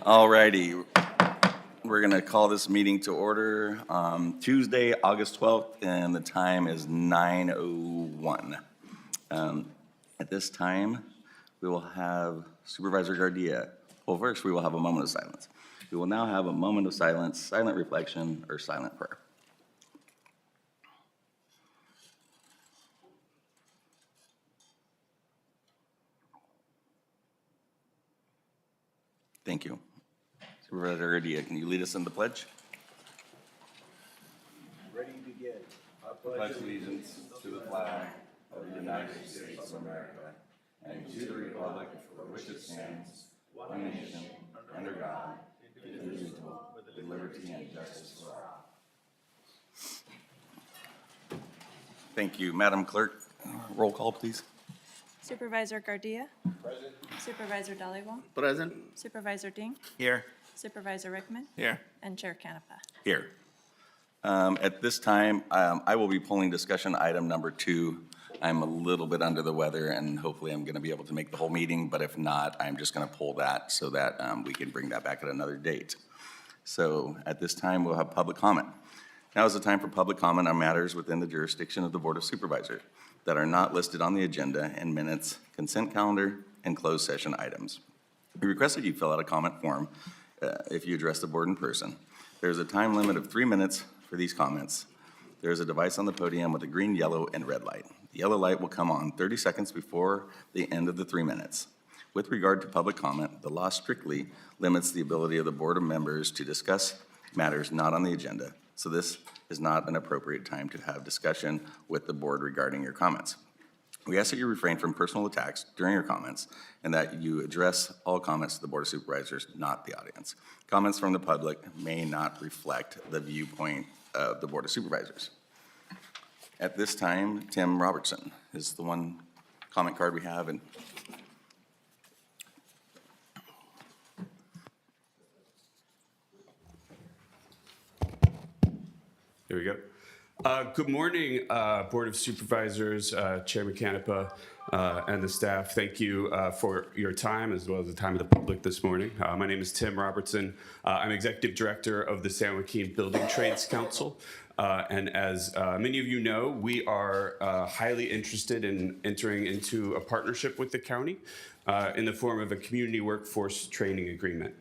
All righty. We're going to call this meeting to order Tuesday, August 12th, and the time is 9:01. At this time, we will have Supervisor Gardia. Well, first, we will have a moment of silence. We will now have a moment of silence, silent reflection, or silent prayer. Thank you. Supervisor Gardia, can you lead us in the pledge? Ready to begin. I Pledge allegiance to the flag of the United States of America and to the republic for which it stands, one nation, under God, indivisible, with liberty and justice for all. Thank you. Madam Clerk, roll call, please. Supervisor Gardia. Present. Supervisor Dhaliwal. Present. Supervisor Ding. Here. Supervisor Rickman. Here. And Chair Canepa. Here. At this time, I will be pulling discussion item number 2. I'm a little bit under the weather, and hopefully I'm going to be able to make the whole meeting, but if not, I'm just going to pull that so that we can bring that back at another date. So at this time, we'll have public comment. Now is the time for public comment on matters within the jurisdiction of the Board of Supervisors that are not listed on the agenda and minutes, consent calendar, and closed session items. We request that you fill out a comment form if you address the board in person. There's a time limit of 3 minutes for these comments. There's a device on the podium with a green, yellow, and red light. The yellow light will come on 30 seconds before the end of the 3 minutes. With regard to public comment, the law strictly limits the ability of the board of members to discuss matters not on the agenda, so this is not an appropriate time to have discussion with the board regarding your comments. We ask that you refrain from personal attacks during your comments and that you address all comments to the Board of Supervisors, not the audience. Comments from the public may not reflect the viewpoint of the Board of Supervisors. At this time, Tim Robertson is the one comment card we have. And there we go. Good morning, Board of Supervisors, Chairman Canepa, and the staff. Thank you for your time as well as the time of the public this morning. My name is Tim Robertson. I'm Executive Director of the San Joaquin Building Trades Council. And as many of you know, we are highly interested in entering into a partnership with the county in the form of a community workforce training agreement.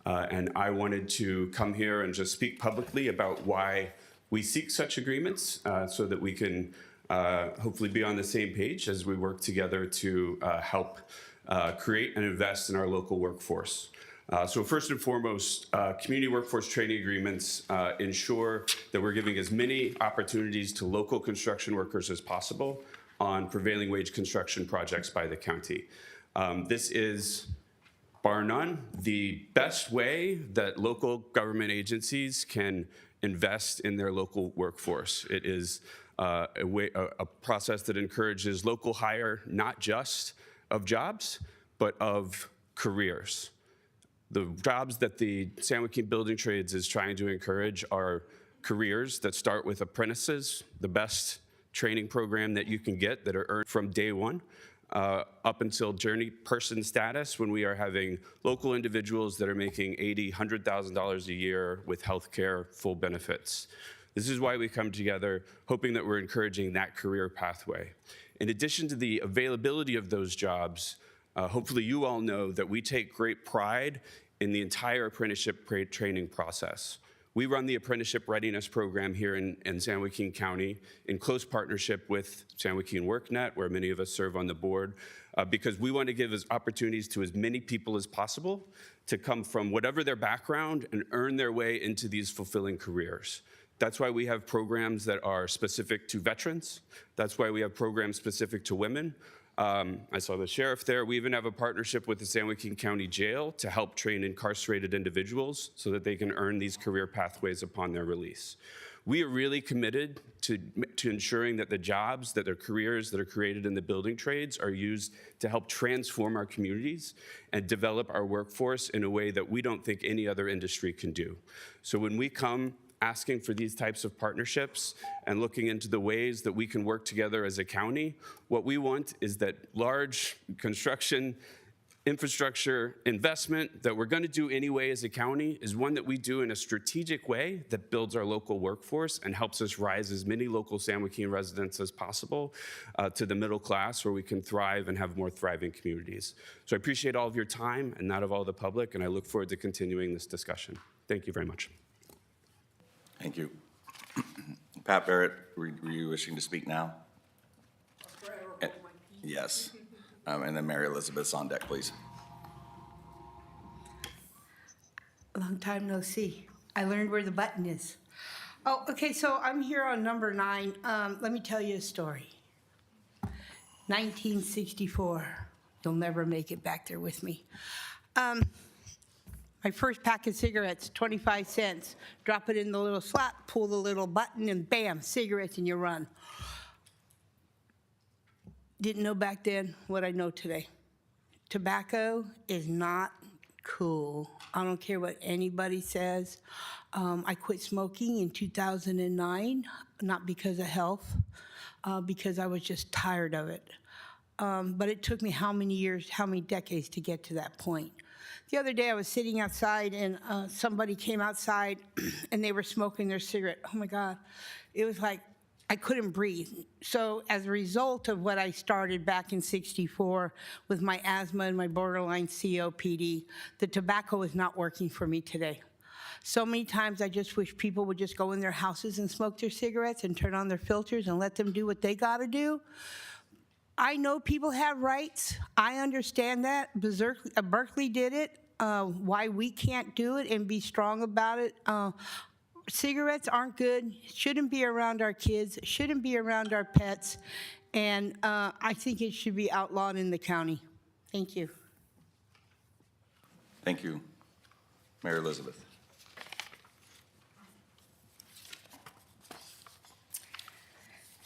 And I wanted to come here and just speak publicly about why we seek such agreements so that we can hopefully be on the same page as we work together to help create and invest in our local workforce. So first and foremost, community workforce training agreements ensure that we're giving as many opportunities to local construction workers as possible on prevailing wage construction projects by the county. This is, bar none, the best way that local government agencies can invest in their local workforce. It is a process that encourages local hire, not just of jobs, but of careers. The jobs that the San Joaquin Building Trades is trying to encourage are careers that start with apprentices, the best training program that you can get that are earned from day one, up until journey person status, when we are having local individuals that are making $80,000, $100,000 a year with healthcare, full benefits. This is why we come together, hoping that we're encouraging that career pathway. In addition to the availability of those jobs, hopefully you all know that we take great pride in the entire apprenticeship training process. We run the Apprenticeship Readiness Program here in San Joaquin County in close partnership with San Joaquin WorkNet, where many of us serve on the board, because we want to give opportunities to as many people as possible to come from whatever their background and earn their way into these fulfilling careers. That's why we have programs that are specific to veterans. That's why we have programs specific to women. I saw the sheriff there. We even have a partnership with the San Joaquin County Jail to help train incarcerated individuals so that they can earn these career pathways upon their release. We are really committed to ensuring that the jobs, that their careers that are created in the building trades are used to help transform our communities and develop our workforce in a way that we don't think any other industry can do. So when we come asking for these types of partnerships and looking into the ways that we can work together as a county, what we want is that large construction infrastructure investment that we're going to do anyway as a county is one that we do in a strategic way that builds our local workforce and helps us rise as many local San Joaquin residents as possible to the middle class, where we can thrive and have more thriving communities. So I appreciate all of your time and that of all the public, and I look forward to continuing this discussion. Thank you very much. Thank you. Pat Barrett, were you wishing to speak now? Yes. And then Mary Elizabeth's on deck, please. Long time no see. I learned where the button is. Oh, okay, so I'm here on number 9. Let me tell you a story. 1964. You'll never make it back there with me. My first pack of cigarettes, 25 cents. Drop it in the little slot, pull the little button, and bam, cigarettes, and you run. Didn't know back then what I know today. Tobacco is not cool. I don't care what anybody says. I quit smoking in 2009, not because of health, because I was just tired of it. But it took me how many years, how many decades to get to that point. The other day I was sitting outside and somebody came outside and they were smoking their cigarette. Oh my God, it was like I couldn't breathe. So as a result of what I started back in '64 with my asthma and my borderline COPD, the tobacco is not working for me today. So many times I just wish people would just go in their houses and smoke their cigarettes and turn on their filters and let them do what they gotta do. I know people have rights. I understand that. Berkeley did it. Why we can't do it and be strong about it. Cigarettes aren't good, shouldn't be around our kids, shouldn't be around our pets, and I think it should be outlawed in the county. Thank you. Thank you. Mary Elizabeth.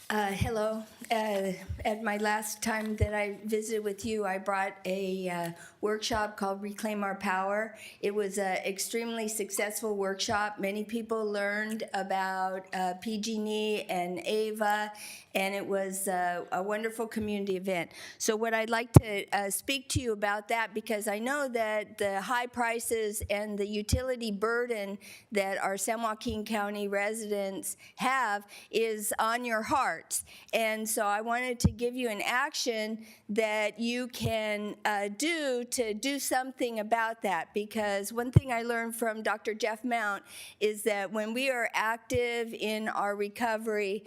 Hello. At my last time that I visited with you, I brought a workshop called Reclaim Our Power. It was an extremely successful workshop. Many people learned about PG&E and AVA, and it was a wonderful community event. So what I'd like to speak to you about that, because I know that the high prices and the utility burden that our San Joaquin County residents have is on your hearts. And so I wanted to give you an action that you can do to do something about that, because one thing I learned from Dr. Jeff Mount is that when we are active in our recovery,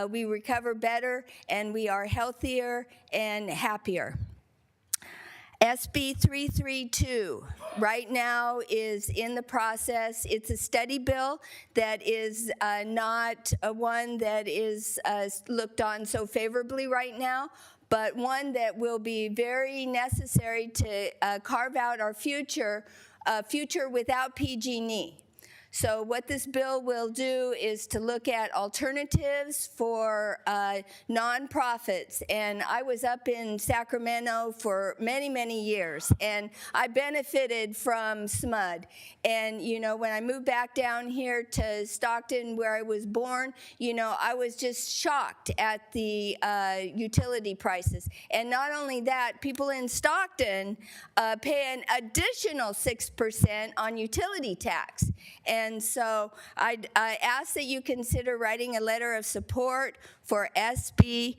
we recover better and we are healthier and happier. SB 332 right now is in the process. It's a study bill that is not one that is looked on so favorably right now, but one that will be very necessary to carve out our future without PG&E. So what this bill will do is to look at alternatives for nonprofits. And I was up in Sacramento for many, many years, and I benefited from SMUD. And, you know, when I moved back down here to Stockton, where I was born, you know, I was just shocked at the utility prices. And not only that, people in Stockton pay an additional 6% on utility tax. And so I ask that you consider writing a letter of support for SB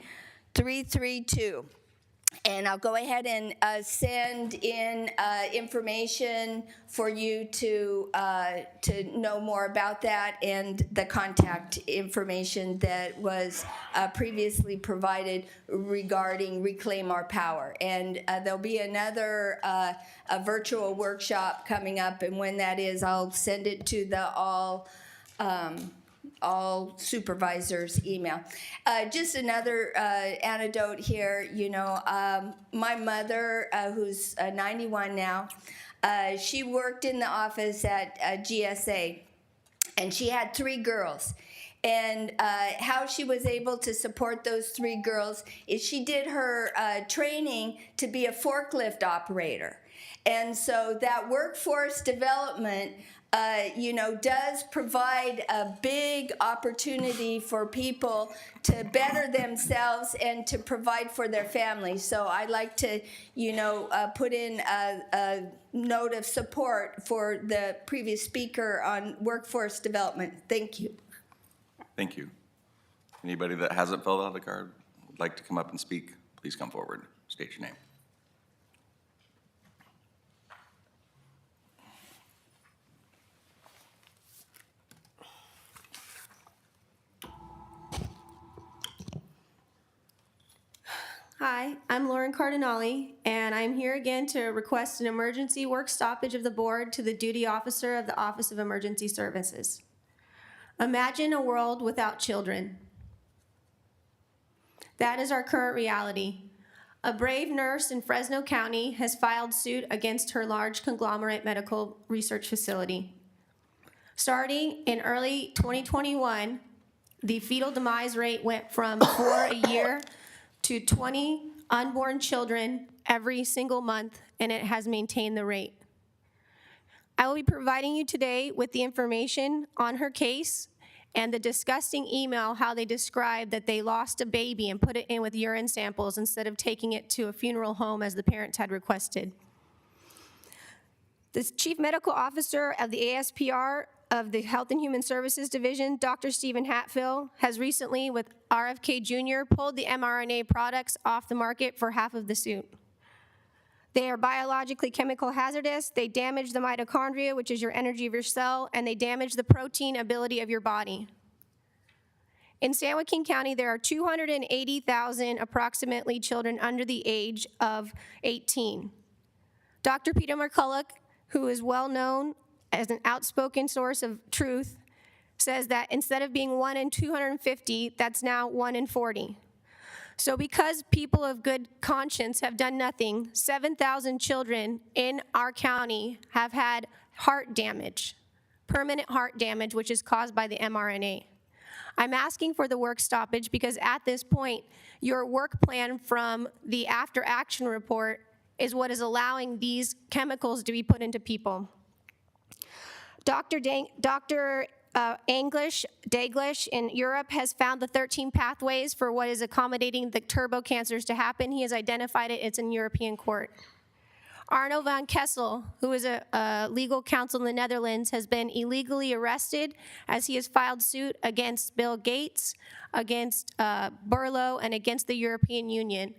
332. And I'll go ahead and send in information for you to know more about that, and the contact information that was previously provided regarding Reclaim Our Power. And there'll be another a virtual workshop coming up, and when that is, I'll send it to the all supervisors email. Just another anecdote here, you know, my mother, who's 91 now, she worked in the office at GSA, and she had 3 girls. And how she was able to support those 3 girls is she did her training to be a forklift operator. And so that workforce development, does provide a big opportunity for people to better themselves and to provide for their families. So I'd like to, put in a note of support for the previous speaker on workforce development. Thank you. Thank you. Anybody that hasn't filled out a card would like to come up and speak, please come forward. State your name. Hi, I'm Lauren Cardinale, and I'm here again to request an emergency work stoppage of the board to the duty officer of the Office of Emergency Services. Imagine a world without children. That is our current reality. A brave nurse in Fresno County has filed suit against her large conglomerate medical research facility. Starting in early 2021, the fetal demise rate went from 4 a year to 20 unborn children every single month, and it has maintained the rate. I will be providing you today with the information on her case and the disgusting email how they described that they lost a baby and put it in with urine samples instead of taking it to a funeral home as the parents had requested. The Chief Medical Officer of the ASPR of the Health and Human Services Division, Dr. Stephen Hatfield, has recently, with RFK Jr., pulled the mRNA products off the market for half of the suit. They are biologically chemical hazardous, they damage the mitochondria, which is your energy of your cell, and they damage the protein ability of your body. In San Joaquin County, there are 280,000 approximately children under the age of 18. Dr. Peter McCulloch, who is well known as an outspoken source of truth, says that instead of being 1 in 250, that's now 1 in 40. So because people of good conscience have done nothing, 7,000 children in our county have had heart damage, permanent heart damage, which is caused by the mRNA. I'm asking for the work stoppage because at this point, your work plan from the after action report is what is allowing these chemicals to be put into people. Dr. Daglish in Europe has found the 13 pathways for what is accommodating the turbo cancers to happen. He has identified it. It's in European court. Arno van Kessel, who is a legal counsel in the Netherlands, has been illegally arrested as he has filed suit against Bill Gates, against Burlow, and against the European Union.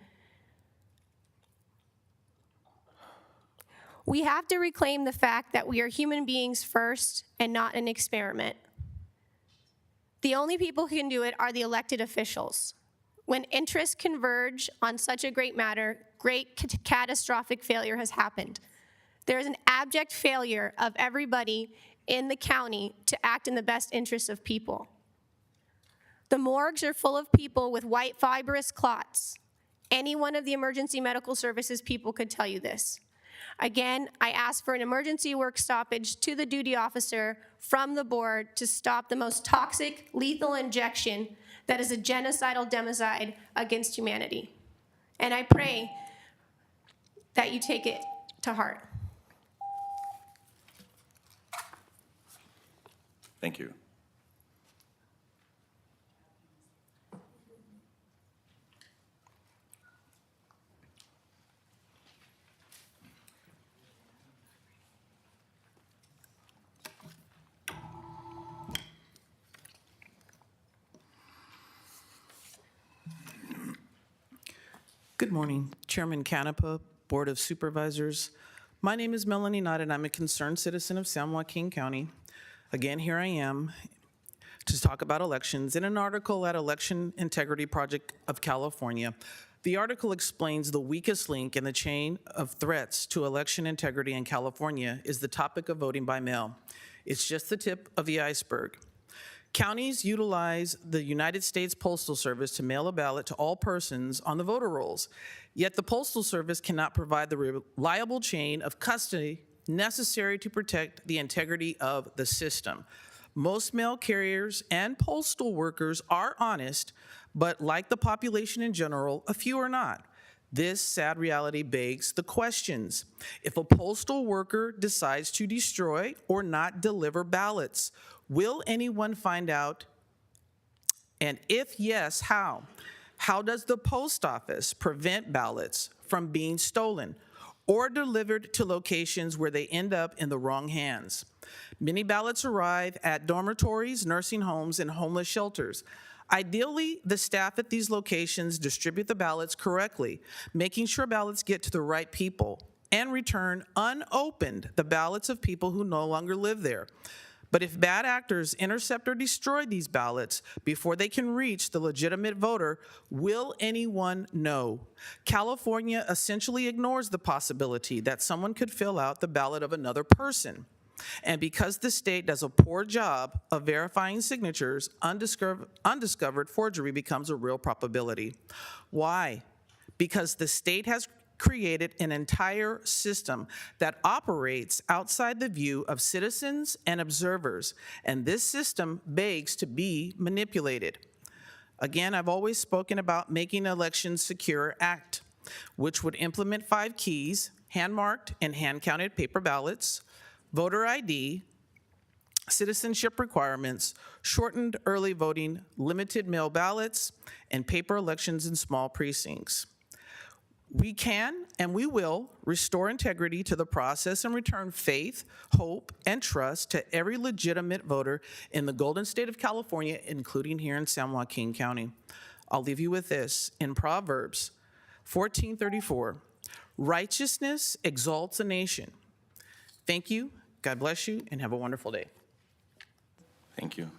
We have to reclaim the fact that we are human beings first and not an experiment. The only people who can do it are the elected officials. When interests converge on such a great matter, great catastrophic failure has happened. There is an abject failure of everybody in the county to act in the best interests of people. The morgues are full of people with white fibrous clots. Any one of the emergency medical services people could tell you this. Again, I ask for an emergency work stoppage to the duty officer from the board to stop the most toxic, lethal injection that is a genocidal democide against humanity. And I pray that you take it to heart. Thank you. Good morning, Chairman Canepa, Board of Supervisors. My name is Melanie Knott, and I'm a concerned citizen of San Joaquin County. Again, here I am to talk about elections. In an article at Election Integrity Project of California, the article explains the weakest link in the chain of threats to election integrity in California is the topic of voting by mail. It's just the tip of the iceberg. Counties utilize the United States Postal Service to mail a ballot to all persons on the voter rolls, yet the Postal Service cannot provide the reliable chain of custody necessary to protect the integrity of the system. Most mail carriers and postal workers are honest, but like the population in general, a few are not. This sad reality begs the questions. If a postal worker decides to destroy or not deliver ballots, will anyone find out? And if yes, how? How does the post office prevent ballots from being stolen or delivered to locations where they end up in the wrong hands? Many ballots arrive at dormitories, nursing homes, and homeless shelters. Ideally, the staff at these locations distribute the ballots correctly, making sure ballots get to the right people, and return unopened the ballots of people who no longer live there. But if bad actors intercept or destroy these ballots before they can reach the legitimate voter, will anyone know? California essentially ignores the possibility that someone could fill out the ballot of another person. And because the state does a poor job of verifying signatures, undiscovered forgery becomes a real probability. Why? Because the state has created an entire system that operates outside the view of citizens and observers, and this system begs to be manipulated. Again, I've always spoken about making elections secure act, which would implement 5 keys: hand-marked and hand-counted paper ballots, voter ID, citizenship requirements, shortened early voting, limited mail ballots, and paper elections in small precincts. We can and we will restore integrity to the process and return faith, hope, and trust to every legitimate voter in the Golden State of California, including here in San Joaquin County. I'll leave you with this. In Proverbs 14:34, righteousness exalts a nation. Thank you, God bless you, and have a wonderful day. Thank you.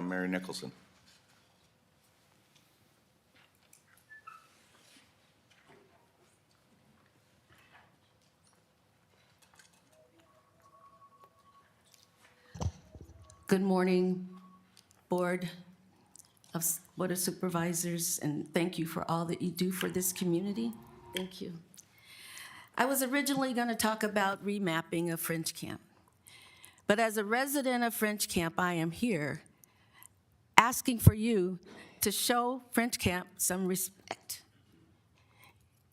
Mary Nicholson. Good morning, Board of Supervisors, and thank you for all that you do for this community. Thank you. I was originally going to talk about remapping of French Camp, but as a resident of French Camp, I am here asking for you to show French Camp some respect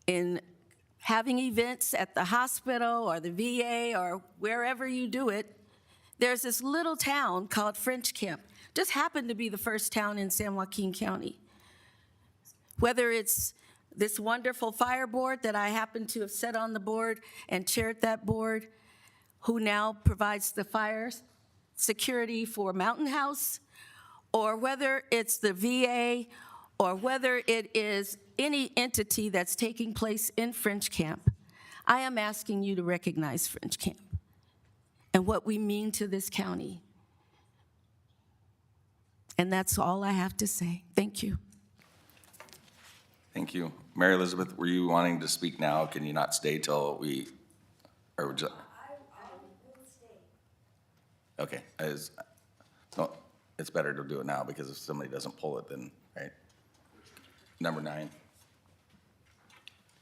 in having events at the hospital or the VA or wherever you do it. There's this little town called French Camp. Just happened to be the first town in San Joaquin County. Whether it's this wonderful fire board that I happen to have sat on the board and chaired that board, who now provides the fire security for Mountain House, or whether it's the VA, or whether it is any entity that's taking place in French Camp, I am asking you to recognize French Camp and what we mean to this county. And that's all I have to say. Thank you. Thank you. Mary Elizabeth, were you wanting to speak now? Can you not stay till we, or would you? I will stay. Okay. No, it's better to do it now, because if somebody doesn't pull it, then, right? Number 9.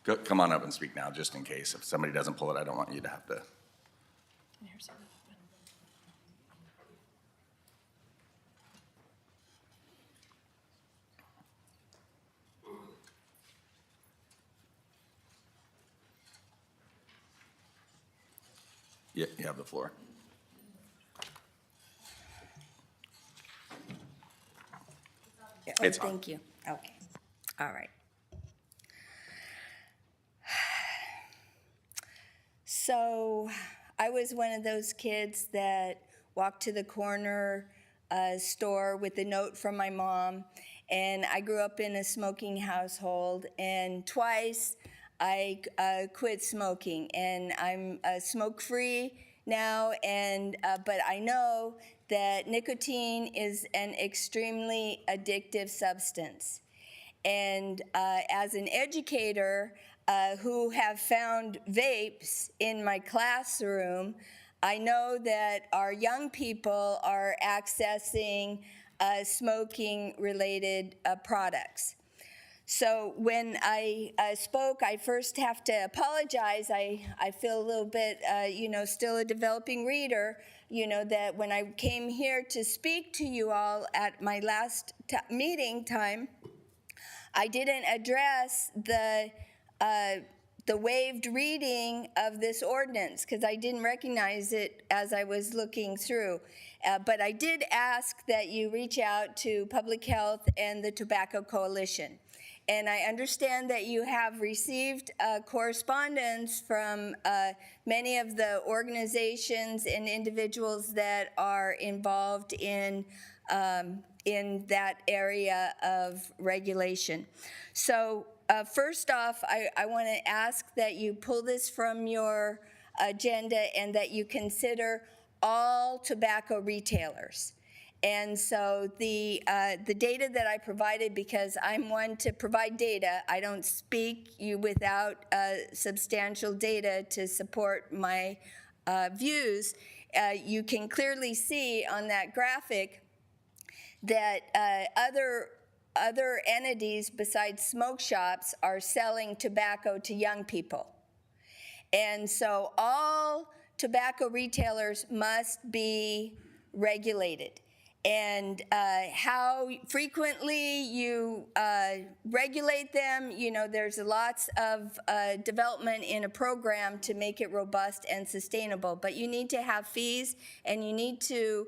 Come on up and speak now, just in case. If somebody doesn't pull it, I don't want you to have to. Yeah, you have the floor. It's on. Thank you. Okay. All right. So I was one of those kids that walked to the corner store with a note from my mom, and I grew up in a smoking household, and twice I quit smoking, and I'm smoke-free now, and but I know that nicotine is an extremely addictive substance. And as an educator who have found vapes in my classroom, I know that our young people are accessing smoking-related products. So when I spoke, I first have to apologize. I feel a little bit, still a developing reader, that when I came here to speak to you all at my last meeting time, I didn't address the waived reading of this ordinance because I didn't recognize it as I was looking through. But I did ask that you reach out to Public Health and the Tobacco Coalition. And I understand that you have received correspondence from many of the organizations and individuals that are involved in that area of regulation. So first off, I want to ask that you pull this from your agenda and that you consider all tobacco retailers. And so the data that I provided, because I'm one to provide data, I don't speak you without substantial data to support my views. You can clearly see on that graphic that other entities besides smoke shops are selling tobacco to young people. And so all tobacco retailers must be regulated. And how frequently you regulate them, you know, there's lots of development in a program to make it robust and sustainable. But you need to have fees, and you need to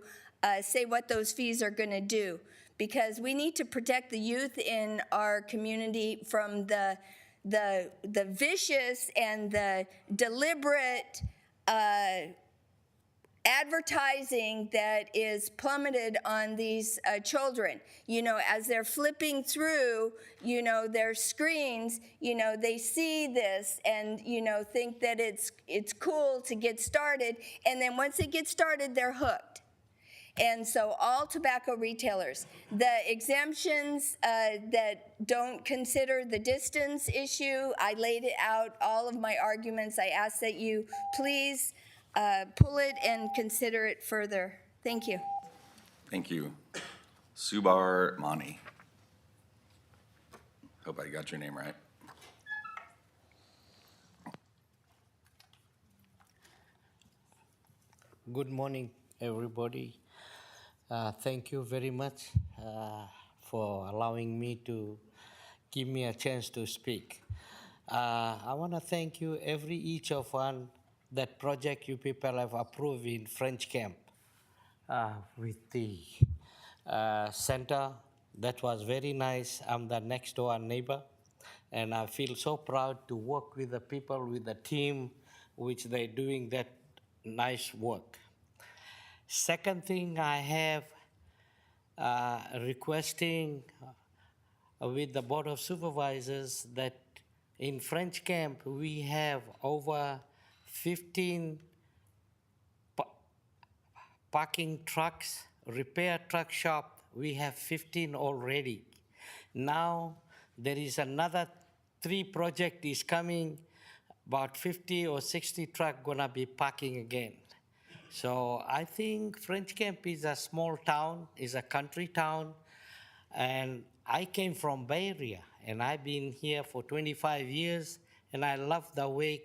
say what those fees are going to do, because we need to protect the youth in our community from the vicious and the deliberate advertising that is plummeted on these children. You know, as they're flipping through, you know, their screens, you know, they see this and, you know, think that it's cool to get started. And then once it gets started, they're hooked. And so all tobacco retailers, the exemptions that don't consider the distance issue, I laid it out, all of my arguments. I ask that you please pull it and consider it further. Thank you. Thank you. Subar Mani. Hope I got your name right. Good morning, everybody. Thank you very much for allowing me to give me a chance to speak. I want to thank you, each of one, that project you people have approved in French Camp with the center. That was very nice. I'm the next door neighbor, and I feel so proud to work with the people, with the team, which they're doing that nice work. Second thing I have requesting with the Board of Supervisors that in French Camp we have over 15 parking trucks, repair truck shop. We have 15 already. Now there is another 3 project is coming, about 50 or 60 truck gonna be parking again. So I think French Camp is a small town, is a country town, and I came from Bay Area, and I've been here for 25 years, and I love the way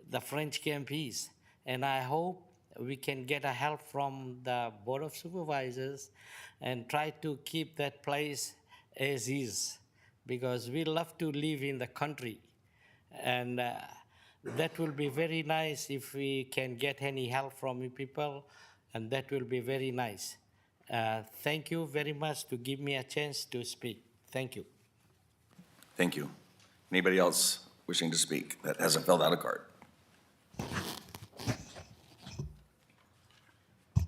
the French Camp is. And I hope we can get a help from the Board of Supervisors and try to keep that place as is, because we love to live in the country. And that will be very nice if we can get any help from you people, and that will be very nice. Thank you very much to give me a chance to speak. Thank you. Thank you. Anybody else wishing to speak that hasn't filled out a card?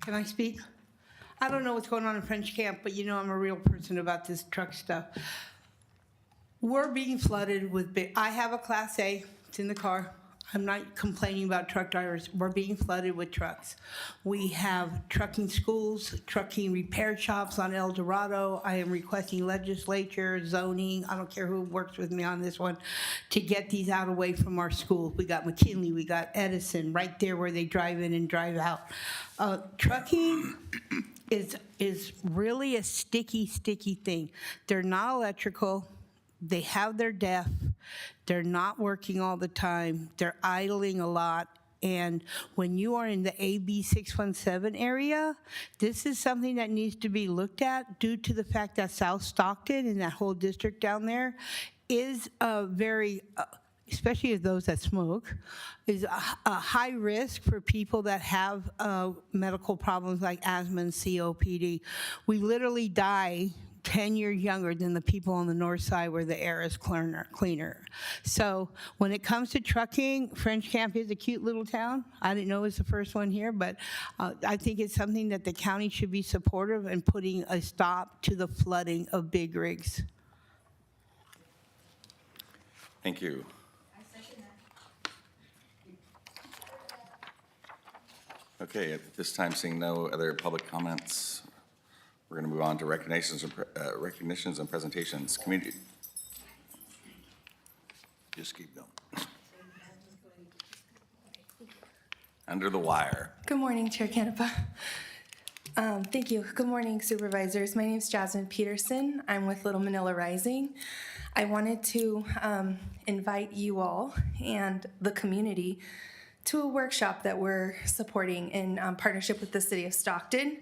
Can I speak? I don't know what's going on in French Camp, but you know I'm a real person about this truck stuff. We're being flooded with I have a Class A. It's in the car. I'm not complaining about truck drivers. We're being flooded with trucks. We have trucking schools, trucking repair shops on El Dorado. I am requesting legislature, zoning, I don't care who works with me on this one, to get these out away from our schools. We got McKinley, we got Edison, right there where they drive in and drive out. Trucking is really a sticky thing. They're not electrical. They have their DEF. They're not working all the time. They're idling a lot. And when you are in the AB 617 area, this is something that needs to be looked at due to the fact that South Stockton and that whole district down there is very, especially as those that smoke, is a high risk for people that have medical problems like asthma and COPD. We literally die 10 years younger than the people on the north side where the air is cleaner. So when it comes to trucking, French Camp is a cute little town. I didn't know it was the first one here, but I think it's something that the county should be supportive in putting a stop to the flooding of big rigs. Thank you. Okay, at this time, seeing no other public comments, we're going to move on to recognitions and presentations. Community. Just keep going. Under the wire. Good morning, Chair Canepa. Thank you. Good morning, Supervisors. My name is Jasmine Peterson. I'm with Little Manila Rising. I wanted to invite you all and the community to a workshop that we're supporting in partnership with the City of Stockton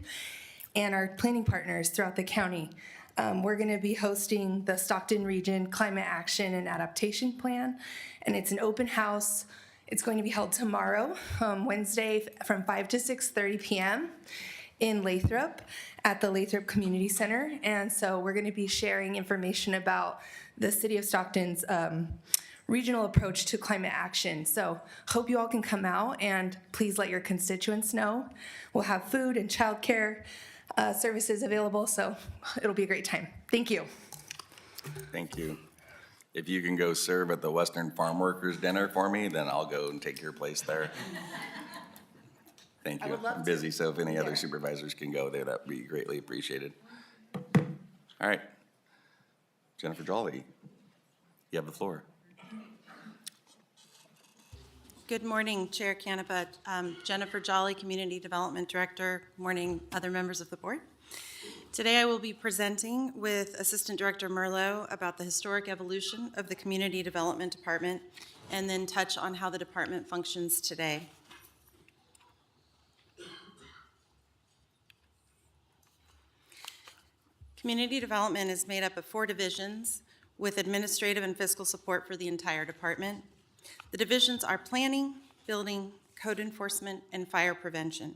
and our planning partners throughout the county. We're going to be hosting the Stockton Region Climate Action and Adaptation Plan, and it's an open house. It's going to be held tomorrow, Wednesday, from 5 to 6:30 p.m. in Lathrop at the Lathrop Community Center. And so we're going to be sharing information about the City of Stockton's regional approach to climate action. So hope you all can come out and please let your constituents know. We'll have food and childcare services available, so it'll be a great time. Thank you. Thank you. If you can go serve at the Western Farm Workers Dinner for me, then I'll go and take your place there. Thank I you. would love I'm to. busy, so if any other supervisors can go there, that would be greatly appreciated. All right. Jennifer Jolly, you have the floor. Good morning, Chair Canepa. Jennifer Jolly, Community Development Director. Morning, other members of the board. Today I will be presenting with Assistant Director Merlot about the historic evolution of the Community Development Department and then touch on how the department functions today. Community development is made up of 4 divisions with administrative and fiscal support for the entire department. The divisions are planning, building, code enforcement, and fire prevention.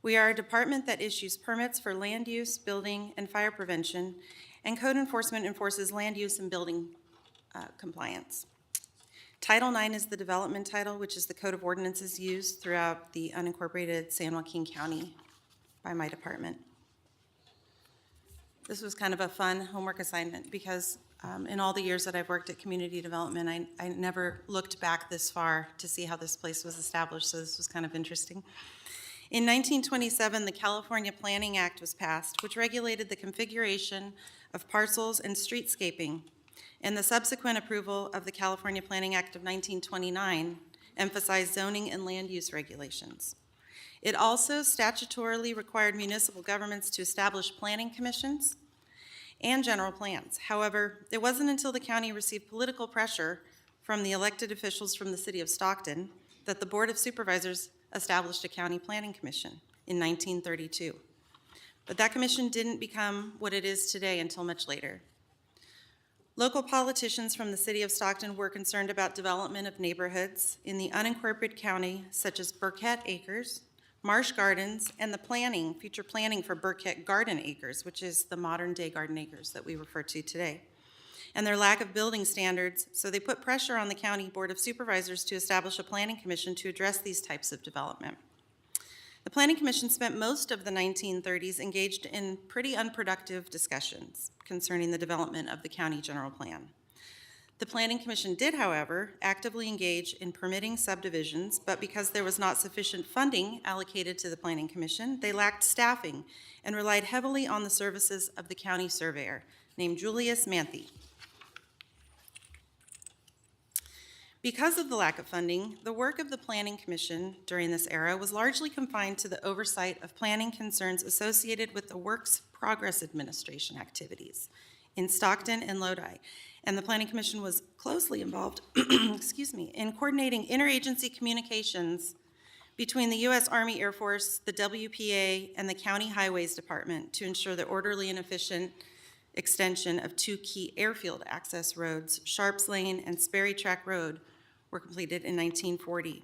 We are a department that issues permits for land use, building, and fire prevention, and code enforcement enforces land use and building compliance. Title IX is the development title, which is the code of ordinances used throughout the unincorporated San Joaquin County by my department. This was kind of a fun homework assignment because in all the years that I've worked at community development, I never looked back this far to see how this place was established, so this was kind of interesting. In 1927, the California Planning Act was passed, which regulated the configuration of parcels and streetscaping, and the subsequent approval of the California Planning Act of 1929 emphasized zoning and land use regulations. It also statutorily required municipal governments to establish planning commissions and general plans. However, it wasn't until the county received political pressure from the elected officials from the City of Stockton that the Board of Supervisors established a county planning commission in 1932. But that commission didn't become what it is today until much later. Local politicians from the City of Stockton were concerned about development of neighborhoods in the unincorporated county, such as Burkett Acres, Marsh Gardens, and the future planning for Burkett Garden Acres, which is the modern-day Garden Acres that we refer to today, and their lack of building standards, so they put pressure on the County Board of Supervisors to establish a planning commission to address these types of development. The Planning Commission spent most of the 1930s engaged in pretty unproductive discussions concerning the development of the county general plan. The Planning Commission did, however, actively engage in permitting subdivisions, but because there was not sufficient funding allocated to the Planning Commission, they lacked staffing and relied heavily on the services of the county surveyor named Julius Manthe. Because of the lack of funding, the work of the Planning Commission during this era was largely confined to the oversight of planning concerns associated with the Works Progress Administration activities in Stockton and Lodi. and the Planning Commission was closely involved, excuse me, in coordinating interagency communications between the U.S. Army Air Force, the WPA, and the County Highways Department to ensure the orderly and efficient extension of two key airfield access roads, Sharps Lane and Sperry Track Road, were completed in 1940.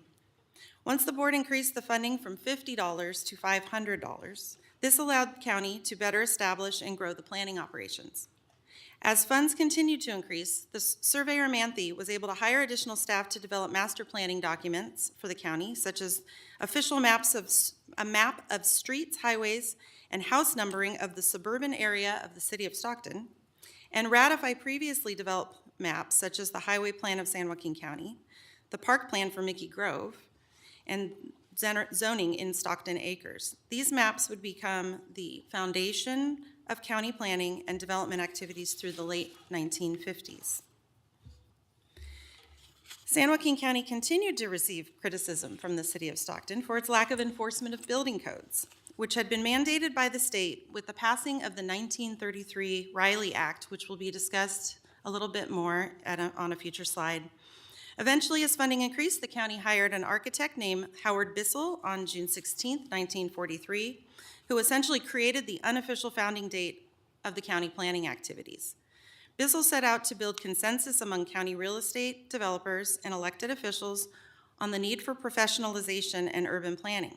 Once the board increased the funding from $50 to $500, this allowed the county to better establish and grow the planning operations. As funds continued to increase, the surveyor Manthe was able to hire additional staff to develop master planning documents for the county, such as official maps of a map of streets, highways, and house numbering of the suburban area of the city of Stockton, and ratify previously developed maps such as the highway plan of San Joaquin County, the park plan for Mickey Grove, and zoning in Stockton Acres. These maps would become the foundation of county planning and development activities through the late 1950s. San Joaquin County continued to receive criticism from the city of Stockton for its lack of enforcement of building codes, which had been mandated by the state with the passing of the 1933 Riley Act, which will be discussed a little bit more on a future slide. Eventually, as funding increased, the county hired an architect named Howard Bissell on June 16, 1943, who essentially created the unofficial founding date of the county planning activities. Bissell set out to build consensus among county real estate developers and elected officials on the need for professionalization and urban planning.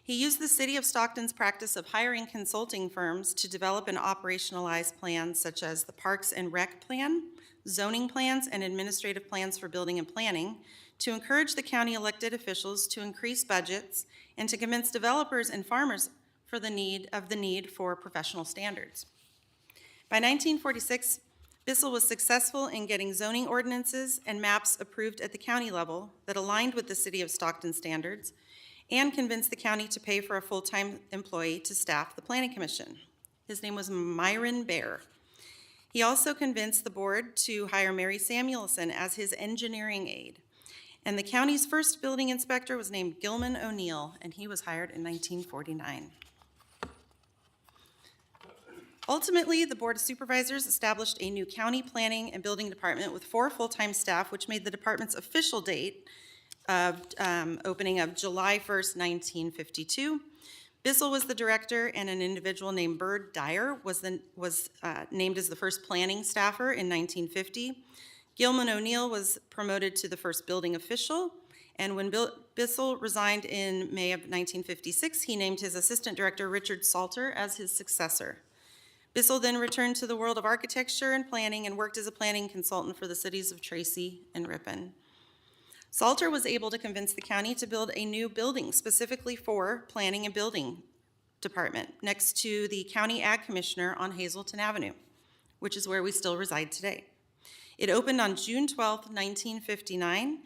He used the city of Stockton's practice of hiring consulting firms to develop and operationalize plans such as the Parks and Rec Plan, zoning plans, and administrative plans for building and planning to encourage the county elected officials to increase budgets and to convince developers and farmers for the need for professional standards. By 1946, Bissell was successful in getting zoning ordinances and maps approved at the county level that aligned with the city of Stockton standards and convinced the county to pay for a full-time employee to staff the Planning Commission. His name was Myron Bear. He also convinced the board to hire Mary Samuelson as his engineering aide. And the county's first building inspector was named Gilman O'Neill, and he was hired in 1949. Ultimately, the Board of Supervisors established a new county planning and building department with 4 full-time staff, which made the department's official date of opening of July 1st, 1952. Bissell was the director, and an individual named Bird Dyer was named as the first planning staffer in 1950. Gilman O'Neill was promoted to the first building official, and when Bissell resigned in May of 1956, he named his assistant director, Richard Salter, as his successor. Bissell then returned to the world of architecture and planning and worked as a planning consultant for the cities of Tracy and Ripon. Salter was able to convince the county to build a new building specifically for planning and building department next to the county ag commissioner on Hazelton Avenue, which is where we still reside today. It opened on June 12, 1959,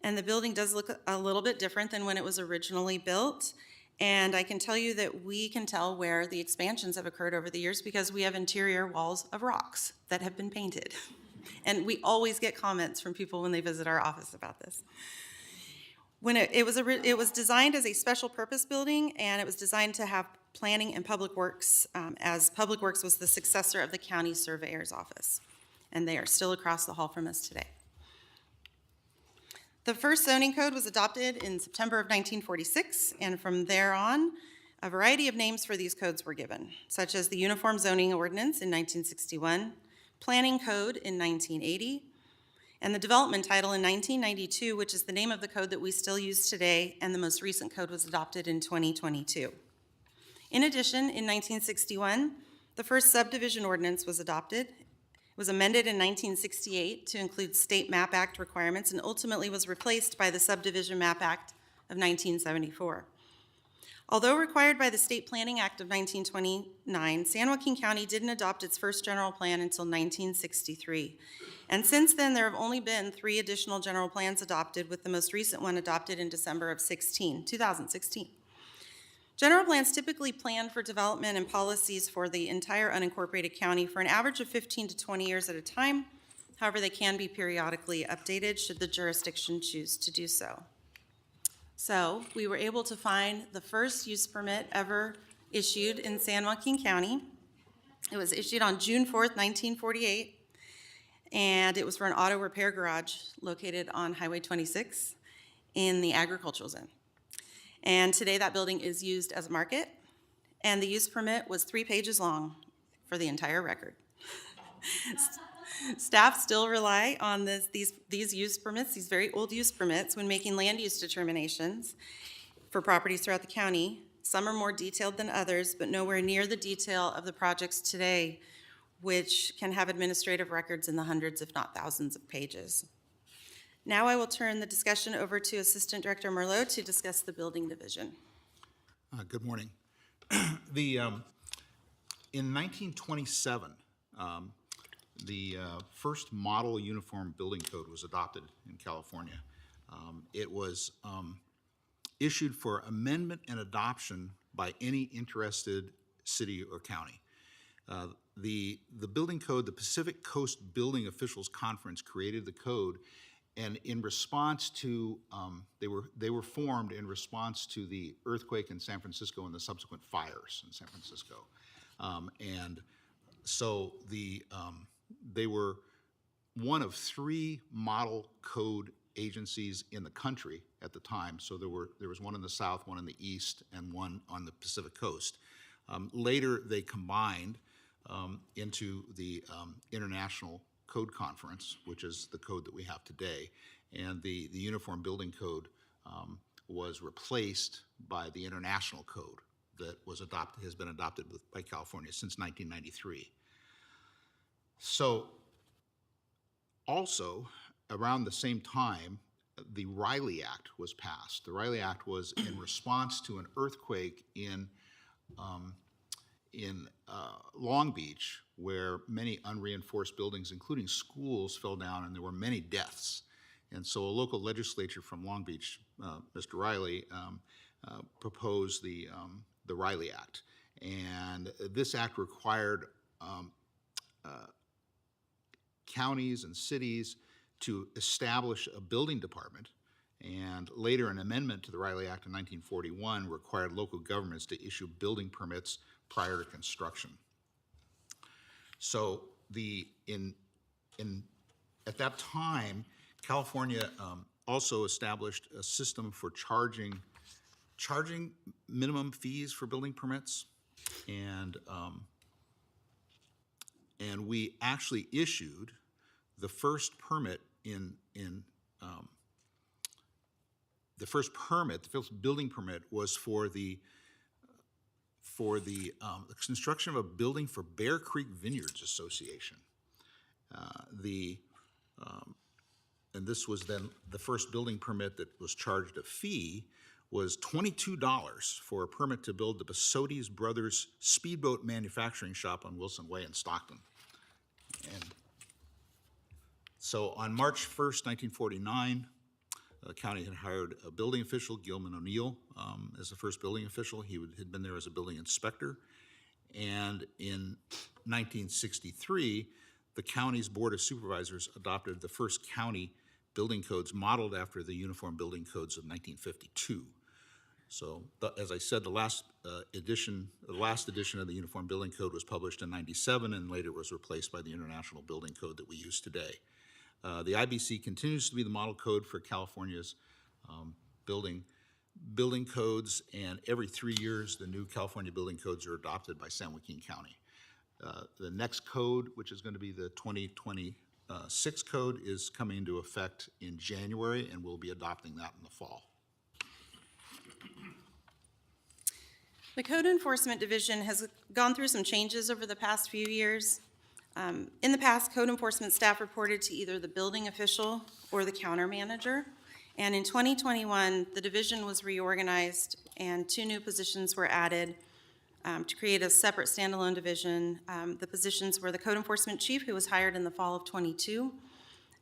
and the building does look a little bit different than when it was originally built. And I can tell you that we can tell where the expansions have occurred over the years because we have interior walls of rocks that have been painted. And we always get comments from people when they visit our office about this. When it was designed as a special purpose building, and it was designed to have planning and public works, as Public Works was the successor of the county surveyor's office. And they are still across the hall from us today. The first zoning code was adopted in September of 1946, and from there on, a variety of names for these codes were given, such as the Uniform Zoning Ordinance in 1961, Planning Code in 1980, and the Development Title in 1992, which is the name of the code that we still use today, and the most recent code was adopted in 2022. In addition, in 1961, the first subdivision ordinance was adopted. It was amended in 1968 to include State Map Act requirements and ultimately was replaced by the Subdivision Map Act of 1974. Although required by the State Planning Act of 1929, San Joaquin County didn't adopt its first general plan until 1963. And since then, there have only been 3 additional general plans adopted, with the most recent one adopted in December of 2016. General plans typically plan for development and policies for the entire unincorporated county for an average of 15 to 20 years at a time. However, they can be periodically updated should the jurisdiction choose to do so. So we were able to find the first use permit ever issued in San Joaquin County. It was issued on June 4th, 1948. and it was for an auto repair garage located on Highway 26 in the agricultural zone. And today that building is used as a market, and the use permit was 3 pages long for the entire record. Staff still rely on these use permits, these very old use permits, when making land use determinations for properties throughout the county. Some are more detailed than others, but nowhere near the detail of the projects today, which can have administrative records in the hundreds, if not thousands of pages. Now I will turn the discussion over to Assistant Director Merlot to discuss the building division. Good morning. In 1927, the first model uniform building code was adopted in California. It was issued for amendment and adoption by any interested city or county. The building code, the Pacific Coast Building Officials Conference created the code, and in response to, they were formed in response to the earthquake in San Francisco and the subsequent fires in San Francisco. And so they were one of 3 model code agencies in the country at the time. So there was one in the South, one in the East, and one on the Pacific Coast. Later, they combined into the International Code Conference, which is the code that we have today. And the Uniform Building Code was replaced by the International Code that has been adopted by California since 1993. So also, around the same time, the Riley Act was passed. The Riley Act was in response to an earthquake in Long Beach, where many unreinforced buildings, including schools, fell down, and there were many deaths. And so a local legislature from Long Beach, Mr. Riley, proposed the Riley Act. And this act required counties and cities to establish a building department, and later an amendment to the Riley Act in 1941 required local governments to issue building permits prior to construction. So at that time, California also established a system for charging minimum fees for building permits, and we actually issued the first permit the first building permit was for the construction of a building for Bear Creek Vineyards Association. And this was then the first building permit that was charged a fee was $22 for a permit to build the Basodes Brothers Speedboat Manufacturing Shop on Wilson Way in Stockton. And so on March 1st, 1949, the county had hired a building official, Gilman O'Neill, as the first building official. He had been there as a building inspector. And in 1963, the county's Board of Supervisors adopted the first county building codes modeled after the Uniform Building Codes of 1952. So, as I said, the last edition of the Uniform Building Code was published in '97, and later was replaced by the International Building Code that we use today. The IBC continues to be the model code for California's building codes, and every 3 years, the new California building codes are adopted by San Joaquin County. The next code, which is going to be the 2026 code, is coming into effect in January, and we'll be adopting that in the fall. The Code Enforcement Division has gone through some changes over the past few years. In the past, code enforcement staff reported to either the building official or the counter manager. And in 2021, the division was reorganized and 2 new positions were added to create a separate standalone division. The positions were the code enforcement chief, who was hired in the fall of '22,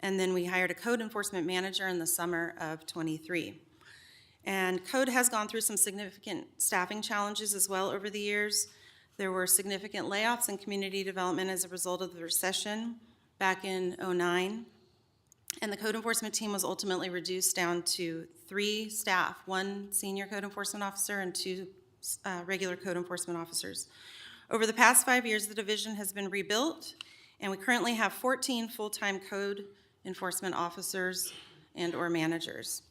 and then we hired a code enforcement manager in the summer of '23. And code has gone through some significant staffing challenges as well over the years. There were significant layoffs in community development as a result of the recession back in '09. And the code enforcement team was ultimately reduced down to 3 staff, 1 senior code enforcement officer and 2 regular code enforcement officers. Over the past 5 years, the division has been rebuilt, And we currently have 14 full-time code enforcement officers and/or managers.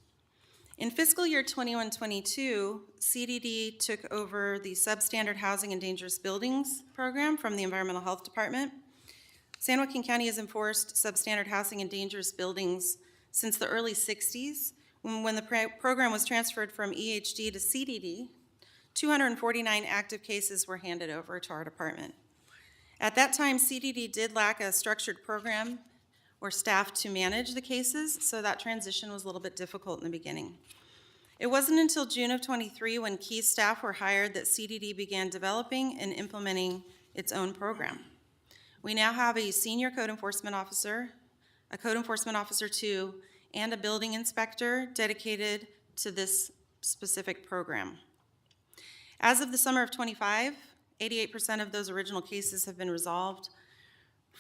In fiscal year 21-22, CDD took over the Substandard Housing and Dangerous Buildings program from the Environmental Health Department. San Joaquin County has enforced substandard housing and dangerous buildings since the early 60s, when the program was transferred from EHD to CDD. 249 active cases were handed over to our department. At that time, CDD did lack a structured program or staff to manage the cases, so that transition was a little bit difficult in the beginning. It wasn't until June of 23 when key staff were hired that CDD began developing and implementing its own program. We now have a senior code enforcement officer, a code enforcement officer 2, and a building inspector dedicated to this specific program. As of the summer of 25, 88% of those original cases have been resolved.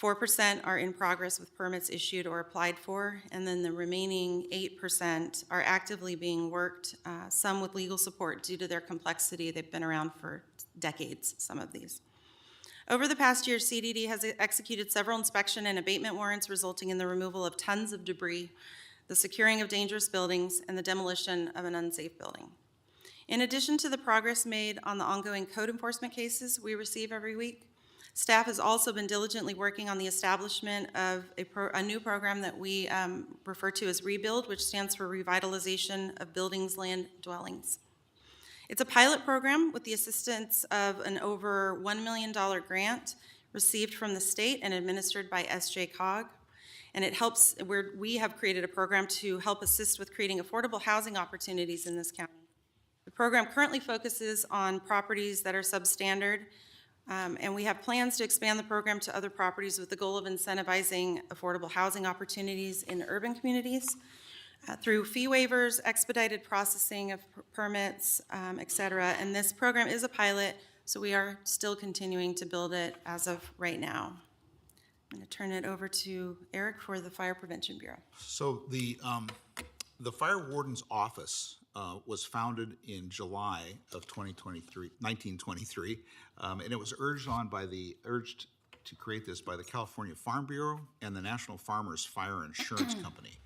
4% are in progress with permits issued or applied for, and then the remaining 8% are actively being worked, some with legal support due to their complexity. They've been around for decades, some of these. Over the past year, CDD has executed several inspection and abatement warrants, resulting in the removal of tons of debris, the securing of dangerous buildings, and the demolition of an unsafe building. In addition to the progress made on the ongoing code enforcement cases we receive every week, staff has also been diligently working on the establishment of a new program that we refer to as REBUILD, which stands for Revitalization of Buildings, Land, Dwellings. It's a pilot program with the assistance of an over $1 million grant received from the state and administered by SJCOG. And it helps, we have created a program to help assist with creating affordable housing opportunities in this county. The program currently focuses on properties that are substandard, and we have plans to expand the program to other properties with the goal of incentivizing affordable housing opportunities in urban communities through fee waivers, expedited processing of permits, et cetera. And this program is a pilot, so we are still continuing to build it as of right now. I'm going to turn it over to Eric for the Fire Prevention Bureau. So the Fire Warden's Office was founded in July of 1923, and it was urged to create this by the California Farm Bureau and the National Farmers Fire Insurance Company.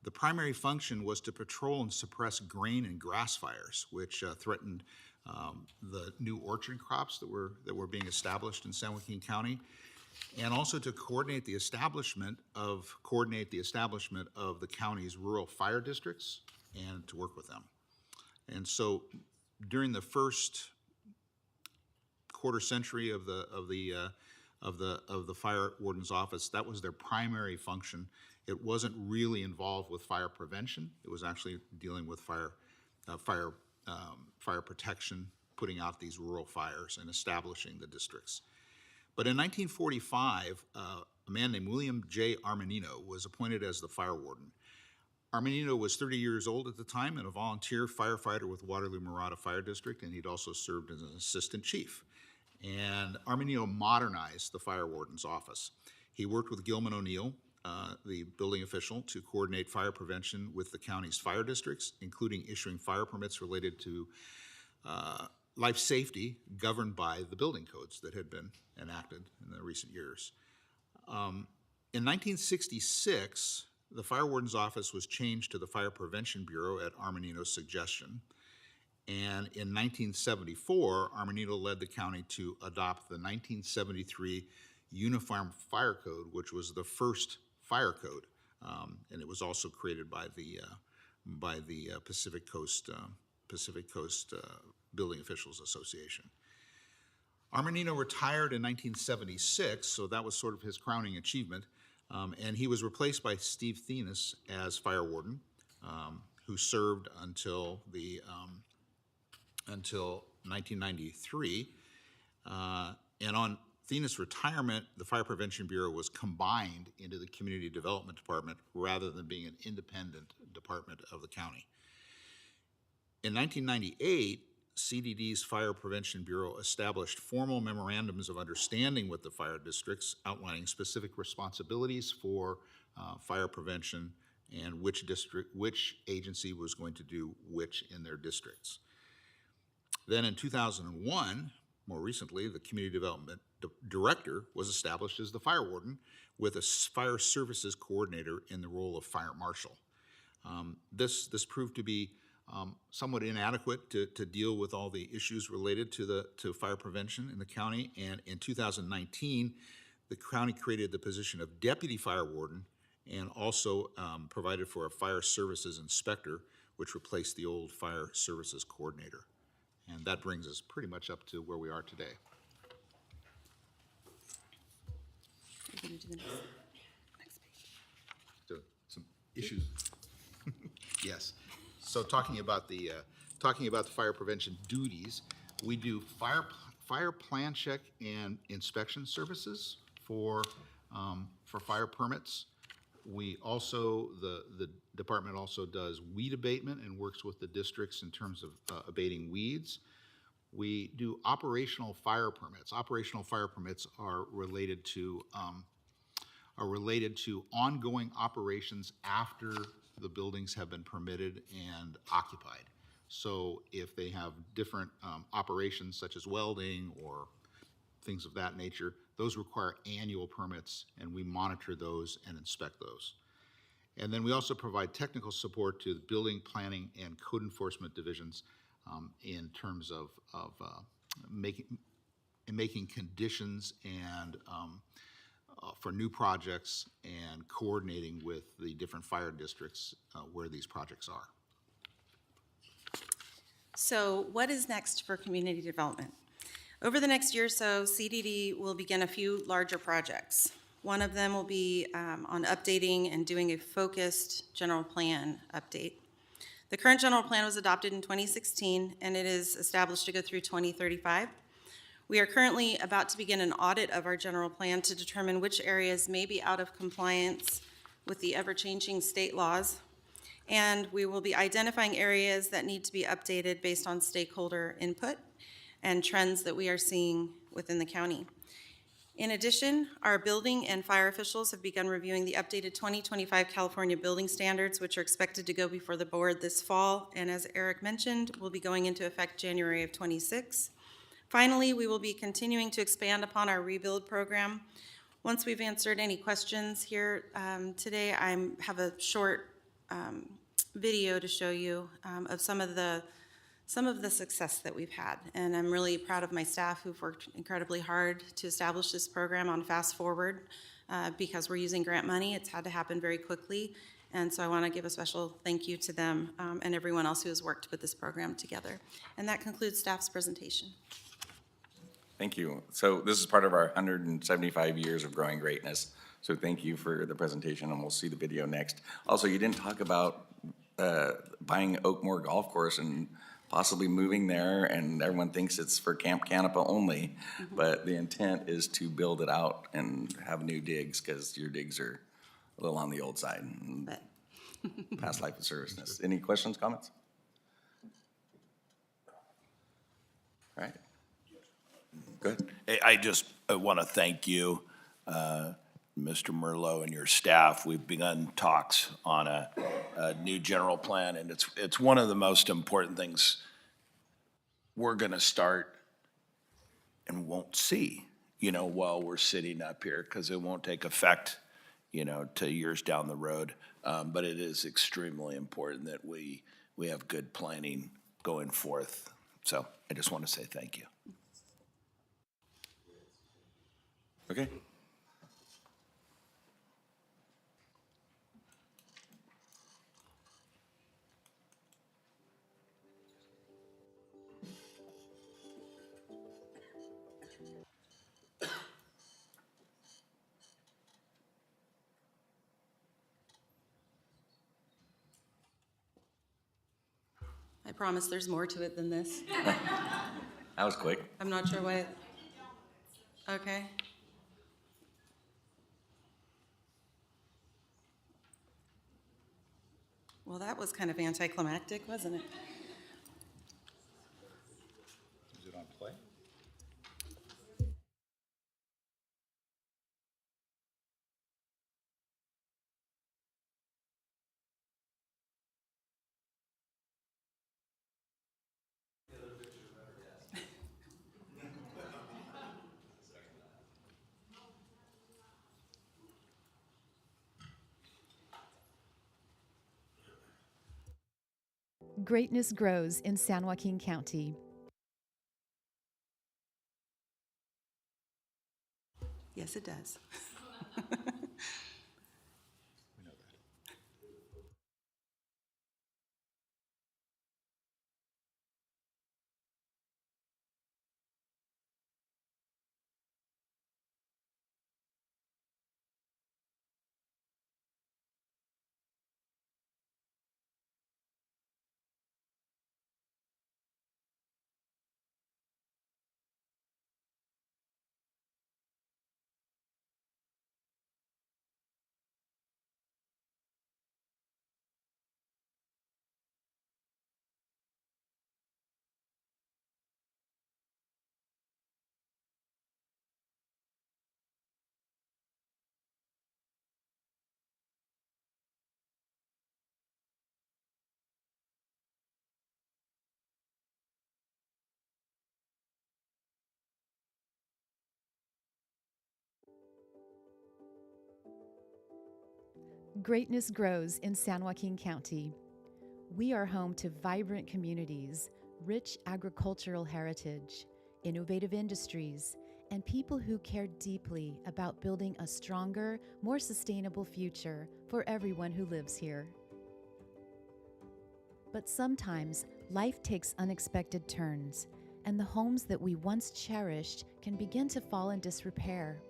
The primary function was to patrol and suppress grain and grass fires, which threatened the new orchard crops that were being established in San Joaquin County, and also to coordinate the establishment of the county's rural fire districts and to work with them. And so, during the first quarter century of the Fire Warden's Office, that was their primary function. It wasn't really involved with fire prevention. It was actually dealing with fire protection, putting out these rural fires and establishing the districts. But in 1945, a man named William J. Armanino was appointed as the fire warden. Armanino was 30 years old at the time and a volunteer firefighter with Waterloo Murata Fire District, and he'd also served as an assistant chief. And Armanino modernized the fire warden's office. He worked with Gilman O'Neill, the building official, to coordinate fire prevention with the county's fire districts, including issuing fire permits related to life safety governed by the building codes that had been enacted in the recent years. In 1966, the Fire Warden's Office was changed to the Fire Prevention Bureau at Armanino's suggestion. And in 1974, Armanino led the county to adopt the 1973 Uniform Fire Code, which was the first fire code, and it was also created by the Pacific Coast Building Officials Association. Armanino retired in 1976, so that was sort of his crowning achievement, and he was replaced by Steve Thenis as fire warden, who served until 1993. And on Thenis' retirement, the Fire Prevention Bureau was combined into the Community Development Department rather than being an independent department of the county. In 1998, CDD's Fire Prevention Bureau established formal memorandums of understanding with the fire districts outlining specific responsibilities for fire prevention and which agency was going to do which in their districts. Then in 2001, more recently, the community development director was established as the fire warden with a fire services coordinator in the role of fire marshal. This proved to be somewhat inadequate to deal with all the issues related to fire prevention in the county. And in 2019, the county created the position of deputy fire warden and also provided for a fire services inspector, which replaced the old fire services coordinator. And that brings us pretty much up to where we are today. We're gonna do the next page. So, some issues. Yes. So talking about the fire prevention duties, we do fire plan check and inspection services for fire permits. We also, the department also does weed abatement and works with the districts in terms of abating weeds. We do operational fire permits. Operational fire permits are related to ongoing operations after the buildings have been permitted and occupied. So if they have different operations such as welding or things of that nature, those require annual permits, and we monitor those and inspect those. And then we also provide technical support to the building, planning, and code enforcement divisions in terms of making conditions and for new projects and coordinating with the different fire districts where these projects are. So what is next for community development? Over the next year or so, CDD will begin a few larger projects. One of them will be on updating and doing a focused general plan update. The current general plan was adopted in 2016, and it is established to go through 2035. We are currently about to begin an audit of our general plan to determine which areas may be out of compliance with the ever-changing state laws, and we will be identifying areas that need to be updated based on stakeholder input and trends that we are seeing within the county. In addition, our building and fire officials have begun reviewing the updated 2025 California building standards, which are expected to go before the board this fall, and as Eric mentioned, will be going into effect January of 26. Finally, we will be continuing to expand upon our rebuild program. Once we've answered any questions here today, I have a short video to show you of some of the success that we've had. And I'm really proud of my staff who've worked incredibly hard to establish this program on Fast Forward because we're using grant money. It's had to happen very quickly. And so I want to give a special thank you to them and everyone else who has worked to put this program together. And that concludes staff's presentation. Thank you. So this is part of our 175 years of growing greatness. So thank you for the presentation, and we'll see the video next. Also, you didn't talk about buying Oakmore Golf Course and possibly moving there, and everyone thinks it's for Camp Canapa only, but the intent is to build it out and have new digs, because your digs are a little on the old side. Past life of serviceness. Any questions, comments? All right. Good. I just want to thank you, Mr. Merlot, and your staff. We've begun talks on a new general plan, and it's one of the most important things we're going to start and won't see, while we're sitting up here, because it won't take effect, to years down the road. But it is extremely important that we have good planning going forth. So I just want to say thank you. Okay. I promise there's more to it than this. That was quick. I'm not sure why. Okay. Well, that was kind of anticlimactic, wasn't it? Is it on play? Greatness grows in San Joaquin County. Yes, it does. Greatness grows in San Joaquin County. We are home to vibrant communities, rich agricultural heritage, innovative industries, and people who care deeply about building a stronger, more sustainable future for everyone who lives here. But sometimes life takes unexpected turns, and the homes that we once cherished can begin to fall in disrepair.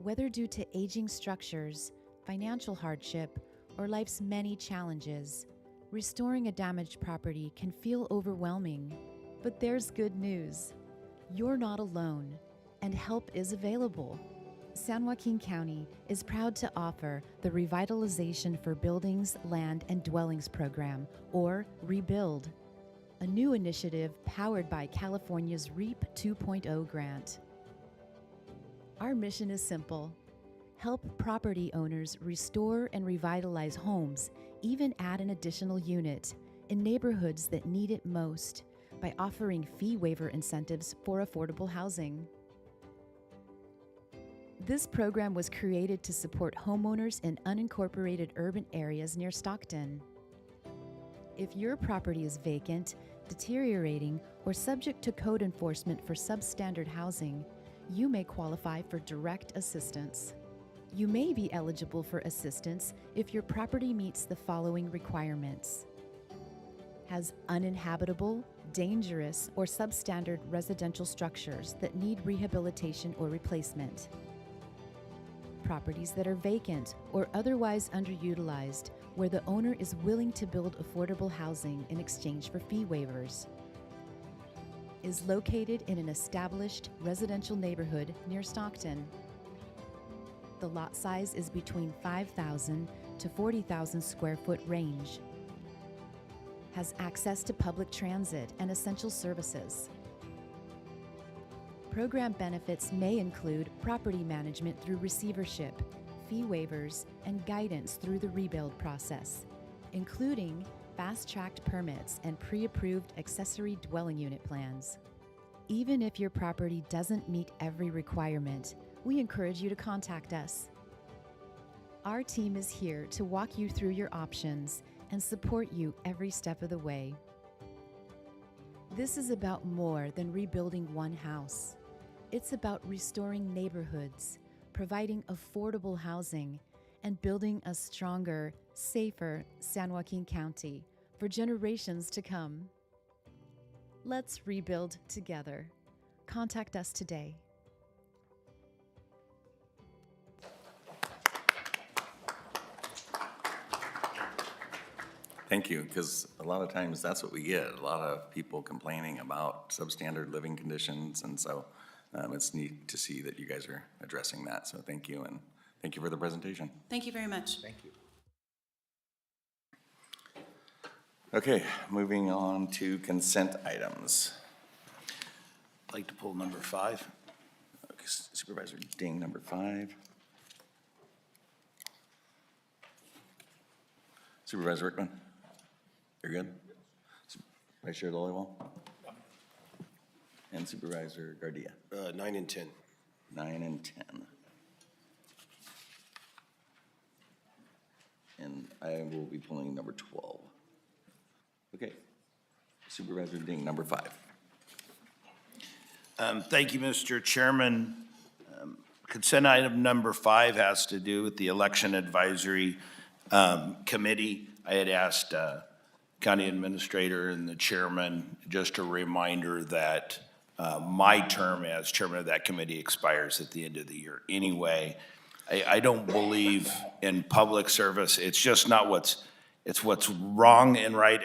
Whether due to aging structures, financial hardship, or life's many challenges, restoring a damaged property can feel overwhelming. But there's good news. You're not alone, and help is available. San Joaquin County is proud to offer the Revitalization for Buildings, Land, and Dwellings program, or REBUILD, a new initiative powered by California's REAP 2.0 grant. Our mission is simple: help property owners restore and revitalize homes, even add an additional unit in neighborhoods that need it most by offering fee waiver incentives for affordable housing. This program was created to support homeowners in unincorporated urban areas near Stockton. If your property is vacant, deteriorating, or subject to code enforcement for substandard housing, you may qualify for direct assistance. You may be eligible for assistance if your property meets the following requirements: has uninhabitable, dangerous, or substandard residential structures that need rehabilitation or replacement, properties that are vacant or otherwise underutilized where the owner is willing to build affordable housing in exchange for fee waivers, is located in an established residential neighborhood near Stockton. The lot size is between 5,000 to 40,000 square foot range, has access to public transit and essential services. Program benefits may include property management through receivership, fee waivers, and guidance through the rebuild process, including fast-tracked permits and pre-approved accessory dwelling unit plans. Even if your property doesn't meet every requirement, we encourage you to contact us. Our team is here to walk you through your options and support you every step of the way. This is about more than rebuilding one house. It's about restoring neighborhoods, providing affordable housing, and building a stronger, safer San Joaquin County for generations to come. Let's rebuild together. Contact us today. Thank you, because a lot of times that's what we get, a lot of people complaining about substandard living conditions, and so it's neat to see that you guys are addressing that, so thank you, and thank you for the presentation. Thank you very much. Thank you. Okay, moving on to consent items. I'd like to pull number 5. Okay, Supervisor Ding, number 5. Supervisor Rickman? You're good? Vice Chair Lillywell? And Supervisor Gardia? 9 and 10. 9 and 10. And I will be pulling number 12. Okay. Supervisor Ding, number 5. Thank you, Mr. Chairman. Consent item number 5 has to do with the Election Advisory Committee. I had asked County Administrator and the Chairman just a reminder that my term as Chairman of that committee expires at the end of the year anyway. I don't believe in public service. It's just not what's wrong and right.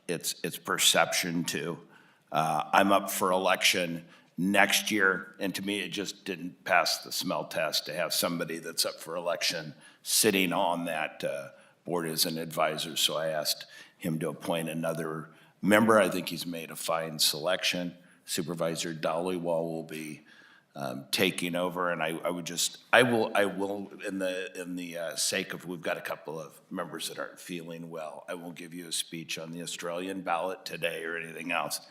It's perception too. I'm up for election next year, and to me, it just didn't pass the smell test to have somebody that's up for election sitting on that board as an advisor. So I asked him to appoint another member. I think he's made a fine selection. Supervisor Dollywall will be taking over, and I will, in the sake of, we've got a couple of members that aren't feeling well, I won't give you a speech on the Australian ballot today or anything else.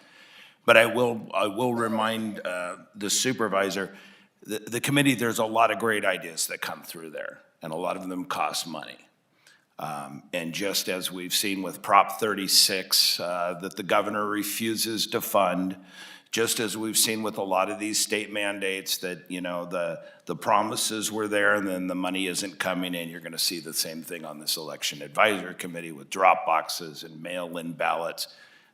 But I will remind the supervisor, the committee, there's a lot of great ideas that come through there, and a lot of them cost money. And just as we've seen with Prop 36 that the governor refuses to fund, just as we've seen with a lot of these state mandates that, you know, the promises were there and then the money isn't coming in, you're gonna see the same thing on this election advisory committee with drop boxes and mail-in ballots.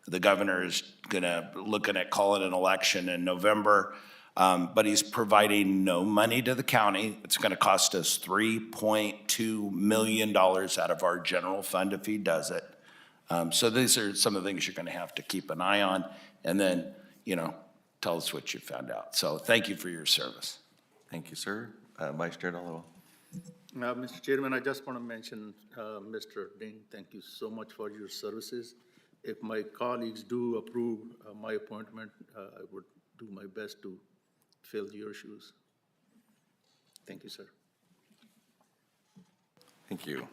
The governor is looking at calling an election in November, but he's providing no money to the county. It's gonna cost us $3.2 million out of our general fund if he does it. So these are some of the things you're gonna have to keep an eye on, and then, you know, tell us what you found out. So thank you for your service. Thank you, sir. Vice Chair Dollywall. Mr. Chairman, I just want to mention, Mr. Ding, thank you so much for your services. If my colleagues do approve my appointment, I would do my best to fill your shoes. Thank you, sir. Thank you.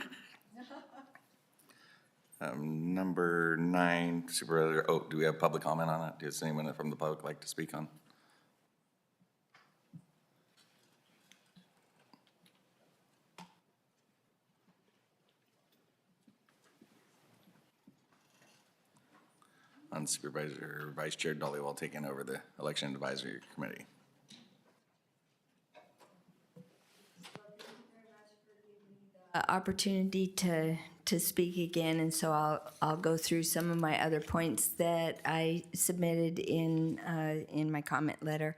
Number 9, Supervisor, do we have public comment on it? Does anyone from the public like to speak on? On Supervisor Vice Chair Dollywall taking over the Election Advisory Committee. Opportunity to speak again, and so I'll go through some of my other points that I submitted in my comment letter.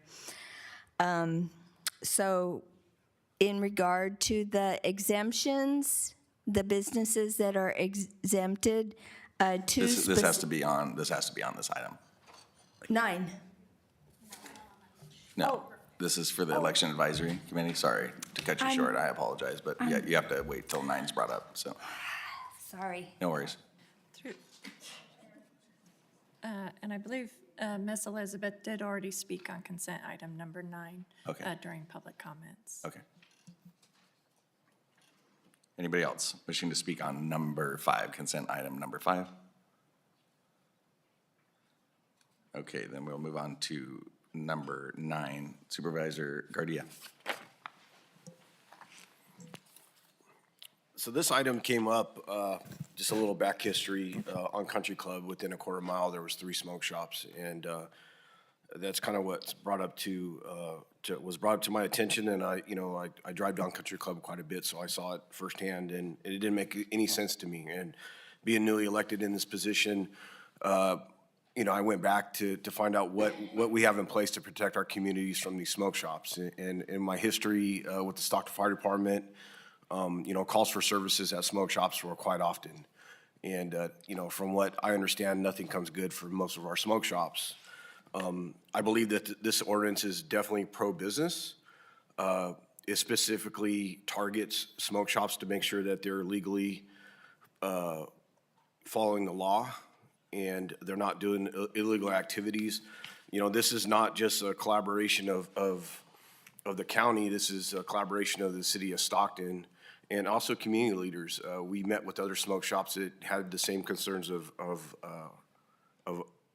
So in regard to the exemptions, the businesses that are exempted, This has to be on this item. 9. No, this is for the Election Advisory Committee. Sorry to cut you short. I apologize, but yeah, you have to wait till 9's brought up, so Sorry. no worries. And I believe Ms. Elizabeth did already speak on consent item number 9 during public comments. Okay. Anybody else wishing to speak on number 5, consent item number 5? Okay, then we'll move on to number 9, Supervisor Gardia. So this item came up, just a little back history, on Country Club. Within a quarter mile, there was 3 smoke shops, and that's kind of what's brought up was brought up to my attention. And I drive down Country Club quite a bit, so I saw it firsthand, and it didn't make any sense to me. And being newly elected in this position, I went back to find out what we have in place to protect our communities from these smoke shops. And in my history with the Stockton Fire Department, calls for services at smoke shops were quite often. And, from what I understand, nothing comes good for most of our smoke shops. I believe that this ordinance is definitely pro-business. It specifically targets smoke shops to make sure that they're legally following the law and they're not doing illegal activities. This is not just a collaboration of the county. This is a collaboration of the city of Stockton and also community leaders. We met with other smoke shops that had the same concerns of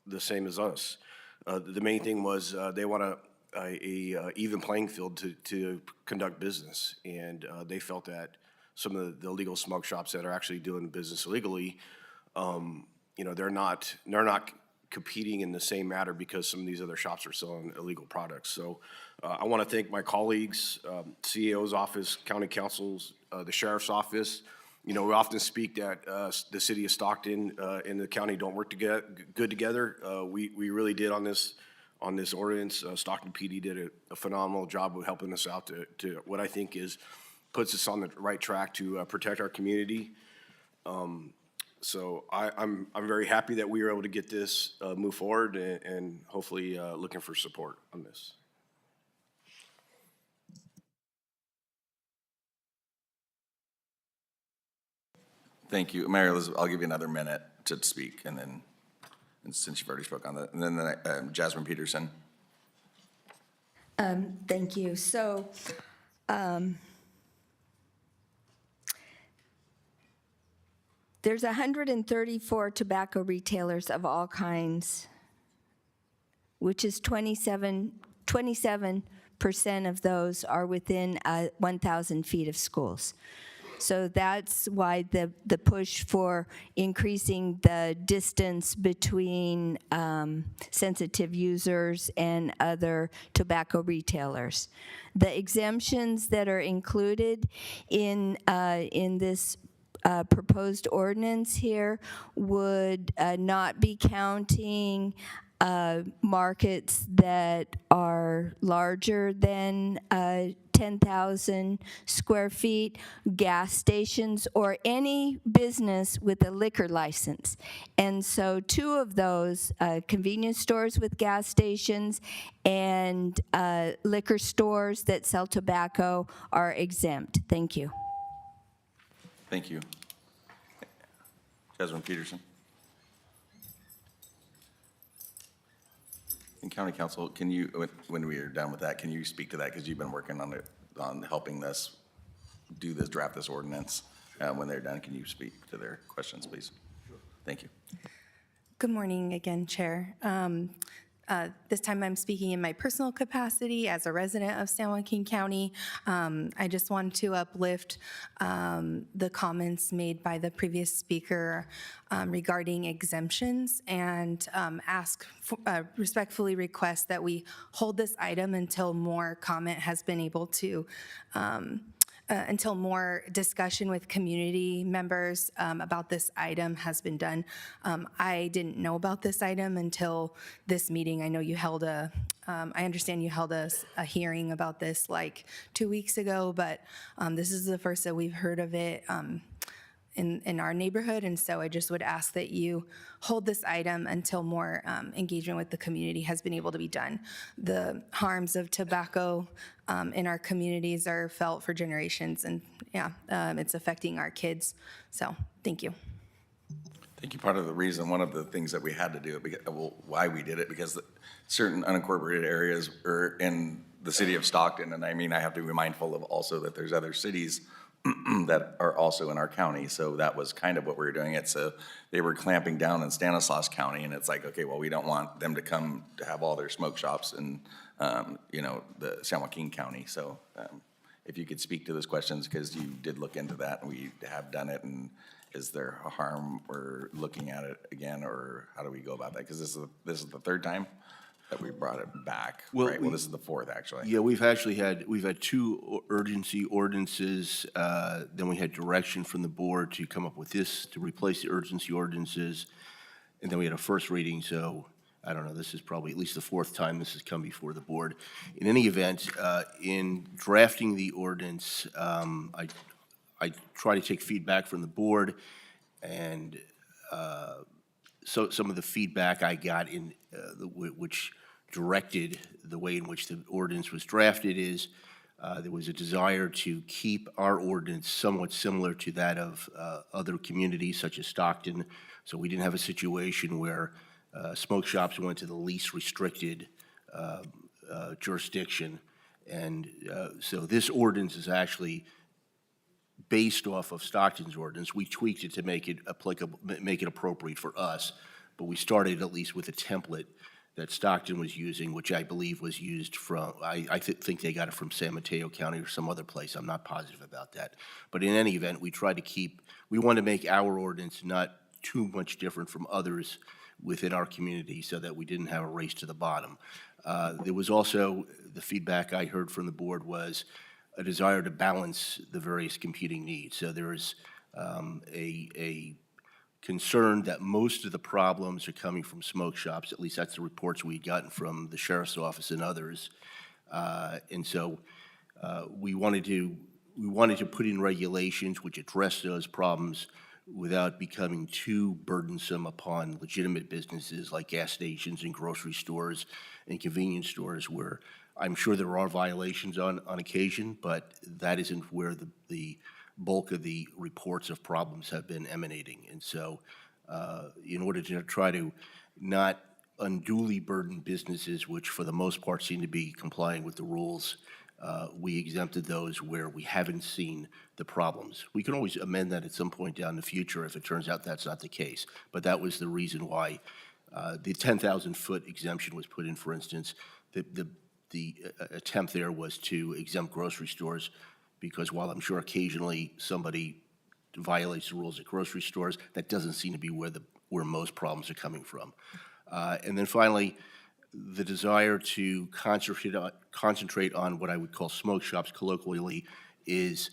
the same as us. The main thing was they want a even playing field to conduct business, and they felt that some of the illegal smoke shops that are actually doing business illegally you know, they're not competing in the same matter because some of these other shops are selling illegal products. So I want to thank my colleagues, CEO's office, county councils, the sheriff's office. You know, we often speak that the city of Stockton and the county don't work good together. We really did on this ordinance. Stockton PD did a phenomenal job of helping us out to what I think puts us on the right track to protect our community. So I'm very happy that we were able to get this move forward and hopefully looking for support on this. Thank you. Mayor Elizabeth, I'll give you another minute to speak, and since you've already spoke on that, and then Jasmine Peterson. Thank you. So, there's 134 tobacco retailers of all kinds, which is 27% of those are within 1,000 feet of schools. So that's why the push for increasing the distance between sensitive users and other tobacco retailers. The exemptions that are included in this proposed ordinance here would not be counting markets that are larger than 10,000 square feet, gas stations, or any business with a liquor license. And so 2 of those, convenience stores with gas stations and liquor stores that sell tobacco, are exempt. Thank you. Thank you. Jasmine Peterson. And County Council, can you, when we are done with that, can you speak to that? Because you've been working on helping us draft this ordinance. When they're done, can you speak to their questions, please? Sure. Thank you. Good morning again, Chair. This time I'm speaking in my personal capacity as a resident of San Joaquin County. I just want to uplift the comments made by the previous speaker regarding exemptions and respectfully request that we hold this item until more comment has been able to until more discussion with community members about this item has been done. I didn't know about this item until this meeting. I know you held I understand you held a hearing about this like 2 weeks ago, but this is the first that we've heard of it in our neighborhood, and so I just would ask that you hold this item until more engagement with the community has been able to be done. The harms of tobacco in our communities are felt for generations, and yeah, it's affecting our kids. So thank you. Thank you. Part of the reason, one of the things that we had to do it, why we did it, because certain unincorporated areas are in the city of Stockton, and I mean, I have to be mindful of also that there's other cities that are also in our county. So that was kind of what we were doing it. So they were clamping down in Stanislaus County, and it's like, okay, well, we don't want them to come to have all their smoke shops in, the San Joaquin County. So if you could speak to those questions, because you did look into that, and we have done it, and is there a harm or looking at it again, or how do we go about that? Because this is the 3rd time that we brought it back, right? Well, this is the 4th, actually. Yeah, we've had 2 urgency ordinances. Then we had direction from the board to come up with this, to replace the urgency ordinances. And then we had a first reading, so I don't know, this is probably at least the 4th time this has come before the board. In any event, in drafting the ordinance, I try to take feedback from the board, and so some of the feedback I got in which directed the way in which the ordinance was drafted is there was a desire to keep our ordinance somewhat similar to that of other communities such as Stockton. So we didn't have a situation where smoke shops went to the least restricted jurisdiction. And so this ordinance is actually based off of Stockton's ordinance. We tweaked it to make it applicable, make it appropriate for us, but we started at least with a template that Stockton was using, which I believe was used from, I think they got it from San Mateo County or some other place. I'm not positive about that. But in any event, we tried to we want to make our ordinance not too much different from others within our community so that we didn't have a race to the bottom. There was also, the feedback I heard from the board was a desire to balance the various competing needs. So there is a concern that most of the problems are coming from smoke shops. At least that's the reports we'd gotten from the sheriff's office and others. And so we wanted to put in regulations which address those problems without becoming too burdensome upon legitimate businesses like gas stations and grocery stores and convenience stores, where I'm sure there are violations on occasion, but that isn't where the bulk of the reports of problems have been emanating. And so in order to try to not unduly burden businesses, which for the most part seem to be complying with the rules, we exempted those where we haven't seen the problems. We can always amend that at some point down the future if it turns out that's not the case. But that was the reason why the 10,000-foot exemption was put in, for instance. The attempt there was to exempt grocery stores, because while I'm sure occasionally somebody violates the rules at grocery stores, that doesn't seem to be where most problems are coming from. And then finally, the desire to concentrate on what I would call smoke shops colloquially is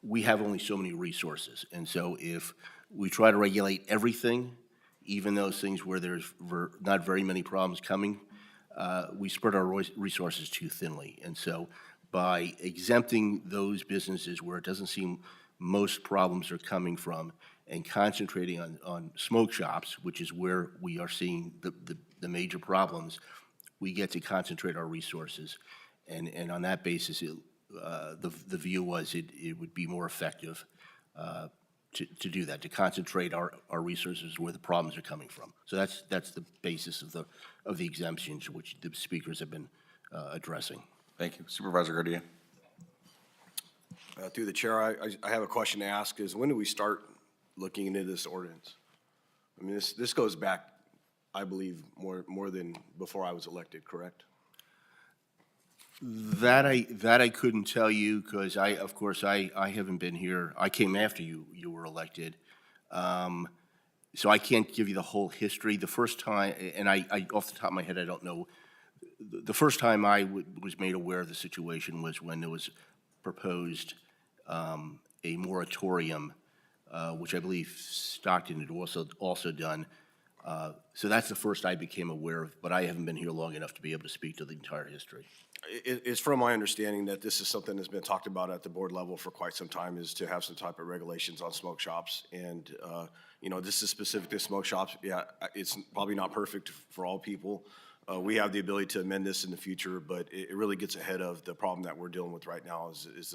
we have only so many resources. And so if we try to regulate everything, even those things where there's not very many problems coming, we spread our resources too thinly. And so by exempting those businesses where it doesn't seem most problems are coming from and concentrating on smoke shops, which is where we are seeing the major problems, we get to concentrate our resources. And on that basis, the view was it would be more effective to do that, to concentrate our resources where the problems are coming from. So that's the basis of the exemptions which the speakers have been addressing. Thank you. Supervisor Garcia. Through the chair, I have a question to ask, is when do we start looking into this ordinance? I mean, this goes back, I believe, more than before I was elected, correct? That I couldn't tell you, because of course I haven't been here. I came after you were elected. So I can't give you the whole history. The first time, and I off the top of my head, I don't know. The first time I was made aware of the situation was when there was proposed a moratorium, which I believe Stockton had also done. So that's the first I became aware of, but I haven't been here long enough to be able to speak to the entire history. It's from my understanding that this is something that's been talked about at the board level for quite some time, is to have some type of regulations on smoke shops. And, you know, this is specific to smoke shops. Yeah, it's probably not perfect for all people. We have the ability to amend this in the future, but it really gets ahead of the problem that we're dealing with right now, is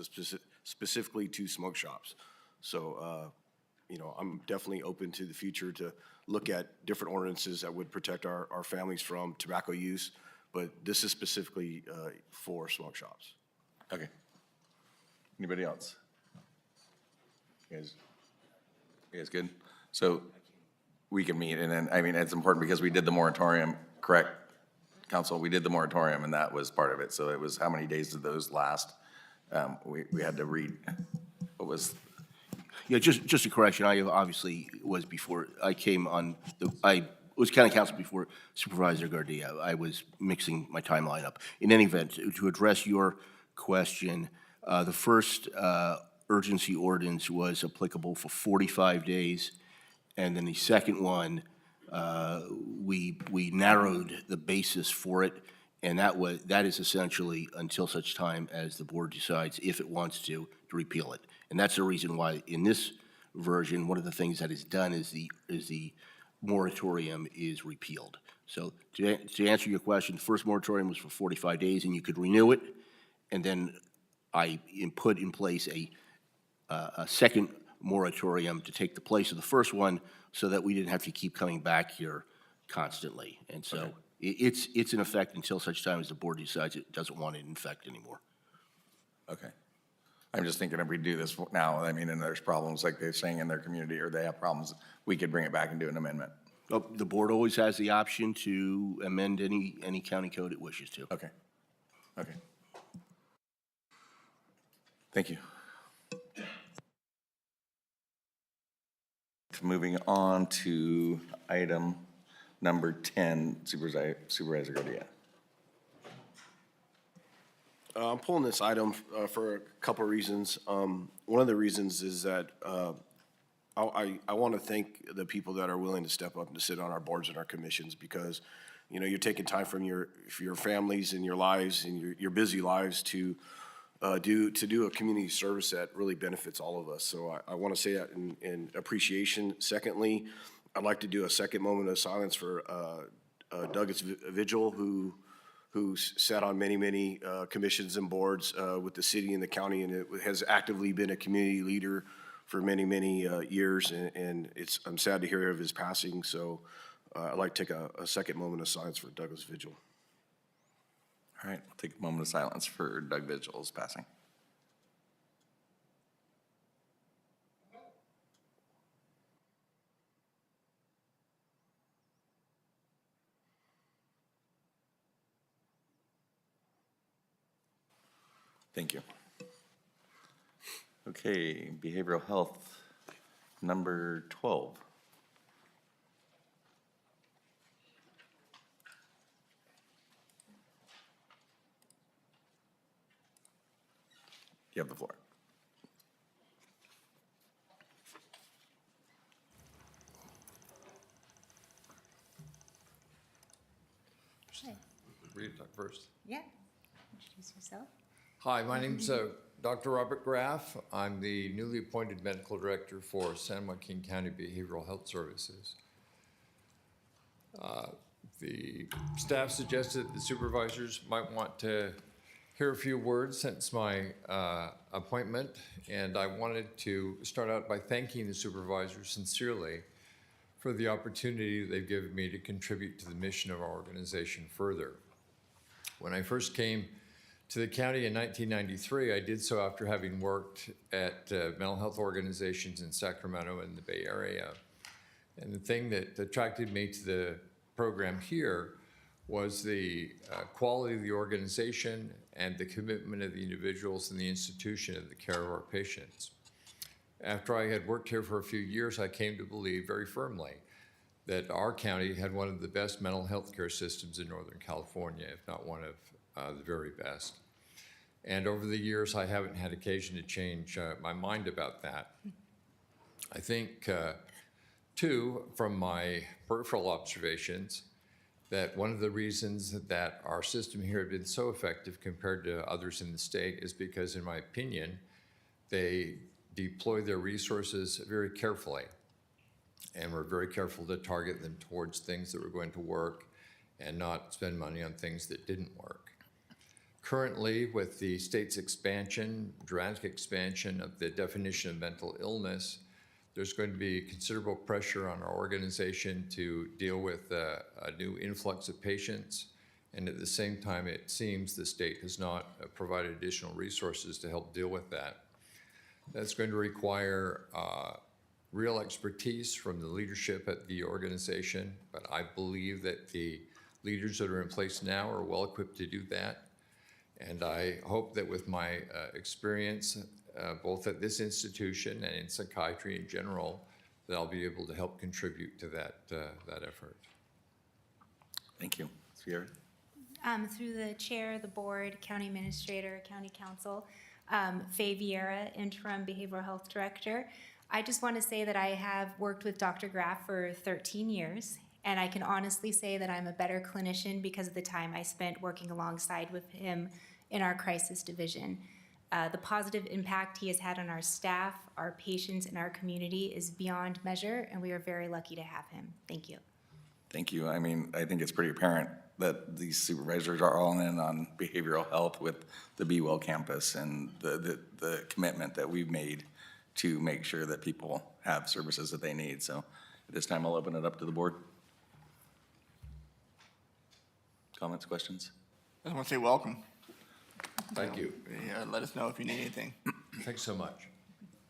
specifically to smoke shops. So, you know, I'm definitely open to the future to look at different ordinances that would protect our families from tobacco use, but this is specifically for smoke shops. Okay. Anybody else? You guys good? So we can meet, and then, I mean, it's important because we did the moratorium, correct, Council? We did the moratorium, and that was part of it. So it was, how many days did those last? We had to read, what was? Yeah, just a correction. I obviously was before, I came on, I was county council before Supervisor Garcia. I was mixing my timeline up. In any event, to address your question, the first urgency ordinance was applicable for 45 days. And then the second one, we narrowed the basis for it, and that is essentially until such time as the board decides, if it wants to repeal it. And that's the reason why in this version, one of the things that is done is the moratorium is repealed. So to answer your question, the first moratorium was for 45 days, and you could renew it. And then I put in place a second moratorium to take the place of the first one, so that we didn't have to keep coming back here constantly. And so it's in effect until such time as the board decides it doesn't want it in effect anymore. Okay. I'm just thinking if we do this now, I mean, and there's problems like they're saying in their community, or they have problems, we could bring it back and do an amendment. Well, the board always has the option to amend any county code it wishes to. Okay. Okay. Thank you. moving on to item number 10, Supervisor Garcia. I'm pulling this item for a couple of reasons. One of the reasons is that I want to thank the people that are willing to step up and to sit on our boards and our commissions, because, you know, you're taking time from your families and your lives and your busy lives to do a community service that really benefits all of us. So I want to say that in appreciation. Secondly, I'd like to do a second moment of silence for Douglas Vigil, who sat on many commissions and boards with the city and the county, and it has actively been a community leader for many years, and I'm sad to hear of his passing. So I'd like to take a second moment of silence for Douglas Vigil. All right, we'll take a moment of silence for Doug Vigil's passing. Thank you. Okay, behavioral health, number 12. You have the floor. Hi. Read it first. Yeah. Introduce yourself. Hi, my name's Dr. Robert Graff. I'm the newly appointed medical director for San Joaquin County Behavioral Health Services. The staff suggested the supervisors might want to hear a few words since my appointment, and I wanted to start out by thanking the supervisors sincerely for the opportunity they've given me to contribute to the mission of our organization further. When I first came to the county in 1993, I did so after having worked at mental health organizations in Sacramento and the Bay Area. And the thing that attracted me to the program here was the quality of the organization and the commitment of the individuals in the institution of the care of our patients. After I had worked here for a few years, I came to believe very firmly that our county had one of the best mental health care systems in Northern California, if not one of the very best. And over the years, I haven't had occasion to change my mind about that. I think, too, from my peripheral observations, that one of the reasons that our system here had been so effective compared to others in the state is because, in my opinion, they deploy their resources very carefully, and we're very careful to target them towards things that were going to work and not spend money on things that didn't work. Currently, with the state's expansion, dramatic expansion of the definition of mental illness, there's going to be considerable pressure on our organization to deal with a new influx of patients, and at the same time, it seems the state has not provided additional resources to help deal with that. That's going to require real expertise from the leadership at the organization, but I believe that the leaders that are in place now are well equipped to do that. And I hope that with my experience, both at this institution and in psychiatry in general, that I'll be able to help contribute to that effort. Thank you. Sierra? Through the chair, the board, county administrator, county council, Faye Vieira, interim behavioral health director. I just want to say that I have worked with Dr. Graff for 13 years, and I can honestly say that I'm a better clinician because of the time I spent working alongside with him in our crisis division. The positive impact he has had on our staff, our patients, and our community is beyond measure, and we are very lucky to have him. Thank you. Thank you. I mean, I think it's pretty apparent that these supervisors are all in on behavioral health with the Be Well campus and the commitment that we've made to make sure that people have services that they need. So at this time, I'll open it up to the board. Comments, questions? I just want to say welcome. Thank you. Yeah, let us know if you need anything. Thanks so much.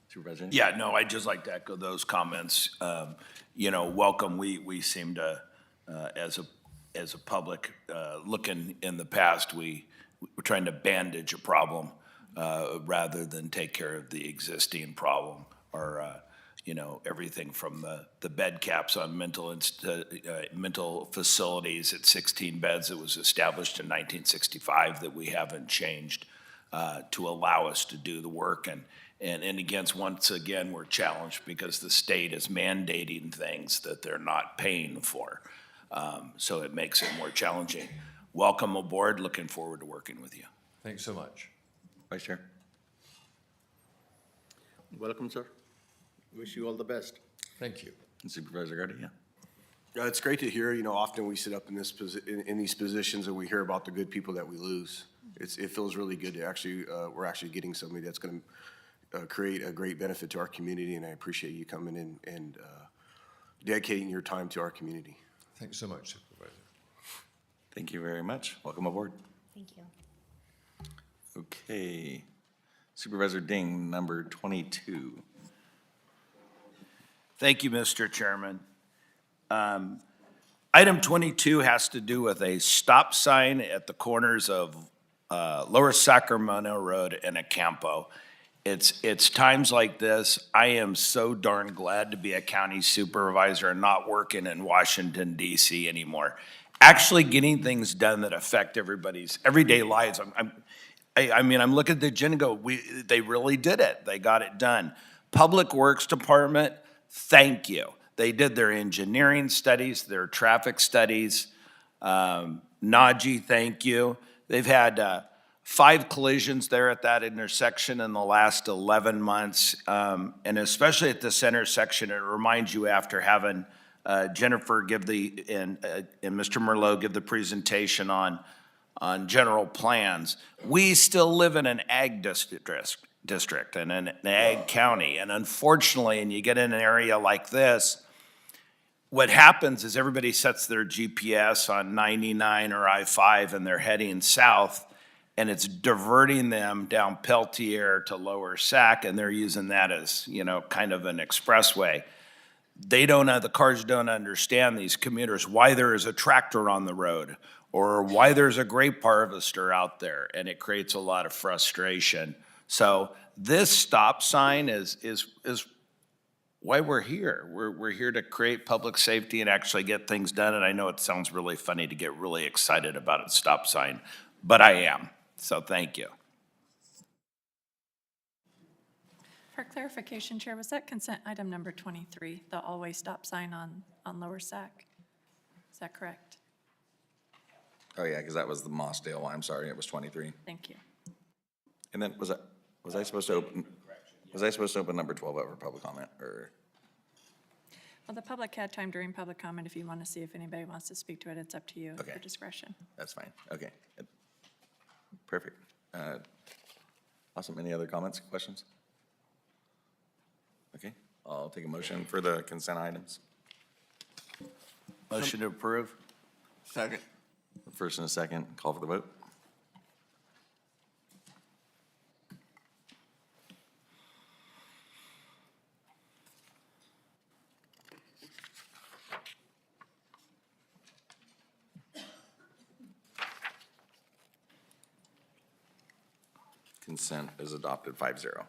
Supervisor? Yeah, no, I'd just like to echo those comments. You know, welcome. We seem to, as a public, looking in the past, we're trying to bandage a problem rather than take care of the existing problem or everything from the bed caps on mental facilities at 16 beds that was established in 1965 that we haven't changed to allow us to do the work. And again, once again, we're challenged because the state is mandating things that they're not paying for. So it makes it more challenging. Welcome aboard. Looking forward to working with you. Thanks so much. Vice Chair. Welcome, sir. Wish you all the best. Thank you. And Supervisor Garcia. It's great to hear. Often we sit up in in these positions and we hear about the good people that we lose. It feels really good to actually we're actually getting somebody that's going to create a great benefit to our community, and I appreciate you coming in and dedicating your time to our community. Thanks so much, Supervisor. Thank you very much. Welcome aboard. Thank you. Okay. Supervisor Ding, number 22. Thank you, Mr. Chairman. Item 22 has to do with a stop sign at the corners of Lower Sacramento Road and Acampo. It's times like this, I am so darn glad to be a county supervisor and not working in Washington, D.C. anymore. Actually getting things done that affect everybody's everyday lives. I'm looking at the agenda and go, they really did it. They got it done. Public Works Department, thank you. They did their engineering studies, their traffic studies. Najee, thank you. They've had 5 collisions there at that intersection in the last 11 months. And especially at this intersection, it reminds you after having Jennifer give and Mr. Merlot give the presentation on general plans. We still live in an ag district and in an ag county. And unfortunately, and you get in an area like this, what happens is everybody sets their GPS on 99 or I-5 and they're heading south, and it's diverting them down Peltier to Lower Sac, and they're using that as, kind of an expressway. The cars don't understand, these commuters, why there is a tractor on the road or why there's a grape harvester out there, and it creates a lot of frustration. So this stop sign is why we're here. We're here to create public safety and actually get things done, and I know it sounds really funny to get really excited about a stop sign, but I am, so thank you. For clarification, Chair, was that consent item number 23, the always stop sign on Lower Sac? Is that correct? Oh, yeah, because that was the Mossdale one. I'm sorry, it was 23. Thank you. And then was I supposed to open number 12 up for public comment, or? Well, the public had time during public comment. If you want to see if anybody wants to speak to it, it's up to you, Okay. your discretion. That's fine. Okay. Perfect. Awesome. Any other comments, questions? Okay. I'll take a motion for the consent items. Motion to approve. Second. First and a second. Call for the vote. Consent is adopted 5-0.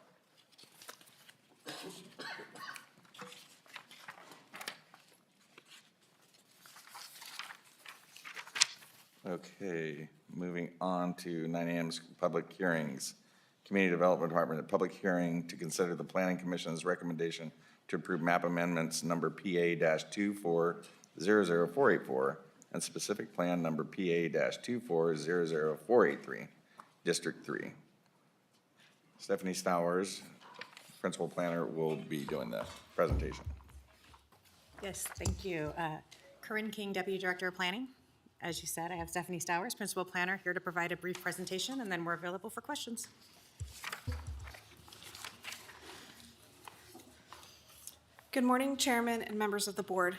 Okay, moving on to 9 a.m.'s public hearings. Community Development Department, a public hearing to consider the Planning Commission's recommendation to approve map amendments number PA-2400484 and specific plan number PA-2400483, District 3. Stephanie Stowers, Principal Planner, will be doing the presentation. Yes, thank you. Corinne King, Deputy Director of Planning. As you said, I have Stephanie Stowers, Principal Planner, here to provide a brief presentation, and then we're available for questions. Good morning, Chairman and members of the board.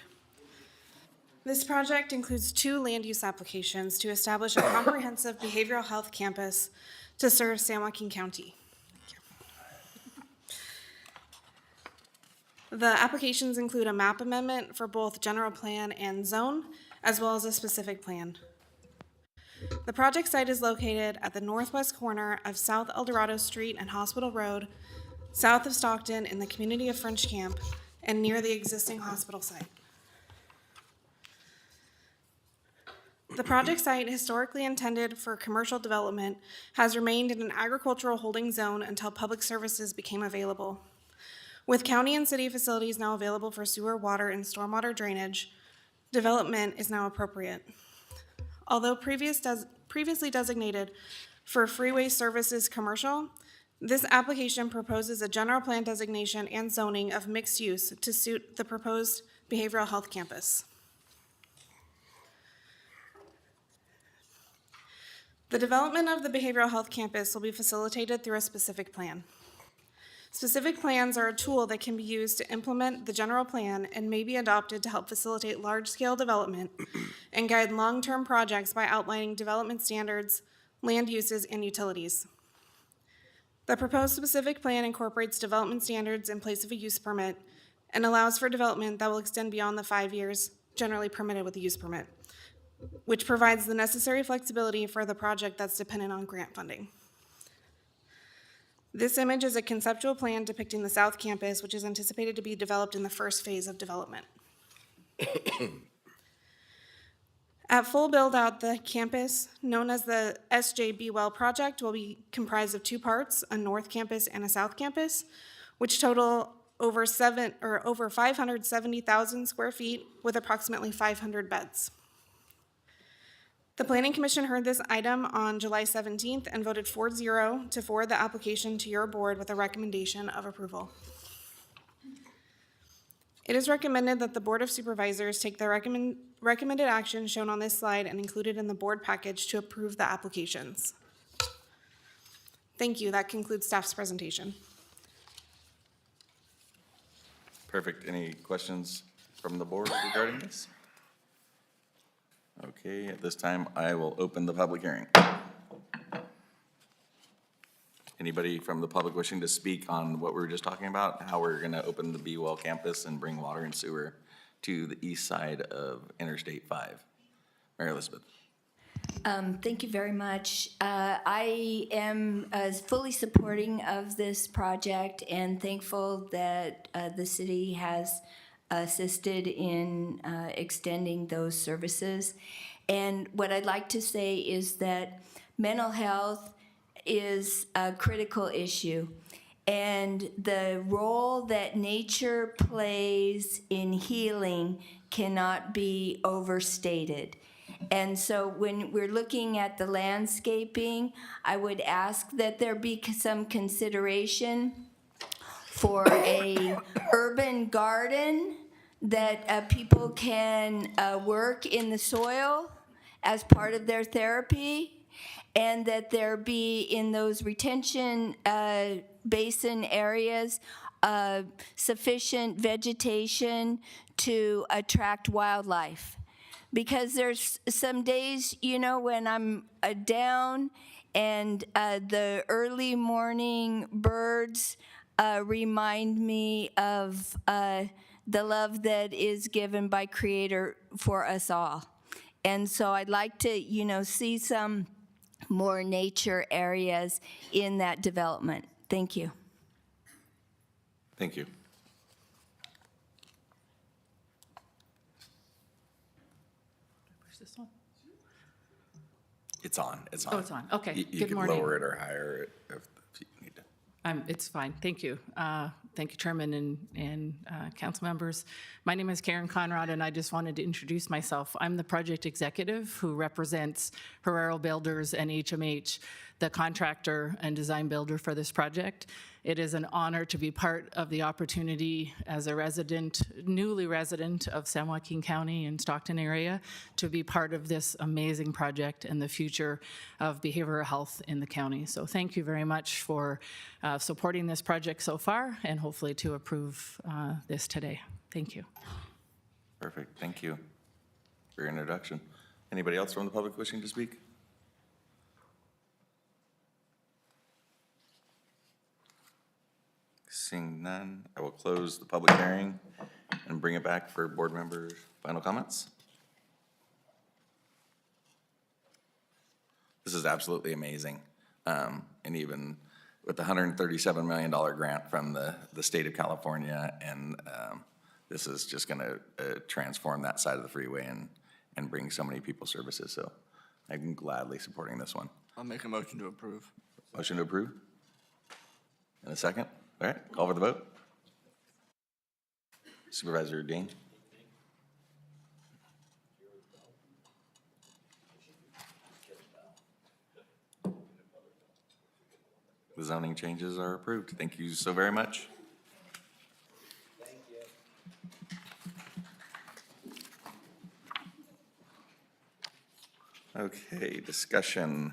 This project includes 2 land use applications to establish a comprehensive behavioral health campus to serve San Joaquin County. The applications include a map amendment for both general plan and zone, as well as a specific plan. The project site is located at the northwest corner of South El Dorado Street and Hospital Road, south of Stockton in the community of French Camp, and near the existing hospital site. The project site, historically intended for commercial development, has remained in an agricultural holding zone until public services became available. With county and city facilities now available for sewer, water, and stormwater drainage, development is now appropriate. Although previously designated for freeway services commercial, this application proposes a general plan designation and zoning of mixed use to suit the proposed behavioral health campus. The development of the behavioral health campus will be facilitated through a specific plan. Specific plans are a tool that can be used to implement the general plan and may be adopted to help facilitate large-scale development and guide long-term projects by outlining development standards, land uses, and utilities. The proposed specific plan incorporates development standards in place of a use permit and allows for development that will extend beyond the 5 years generally permitted with a use permit, which provides the necessary flexibility for the project that's dependent on grant funding. This image is a conceptual plan depicting the South Campus, which is anticipated to be developed in the first phase of development. At full build-out, the campus, known as the SJB Well project, will be comprised of 2 parts, a North Campus and a South Campus, which total over 570,000 square feet with approximately 500 beds. The Planning Commission heard this item on July 17th and voted 4-0 to forward the application to your board with a recommendation of approval. It is recommended that the Board of Supervisors take the recommended action shown on this slide and included in the board package to approve the applications. Thank you. That concludes staff's presentation. Perfect. Any questions from the board regarding this? Okay, at this time, I will open the public hearing. Anybody from the public wishing to speak on what we were just talking about, how we're gonna open the Be Well campus and bring water and sewer to the east side of Interstate 5? Mary Elizabeth. Thank you very much. I am fully supporting of this project and thankful that the city has assisted in extending those services. And what I'd like to say is that mental health is a critical issue. And the role that nature plays in healing cannot be overstated. And so when we're looking at the landscaping, I would ask that there be some consideration for a urban garden that people can work in the soil as part of their therapy, and that there be in those retention basin areas sufficient vegetation to attract wildlife. Because there's some days, you know, when I'm down and the early morning birds remind me of the love that is given by Creator for us all. And so I'd like to, you know, see some more nature areas in that development. Thank you. Thank you. Where's this one? It's on, it's on. Oh, it's on. Okay. You Good can morning. lower it or higher it if you need to. It's fine. Thank you. Thank you, Chairman and council members. My name is Karen Conrad, and I just wanted to introduce myself. I'm the project executive who represents Herrero Builders and HMH, the contractor and design builder for this project. It is an honor to be part of the opportunity as a resident, newly resident of San Joaquin County and Stockton area, to be part of this amazing project and the future of behavioral health in the county. So thank you very much for supporting this project so far, and hopefully to approve this today. Thank you. Perfect, thank you for your introduction. Anybody else from the public wishing to speak? Seeing none, I will close the public hearing and bring it back for board members' final comments. This is absolutely amazing. And even with the $137 million grant from the state of California and this is just gonna transform that side of the freeway and bring so many people services, so I'm gladly supporting this one. I'll make a motion to approve. Motion to approve? And a second? All right, call for the vote. Supervisor Dean? The zoning changes are approved. Thank you so very much. Okay, discussion.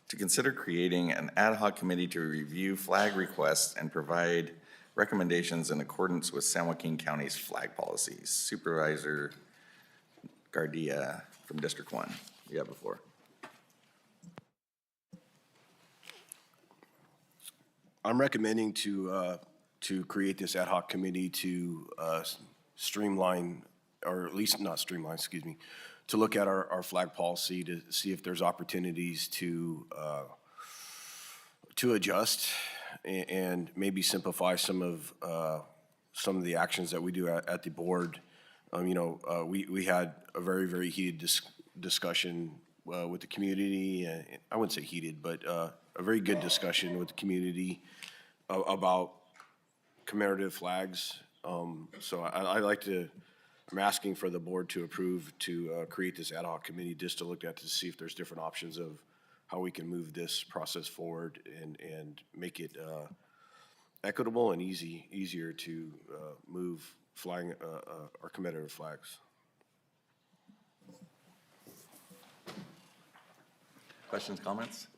To consider creating an ad hoc committee to review flag requests and provide recommendations in accordance with San Joaquin County's flag policies. Supervisor Gardia from District 1, you have the floor. I'm recommending to create this ad hoc committee to streamline, or at least not streamline, excuse me, to look at our flag policy to see if there's opportunities to adjust and maybe simplify some of the actions that we do at the board. We had a very, very heated discussion with the community. I wouldn't say heated, but a very good discussion with the community about commemorative flags. So I'm asking for the board to approve to create this ad hoc committee just to look at to see if there's different options of how we can move this process forward and make it equitable and easier to move flying our commemorative flags. Questions, comments?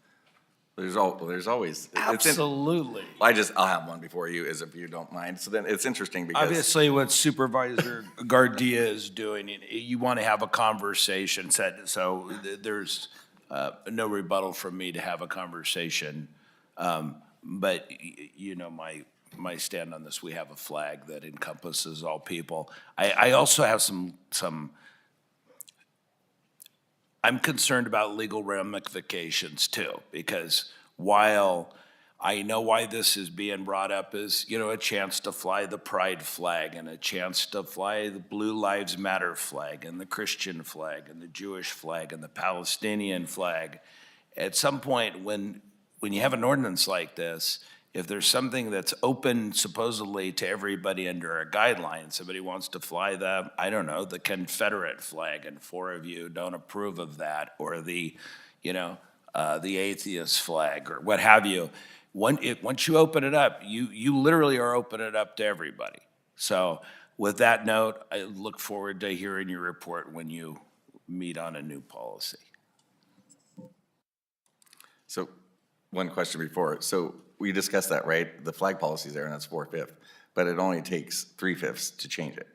There's always. Absolutely. I'll have one before you, if you don't mind. So then it's interesting because. Obviously, what Supervisor Gardia is doing, you want to have a conversation, so there's no rebuttal from me to have a conversation. But my stand on this, we have a flag that encompasses all people. I also have some I'm concerned about legal ramifications too, because while I know why this is being brought up is, a chance to fly the pride flag and a chance to fly the Blue Lives Matter flag and the Christian flag and the Jewish flag and the Palestinian flag. At some point when you have an ordinance like this, if there's something that's open supposedly to everybody under a guideline, somebody wants to fly the Confederate flag and 4 of you don't approve of that, or the atheist flag or what have you, once you open it up, you literally are opening it up to everybody. So with that note, I look forward to hearing your report when you meet on a new policy. So one question before. So we discussed that, right? The flag policy is there and that's 4/5, but it only takes 3/5 to change it.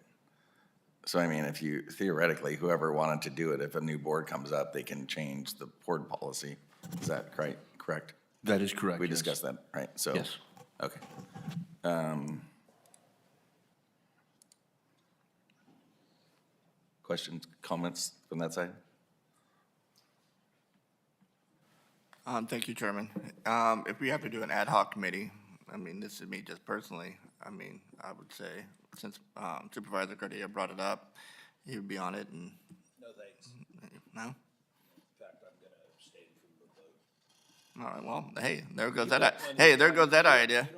So I mean, if you, theoretically, whoever wanted to do it, if a new board comes up, they can change the board policy. Is that correct? That is correct. We yes. discussed that, right? So Yes. Okay. Questions, comments from that side? Thank you, Chairman. If we have to do an ad hoc committee, this is me just personally, I would say, since Supervisor Gardia brought it up, he would be on it and. No thanks. No? In fact, I'm going to abstain from the vote. All right, well, hey, there goes that idea.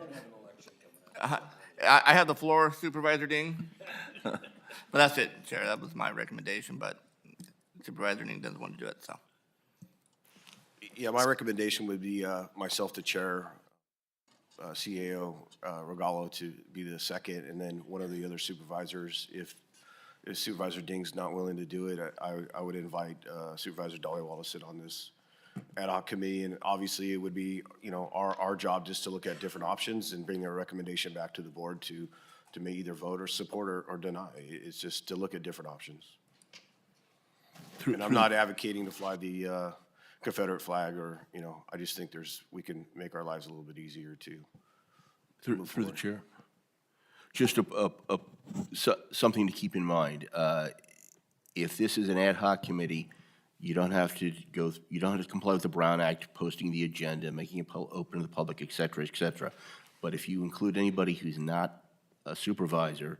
I have the floor, Supervisor Ding. But that's it, Chair, that was my recommendation, but Supervisor Ding doesn't want to do it, so. Yeah, my recommendation would be myself to chair, CAO Regalo to be the second, and then one of the other supervisors. If Supervisor Ding's not willing to do it, I would invite Supervisor Dollywall to sit on this ad hoc committee. And obviously, it would be our job just to look at different options and bring their recommendation back to the board to may either vote or support or deny. It's just to look at different options. And I'm not advocating to fly the Confederate flag, or I just think we can make our lives a little bit easier to Through the chair. Just something to keep in mind. If this is an ad hoc committee, you don't have to comply with the Brown Act, posting the agenda, making it open to the public, et cetera, et cetera. But if you include anybody who's not a supervisor,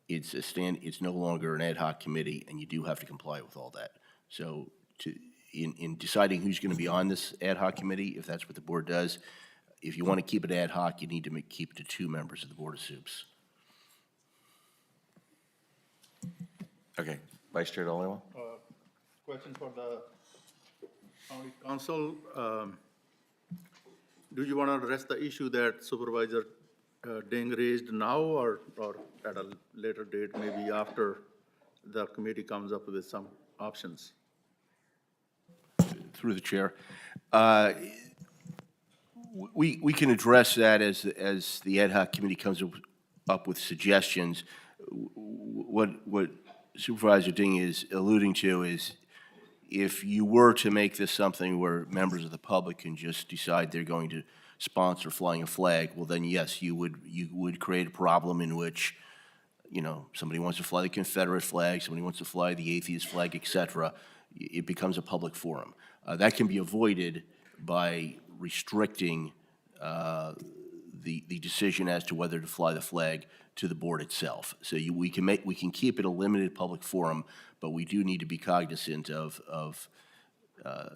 it's no longer an ad hoc committee, and you do have to comply with all that. So in deciding who's going to be on this ad hoc committee, if that's what the board does, if you want to keep it ad hoc, you need to keep it to 2 members of the Board of Supes. Okay, Vice Chair Dhaliwal? Question for the county council. Do you want to address the issue that Supervisor Ding raised now or at a later date, maybe after the committee comes up with some options? Through the chair. We can address that as the ad hoc committee comes up with suggestions. What Supervisor Ding is alluding to is if you were to make this something where members of the public can just decide they're going to sponsor flying a flag, well then yes, you would create a problem in which, you know, somebody wants to fly the Confederate flag, somebody wants to fly the atheist flag, et cetera. It becomes a public forum. That can be avoided by restricting the decision as to whether to fly the flag to the board itself. So we can keep it a limited public forum, but we do need to be cognizant of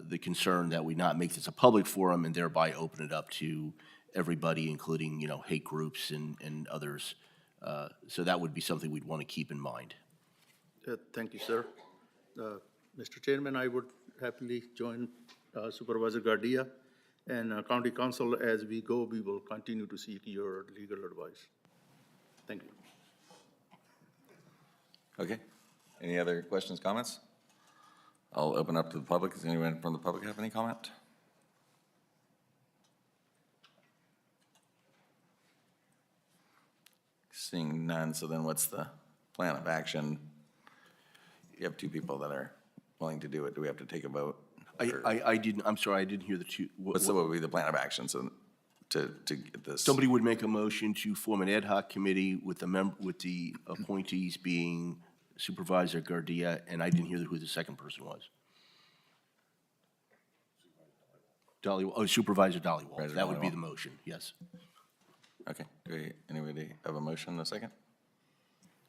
the concern that we not make this a public forum and thereby open it up to everybody, including, you know, hate groups and others. So that would be something we'd want to keep in mind. Thank you, sir. Mr. Chairman, I would happily join Supervisor Gardia and County Council. As we go, we will continue to seek your legal advice. Thank you. Okay. Any other questions, comments? I'll open up to the public. Does anyone from the public have any comment? Seeing none, so then what's the plan of action? You have 2 people that are willing to do it. Do we have to take a vote? I'm sorry, I didn't hear the 2. What would be the plan of action so to get this? Somebody would make a motion to form an ad hoc committee with the appointees being Supervisor Gardia, and I didn't hear who the second person was. Supervisor Dhaliwal. That would be the motion, yes. Okay. Do anybody have a motion in a second?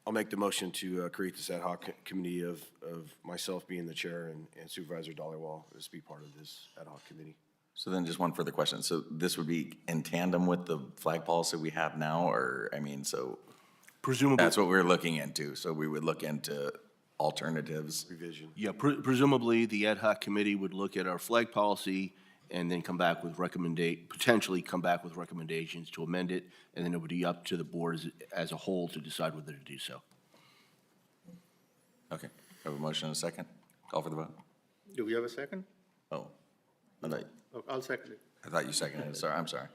I'll make the motion to create this ad hoc committee of myself being the chair and Supervisor Dhaliwal to be part of this ad hoc committee. So then just one further question. So this would be in tandem with the flag policy we have now, or, I mean, so presumably that's what we're looking into. So we would look into alternatives. Revision. Yeah, presumably the ad hoc committee would look at our flag policy and then come back with potentially come back with recommendations to amend it, and then it would be up to the board as a whole to decide whether to do so. Okay. Have a motion and a second? Call for the vote. Do we have a second? Oh, I'll second it. I thought you seconded it. Sorry, I'm sorry.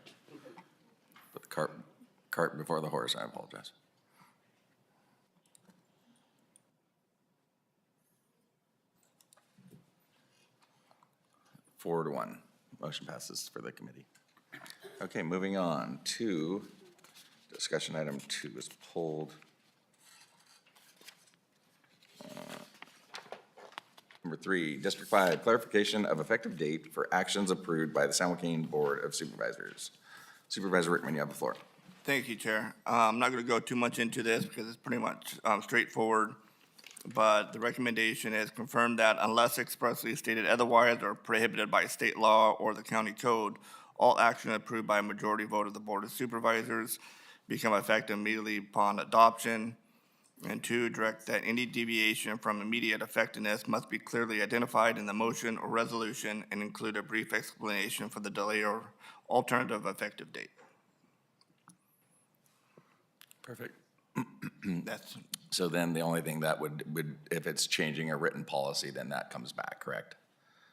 Put the cart before the horse. I apologize. Four to 1. Motion passes for the committee. Okay, moving on to discussion item 2 is pulled. Number 3, District 5, clarification of effective date for actions approved by the San Joaquin Board of Supervisors. Supervisor Rickman, you have the floor. Thank you, Chair. I'm not going to go too much into this because it's pretty much straightforward, but the recommendation is confirm that unless expressly stated otherwise or prohibited by state law or the county code, all action approved by a majority vote of the Board of Supervisors become effective immediately upon adoption. And 2, direct that any deviation from immediate effectiveness must be clearly identified in the motion or resolution and include a brief explanation for the delay or alternative effective date. Perfect. That's So then the only thing that would, if it's changing a written policy, then that comes back, correct?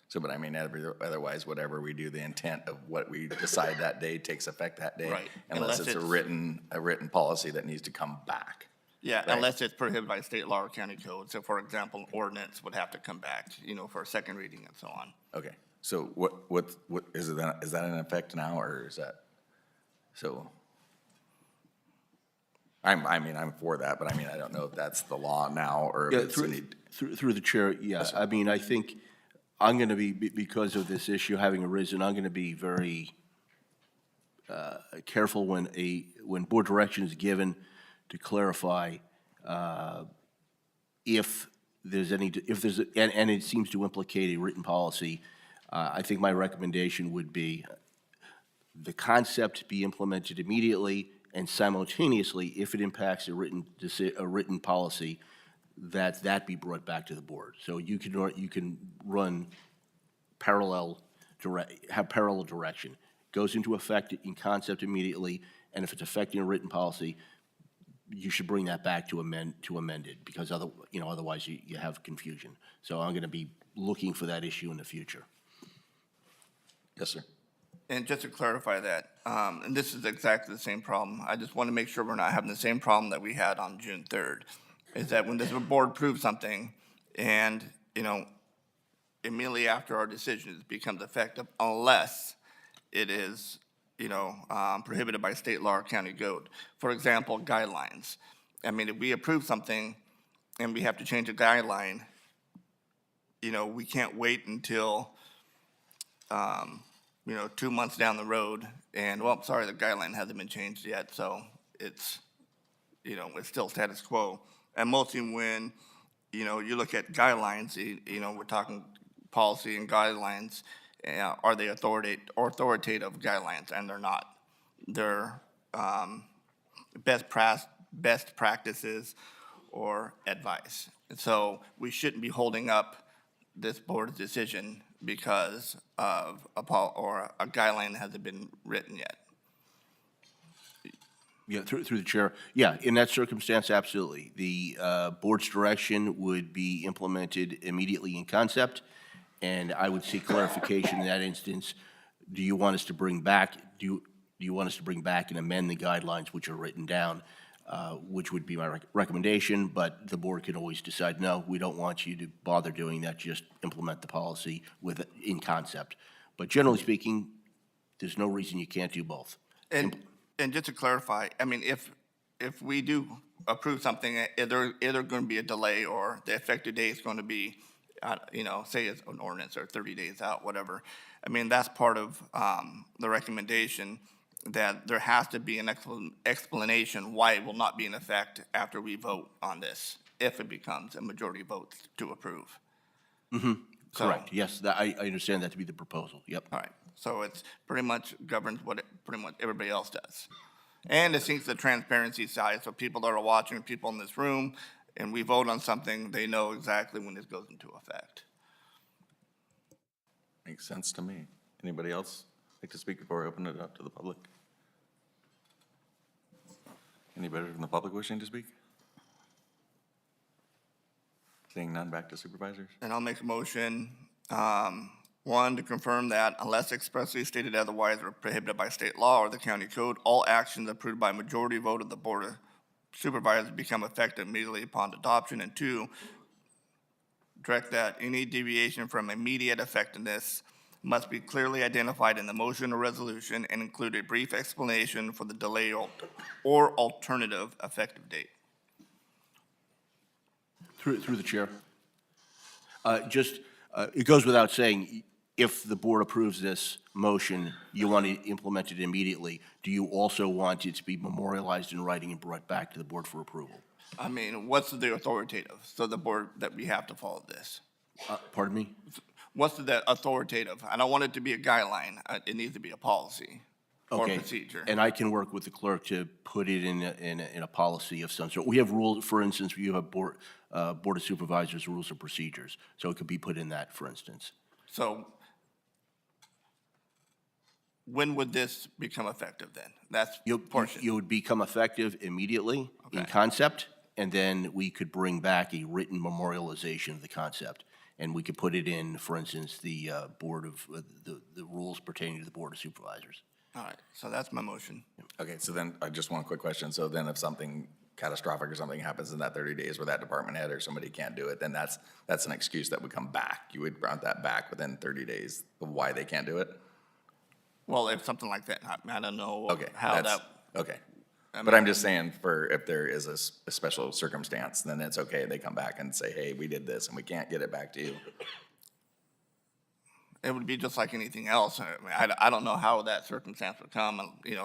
So, but I mean, otherwise, whatever we do, the intent of what we decide that day takes effect that day. Right. Unless it's a written policy that needs to come back. Yeah, Right. unless it's prohibited by state law or county code. So for example, ordinance would have to come back, for a second reading and so on. Okay, so what is that in effect now, or is that, so? I'm for that, but I mean, I don't know if that's the law now, or if it's a need. Through the chair, yeah. I mean, I think I'm going to be, because of this issue having arisen, I'm going to be very careful when board direction is given to clarify If there's any, if there's, and it seems to implicate a written policy, I think my recommendation would be the concept be implemented immediately, and simultaneously, if it impacts a written policy, that be brought back to the board. So you can run have parallel direction. Goes into effect in concept immediately, and if it's affecting a written policy, you should bring that back to amend it, because otherwise you have confusion. So I'm going to be looking for that issue in the future. Yes, sir. And just to clarify that, and this is exactly the same problem, I just want to make sure we're not having the same problem that we had on June 3rd, is that when this board approves something and, immediately after our decision, it becomes effective unless it is, prohibited by state law or county code. For example, guidelines. I mean, if we approve something and we have to change a guideline, we can't wait until, 2 months down the road and, well, sorry, the guideline hasn't been changed yet, so it's, it's still status quo. And mostly when, you look at guidelines, we're talking policy and guidelines, are they authoritative guidelines? And they're not. They're best practices or advice. And so we shouldn't be holding up this board's decision because of a guideline that hasn't been written yet. Yeah, through the chair. Yeah, in that circumstance, absolutely. The board's direction would be implemented immediately in concept, and I would seek clarification in that instance. Do you want us to bring back, do you want us to bring back and amend the guidelines which are written down, which would be my recommendation, but the board can always decide, no, we don't want you to bother doing that, just implement the policy in concept. But generally speaking, there's no reason you can't do both. And just to clarify, I mean, if we do approve something, either going to be a delay or the effective date is going to be, say it's an ordinance or 30 days out, whatever. I mean, that's part of the recommendation, that there has to be an explanation why it will not be in effect after we vote on this, if it becomes a majority vote to approve. Mm-hmm. Correct. Yes, I understand that to be the proposal. Yep. All right. So it's pretty much governs what pretty much everybody else does. And it seems the transparency side, so people that are watching, people in this room, and we vote on something, they know exactly when this goes into effect. Makes sense to me. Anybody else like to speak before I open it up to the public? Anybody from the public wishing to speak? Seeing none, back to supervisors. And I'll make a motion, one, to confirm that unless expressly stated otherwise or prohibited by state law or the county code, all actions approved by majority vote of the Board of Supervisors become effective immediately upon adoption. And two, direct that any deviation from immediate effectiveness must be clearly identified in the motion or resolution and include a brief explanation for the delay or alternative effective date. Through the chair. It goes without saying, if the board approves this motion, you want to implement it immediately. Do you also want it to be memorialized in writing and brought back to the board for approval? I mean, what's the authoritative? So the board that we have to follow this. Pardon me? What's the authoritative? I don't want it to be a guideline. It needs to be a policy or Okay. procedure. And I can work with the clerk to put it in a policy of some sort. We have rules, for instance, you have Board of Supervisors rules of procedures, so it could be put in that, for instance. So when would this become effective then? That's portion. You would become effective immediately in concept, and then we could bring back a written memorialization of the concept. And we could put it in, for instance, the board of, the rules pertaining to the Board of Supervisors. All right, so that's my motion. Okay, so then, I just one quick question. So then if something catastrophic or something happens in that 30 days where that department head or somebody can't do it, then that's an excuse that would come back. You would grant that back within 30 days of why they can't do it? Well, if something like that, I don't know Okay, how that. Okay. But I'm just saying, for if there is a special circumstance, then it's okay. They come back and say, hey, we did this and we can't get it back to you. It would be just like anything else. I mean, I don't know how that circumstance would come,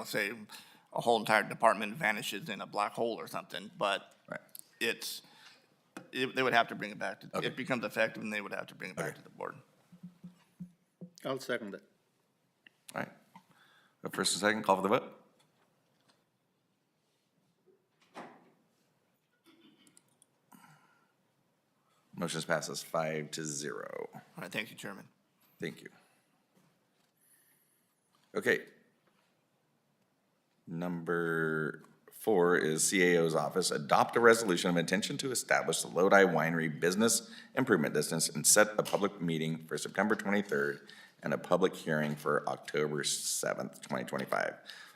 say a whole entire department vanishes in a black hole or something, but they would have to bring it back to, it becomes effective and they would have to bring it back to the board. I'll second that. All right. First and second, call for the vote. Motion passes 5-0. All right, thank you, Chairman. Thank you. Okay. Number 4 is CAO's office. Adopt a resolution of intention to establish the Lodi Winery Business Improvement District and set a public meeting for September 23rd and a public hearing for October 7th, 2025.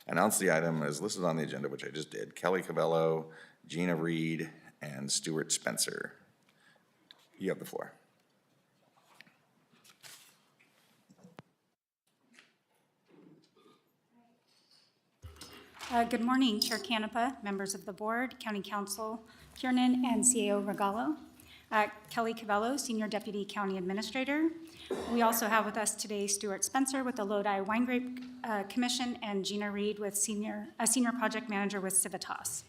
Announce the item as listed on the agenda, which I just did. Kelly Cavello, Gina Reed, and Stuart Spencer. You have the floor. Good morning, Chair Canepa, members of the board, County Council, Kiernan, and CAO Regalo. Kelly Cavello, Senior Deputy County Administrator. We also have with us today Stuart Spencer with the Lodi Wine Grape Commission and Gina Reed with Senior Project Manager with Civitas.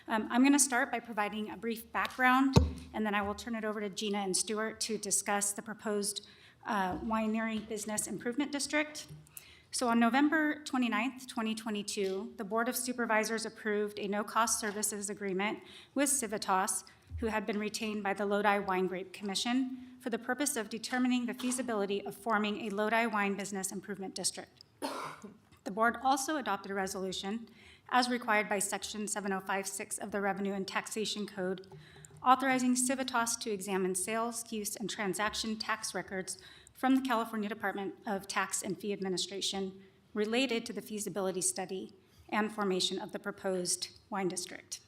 I'm going to start by providing a brief background, and then I will turn it over to Gina and Stuart to discuss the proposed Winery Business Improvement District. So on November 29th, 2022, the Board of Supervisors approved a no-cost services agreement with Civitas, who had been retained by the Lodi Wine Grape Commission for the purpose of determining the feasibility of forming a Lodi Wine Business Improvement District. The board also adopted a resolution, as required by Section 7056 of the Revenue and Taxation Code, authorizing Civitas to examine sales, use, and transaction tax records from the California Department of Tax and Fee Administration related to the feasibility study and formation of the proposed wine district.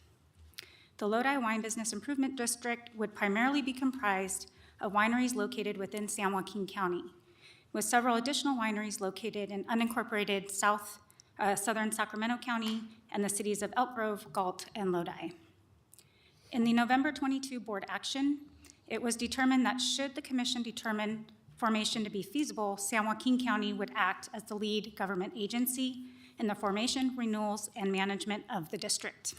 The Lodi Wine Business Improvement District would primarily be comprised of wineries located within San Joaquin County, with several additional wineries located in unincorporated southern Sacramento County and the cities of Elk Grove, Galt, and Lodi. In the November 22 board action, it was determined that should the commission determine formation to be feasible, San Joaquin County would act as the lead government agency in the formation, renewals, and management of the district.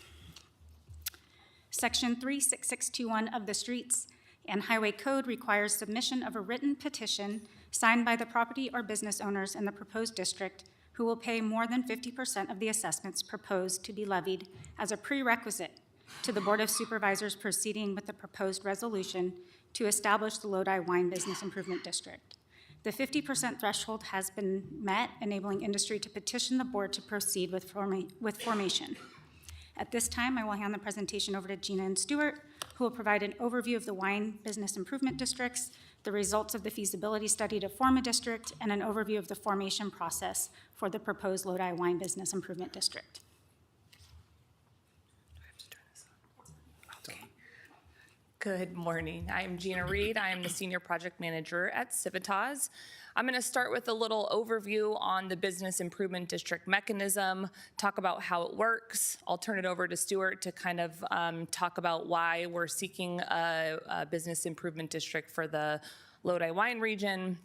Section 36621 of the Streets and Highway Code requires submission of a written petition signed by the property or business owners in the proposed district who will pay more than 50% of the assessments proposed to be levied as a prerequisite to the Board of Supervisors proceeding with the proposed resolution to establish the Lodi Wine Business Improvement District. The 50% threshold has been met, enabling industry to petition the board to proceed with formation. At this time, I will hand the presentation over to Gina and Stuart, who will provide an overview of the Wine Business Improvement Districts, the results of the feasibility study to form a district, and an overview of the formation process for the proposed Lodi Wine Business Improvement District. Good morning. I'm Gina Reed. I am the Senior Project Manager at Civitas. I'm going to start with a little overview on the Business Improvement District mechanism, talk about how it works. I'll turn it over to Stuart to kind of talk about why we're seeking a Business Improvement District for the Lodi Wine region,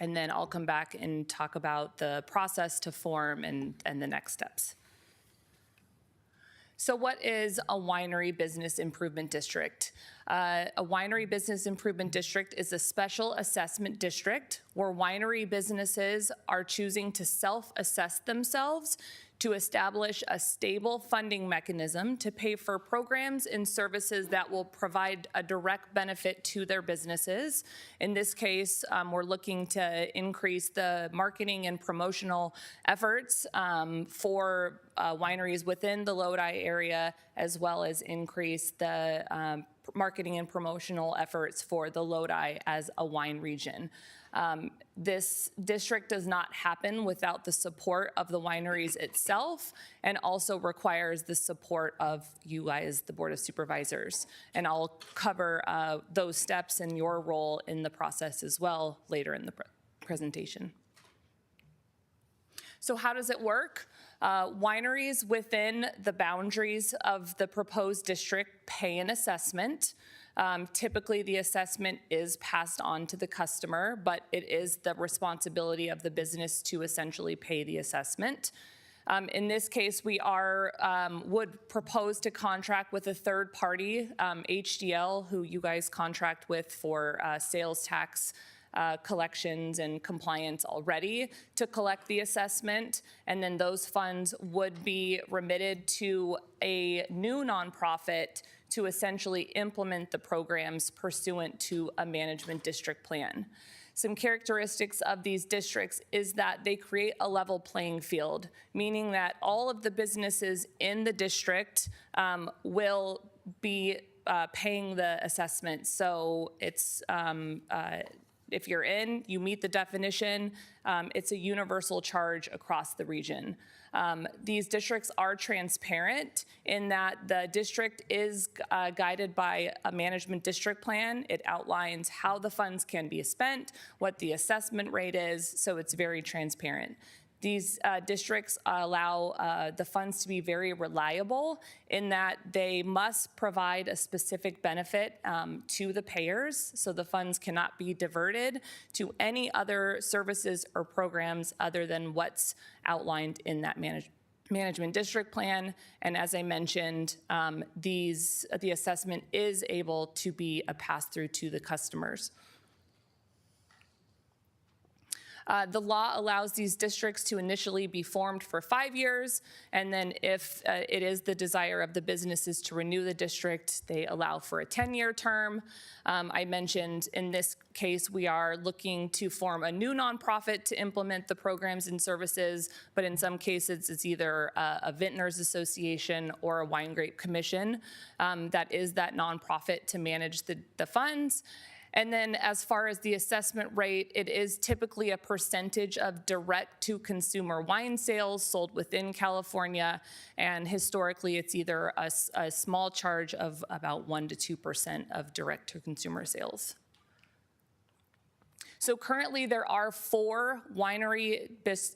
and then I'll come back and talk about the process to form and the next steps. So what is a winery business improvement district? A winery business improvement district is a special assessment district where winery businesses are choosing to self-assess themselves to establish a stable funding mechanism to pay for programs and services that will provide a direct benefit to their businesses. In this case, we're looking to increase the marketing and promotional efforts for wineries within the Lodi area, as well as increase the marketing and promotional efforts for the Lodi as a wine region. This district does not happen without the support of the wineries itself, and also requires the support of you guys, the Board of Supervisors. And I'll cover those steps and your role in the process as well later in the presentation. So how does it work? Wineries within the boundaries of the proposed district pay an assessment. Typically, the assessment is passed on to the customer, but it is the responsibility of the business to essentially pay the assessment. In this case, we would propose to contract with a third party, HDL, who you guys contract with for sales tax collections and compliance already, to collect the assessment, and then those funds would be remitted to a new nonprofit to essentially implement the programs pursuant to a management district plan. Some characteristics of these districts is that they create a level playing field, meaning that all of the businesses in the district will be paying the assessment. So it's if you're in, you meet the definition. It's a universal charge across the region. These districts are transparent in that the district is guided by a management district plan. It outlines how the funds can be spent, what the assessment rate is, so it's very transparent. These districts allow the funds to be very reliable in that they must provide a specific benefit to the payers, so the funds cannot be diverted to any other services or programs other than what's outlined in that management district plan. And as I mentioned, the assessment is able to be a pass-through to the customers. The law allows these districts to initially be formed for 5 years, and then if it is the desire of the businesses to renew the district, they allow for a 10-year term. I mentioned in this case, we are looking to form a new nonprofit to implement the programs and services, but in some cases, it's either a vintners association or a wine grape commission that is that nonprofit to manage the funds. And then as far as the assessment rate, it is typically a percentage of direct-to-consumer wine sales sold within California, and historically it's either a small charge of about 1% to 2% of direct-to-consumer sales. So currently there are 4 winery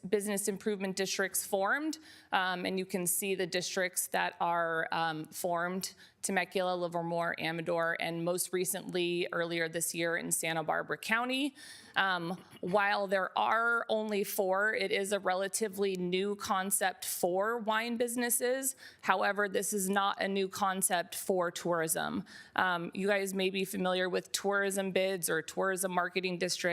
business improvement districts formed, and you can see the districts that are formed: Temecula, Livermore, Amador, and most recently, earlier this year, in Santa Barbara County. While there are only 4, it is a relatively new concept for wine businesses. However, this is not a new concept for tourism. You guys may be familiar with tourism bids or tourism marketing districts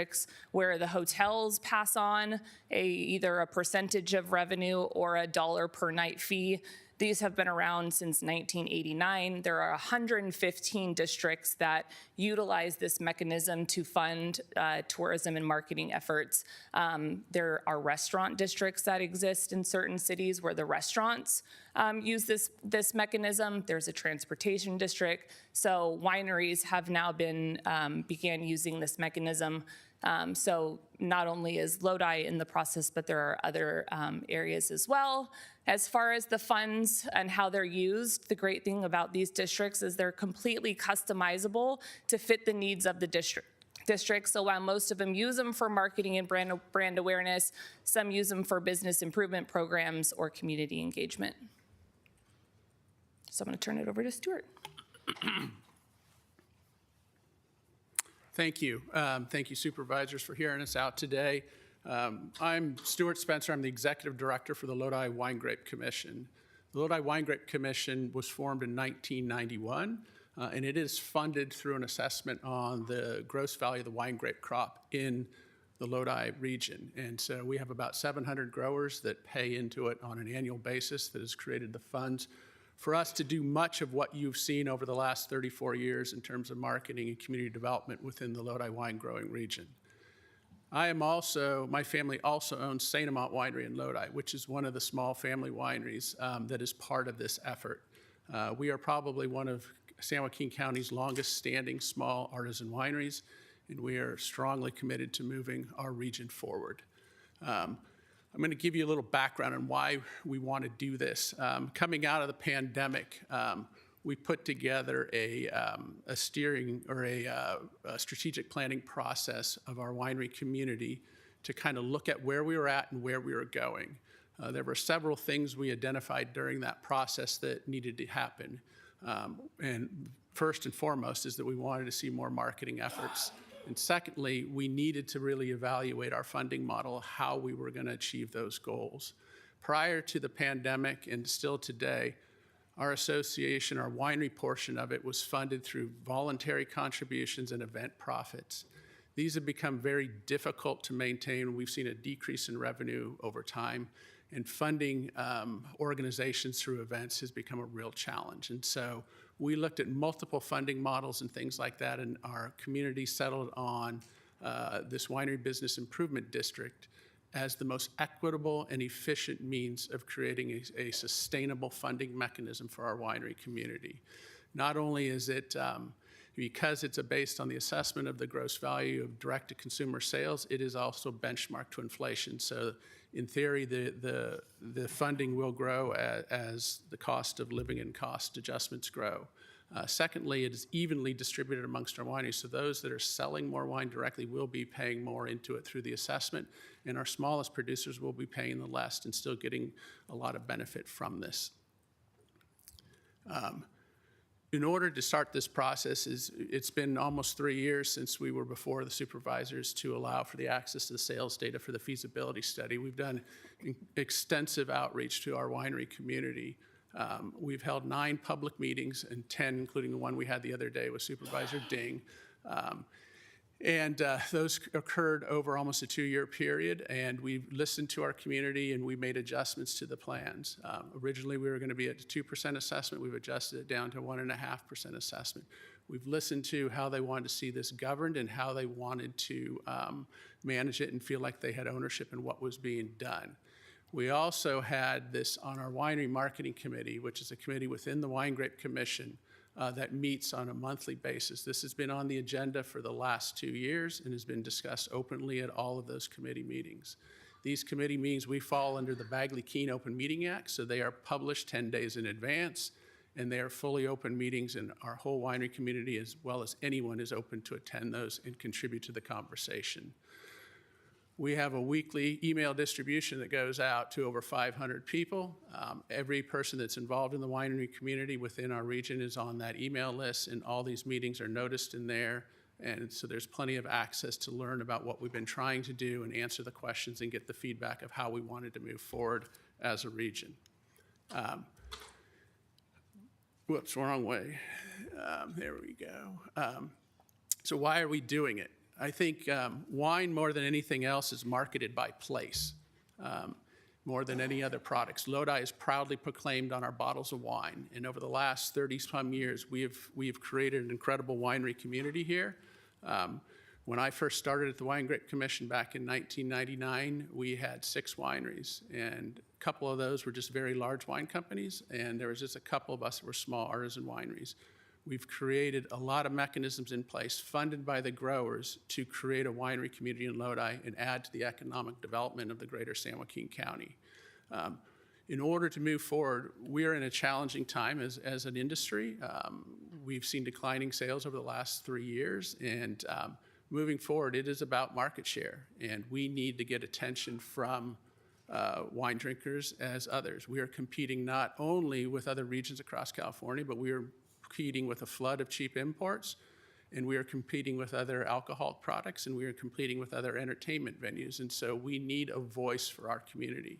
where the hotels pass on either a percentage of revenue or a $1 per night fee. These have been around since 1989. There are 115 districts that utilize this mechanism to fund tourism and marketing efforts. There are restaurant districts that exist in certain cities where the restaurants use this mechanism. There's a transportation district. So wineries have now began using this mechanism. So not only is Lodi in the process, but there are other areas as well. As far as the funds and how they're used, the great thing about these districts is they're completely customizable to fit the needs of the district. So while most of them use them for marketing and brand awareness, some use them for business improvement programs or community engagement. So I'm going to turn it over to Stuart. Thank you. Thank you, Supervisors, for hearing us out today. I'm Stuart Spencer. I'm the Executive Director for the Lodi Wine Grape Commission. The Lodi Wine Grape Commission was formed in 1991, and it is funded through an assessment on the gross value of the wine grape crop in the Lodi region. And so we have about 700 growers that pay into it on an annual basis that has created the funds for us to do much of what you've seen over the last 34 years in terms of marketing and community development within the Lodi wine growing region. My family also owns St. Amant Winery in Lodi, which is one of the small family wineries that is part of this effort. We are probably one of San Joaquin County's longest standing small artisan wineries, and we are strongly committed to moving our region forward. I'm going to give you a little background on why we want to do this. Coming out of the pandemic, we put together a steering or a strategic planning process of our winery community to kind of look at where we were at and where we were going. There were several things we identified during that process that needed to happen. And first and foremost is that we wanted to see more marketing efforts. And secondly, we needed to really evaluate our funding model, how we were going to achieve those goals. Prior to the pandemic and still today, our association, our winery portion of it, was funded through voluntary contributions and event profits. These have become very difficult to maintain. We've seen a decrease in revenue over time, and funding organizations through events has become a real challenge. And so we looked at multiple funding models and things like that, and our community settled on this Winery Business Improvement District as the most equitable and efficient means of creating a sustainable funding mechanism for our winery community. Not only is it, because it's based on the assessment of the gross value of direct-to-consumer sales, it is also benchmarked to inflation. So in theory, the funding will grow as the cost of living and cost adjustments grow. Secondly, it is evenly distributed amongst our wineries, so those that are selling more wine directly will be paying more into it through the assessment, and our smallest producers will be paying the less and still getting a lot of benefit from this. In order to start this process, it's been almost 3 years since we were before the supervisors to allow for the access to the sales data for the feasibility study. We've done extensive outreach to our winery community. We've held 9 public meetings and 10, including the one we had the other day with Supervisor Ding. Those occurred over almost a 2-year period, and we've listened to our community and we made adjustments to the plans. Originally, we were going to be at a 2% assessment. We've adjusted it down to 1.5% assessment. We've listened to how they wanted to see this governed and how they wanted to manage it and feel like they had ownership in what was being done. We also had this on our Winery Marketing Committee, which is a committee within the Wine Grape Commission that meets on a monthly basis. This has been on the agenda for the last 2 years and has been discussed openly at all of those committee meetings. These committee meetings, we fall under the Bagley-Keene Open Meeting Act, so they are published 10 days in advance, and they are fully open meetings, and our whole winery community, as well as anyone, is open to attend those and contribute to the conversation. We have a weekly email distribution that goes out to over 500 people. Every person that's involved in the winery community within our region is on that email list, and all these meetings are noticed in there. And so there's plenty of access to learn about what we've been trying to do and answer the questions and get the feedback of how we wanted to move forward as a region. Whoops, wrong way. There we go. So why are we doing it? I think wine, more than anything else, is marketed by place, more than any other products. Lodi is proudly proclaimed on our bottles of wine, and over the last 30-some years, we have created an incredible winery community here. When I first started at the Wine Grape Commission back in 1999, we had 6 wineries, and a couple of those were just very large wine companies, and there was just a couple of us that were small artisan wineries. We've created a lot of mechanisms in place funded by the growers to create a winery community in Lodi and add to the economic development of the greater San Joaquin County. In order to move forward, we're in a challenging time as an industry. We've seen declining sales over the last 3 years, and moving forward, it is about market share, and we need to get attention from wine drinkers as others. We are competing not only with other regions across California, but we are competing with a flood of cheap imports, and we are competing with other alcoholic products, and we are competing with other entertainment venues. And so we need a voice for our community.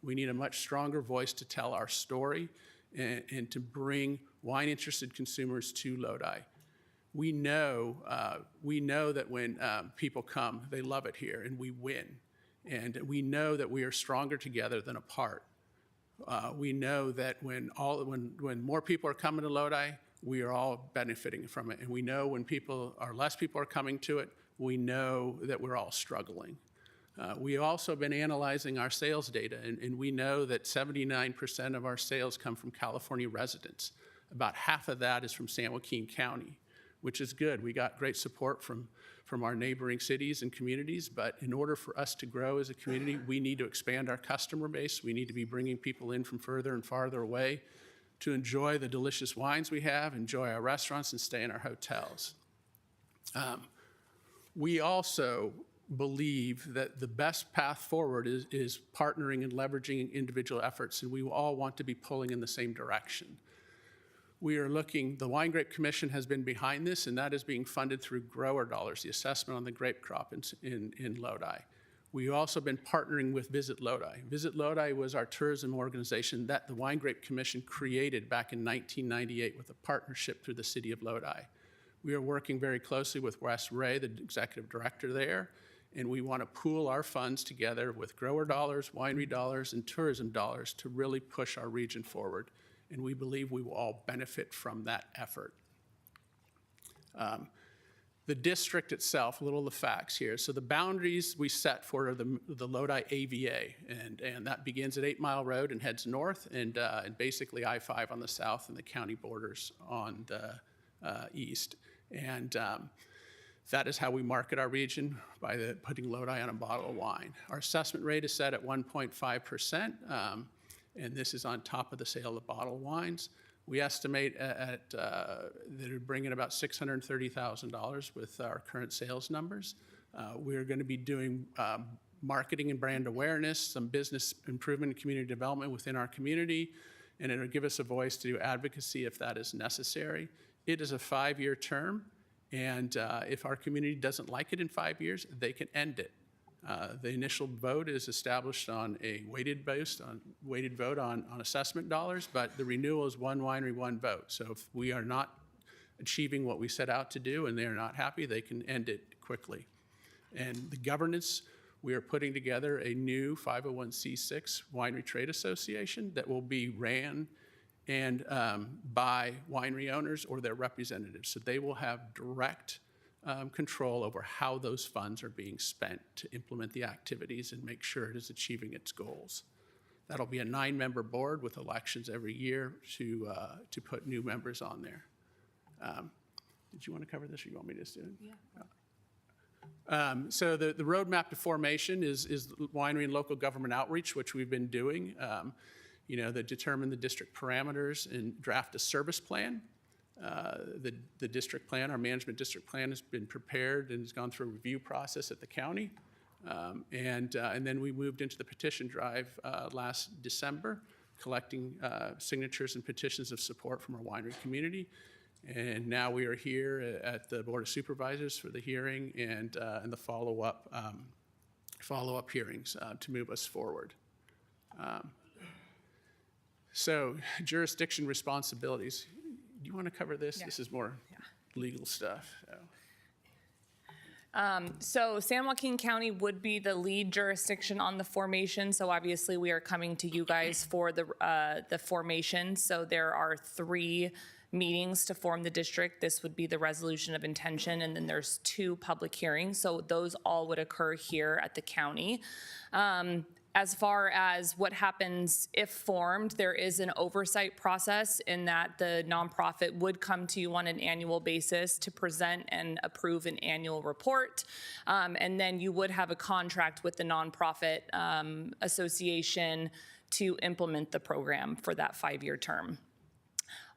We need a much stronger voice to tell our story and to bring wine-interested consumers to Lodi. We know that when people come, they love it here, and we win. And we know that we are stronger together than apart. We know that when more people are coming to Lodi, we are all benefiting from it. And we know when less people are coming to it, we know that we're all struggling. We also have been analyzing our sales data, and we know that 79% of our sales come from California residents. About half of that is from San Joaquin County, which is good. We got great support from our neighboring cities and communities, but in order for us to grow as a community, we need to expand our customer base. We need to be bringing people in from further and farther away to enjoy the delicious wines we have, enjoy our restaurants, and stay in our hotels. We also believe that the best path forward is partnering and leveraging individual efforts, and we all want to be pulling in the same direction. We are the Wine Grape Commission has been behind this, and that is being funded through grower dollars, the assessment on the grape crop in Lodi. We've also been partnering with Visit Lodi. Visit Lodi was our tourism organization that the Wine Grape Commission created back in 1998 with a partnership through the city of Lodi. We are working very closely with Wes Ray, the executive director there, and we want to pool our funds together with grower dollars, winery dollars, and tourism dollars to really push our region forward. And we believe we will all benefit from that effort. The district itself, a little of the facts here. So the boundaries we set for the Lodi AVA, and that begins at 8 Mile Road and heads north, and basically I-5 on the south and the county borders on the east. And that is how we market our region, by putting Lodi on a bottle of wine. Our assessment rate is set at 1.5%, and this is on top of the sale of bottled wines. We estimate that it would bring in about $630,000 with our current sales numbers. We're going to be doing marketing and brand awareness, some business improvement and community development within our community, and it'll give us a voice to do advocacy if that is necessary. It is a 5-year term, and if our community doesn't like it in 5 years, they can end it. The initial vote is established on a weighted vote on assessment dollars, but the renewal is one winery, one vote. So if we are not achieving what we set out to do and they are not happy, they can end it quickly. And the governance, we are putting together a new 501c6 winery trade association that will be ran and by winery owners or their representatives. So they will have direct control over how those funds are being spent to implement the activities and make sure it is achieving its goals. That'll be a 9-member board with elections every year to put new members on there. Did you want to cover this or you want me to just do it? Yeah. So the roadmap to formation is winery and local government outreach, which we've been doing. That determine the district parameters and draft a service plan. The district plan, our management district plan, has been prepared and has gone through a review process at the county. And then we moved into the petition drive last December, collecting signatures and petitions of support from our winery community. And now we are here at the Board of Supervisors for the hearing and the follow-up hearings to move us forward. So jurisdiction responsibilities. Do you want to cover this? Yeah. This is more legal stuff. So San Joaquin County would be the lead jurisdiction on the formation. So obviously we are coming to you guys for the formation. So there are 3 meetings to form the district. This would be the resolution of intention, and then there's 2 public hearings. So those all would occur here at the county. As far as what happens if formed, there is an oversight process in that the nonprofit would come to you on an annual basis to present and approve an annual report. And then you would have a contract with the nonprofit association to implement the program for that 5-year term.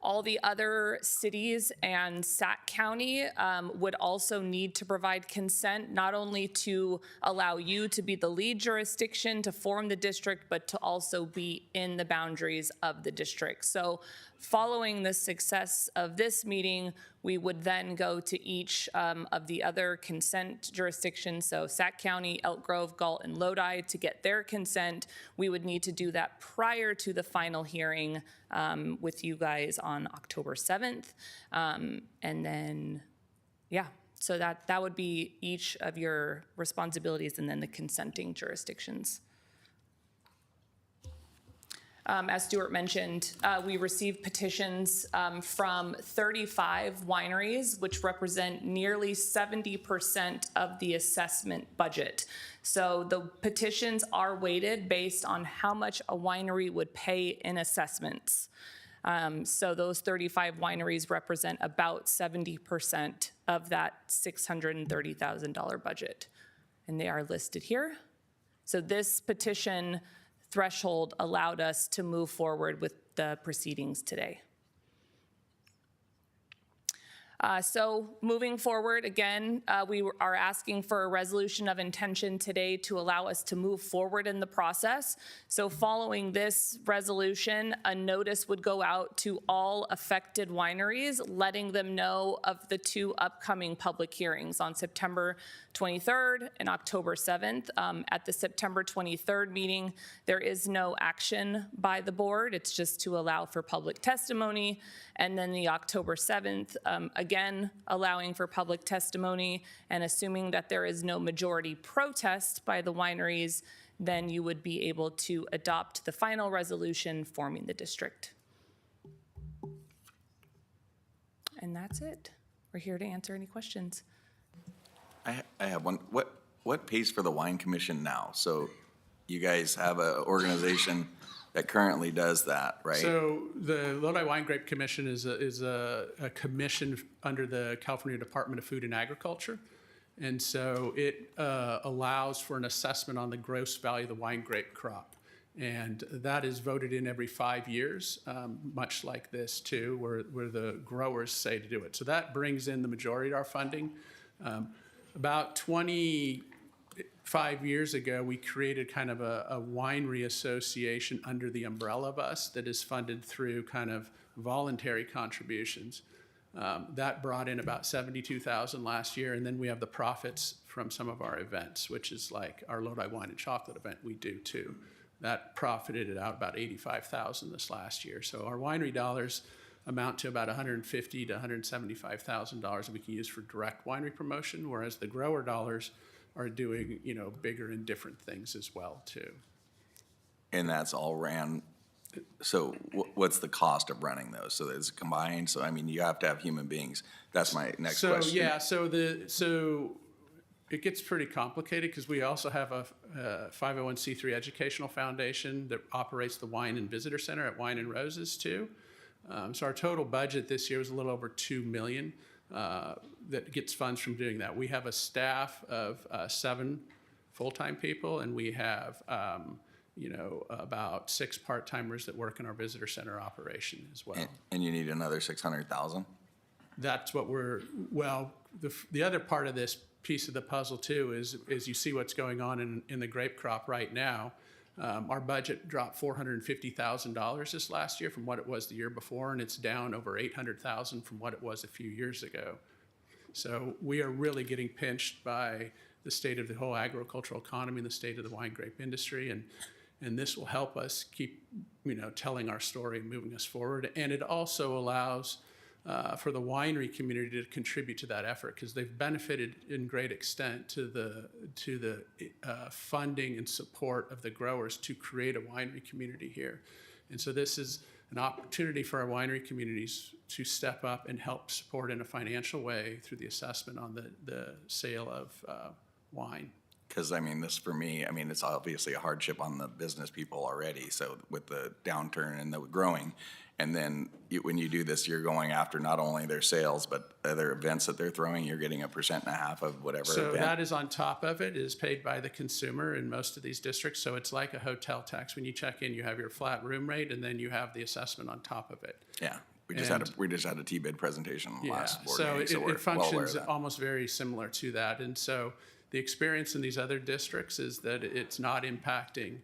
All the other cities and Sac County would also need to provide consent, not only to allow you to be the lead jurisdiction to form the district, but to also be in the boundaries of the district. So following the success of this meeting, we would then go to each of the other consent jurisdictions, so Sac County, Elk Grove, Galt, and Lodi, to get their consent. We would need to do that prior to the final hearing with you guys on October 7th. And then, yeah, so that would be each of your responsibilities and then the consenting jurisdictions. As Stuart mentioned, we received petitions from 35 wineries, which represent nearly 70% of the assessment budget. So the petitions are weighted based on how much a winery would pay in assessments. So those 35 wineries represent about 70% of that $630,000 budget. And they are listed here. So this petition threshold allowed us to move forward with the proceedings today. So moving forward, again, we are asking for a resolution of intention today to allow us to move forward in the process. So following this resolution, a notice would go out to all affected wineries, letting them know of the 2 upcoming public hearings on September 23rd and October 7th. At the September 23rd meeting, there is no action by the board. It's just to allow for public testimony. And then the October 7th, again, allowing for public testimony, and assuming that there is no majority protest by the wineries, then you would be able to adopt the final resolution forming the district. And that's it. We're here to answer any questions. I have one. What pays for the wine commission now? So you guys have an organization that currently does that, right? So the Lodi Wine Grape Commission is a commission under the California Department of Food and Agriculture. And so it allows for an assessment on the gross value of the wine grape crop. And that is voted in every 5 years, much like this too, where the growers say to do it. So that brings in the majority of our funding. About 25 years ago, we created kind of a winery association under the umbrella of us that is funded through kind of voluntary contributions. That brought in about $72,000 last year, and then we have the profits from some of our events, which is like our Lodi Wine and Chocolate event we do too. That profited it out about $85,000 this last year. So our winery dollars amount to about $150,000 to $175,000 that we can use for direct winery promotion, whereas the grower dollars are doing, bigger and different things as well too. And that's all ran. So what's the cost of running those? So it's combined. So I mean, you have to have human beings. That's my next question. Yeah, so it gets pretty complicated because we also have a 501c3 educational foundation that operates the Wine and Visitor Center at Wine and Roses too. So our total budget this year was a little over $2 million that gets funds from doing that. We have a staff of 7 full-time people, and we have about 6 part-timers that work in our visitor center operation as well. And you need another $600,000? That's what the other part of this piece of the puzzle too is you see what's going on in the grape crop right now. Our budget dropped $450,000 this last year from what it was the year before, and it's down over $800,000 from what it was a few years ago. So we are really getting pinched by the state of the whole agricultural economy and the state of the wine grape industry, and this will help us keep telling our story and moving us forward. And it also allows for the winery community to contribute to that effort because they've benefited in great extent to the funding and support of the growers to create a winery community here. And so this is an opportunity for our winery communities to step up and help support in a financial way through the assessment on the sale of wine. Because, this for me, it's obviously a hardship on the business people already. So with the downturn and the growing, and then when you do this, you're going after not only their sales, but other events that they're throwing, you're getting 1.5% of whatever So event. that is on top of it, is paid by the consumer in most of these districts. So it's like a hotel tax. When you check in, you have your flat room rate, and then you have the assessment on top of it. Yeah, we just had a T-bid presentation last board so meeting, it functions almost very similar to that. And so the experience in these other districts is that it's not impacting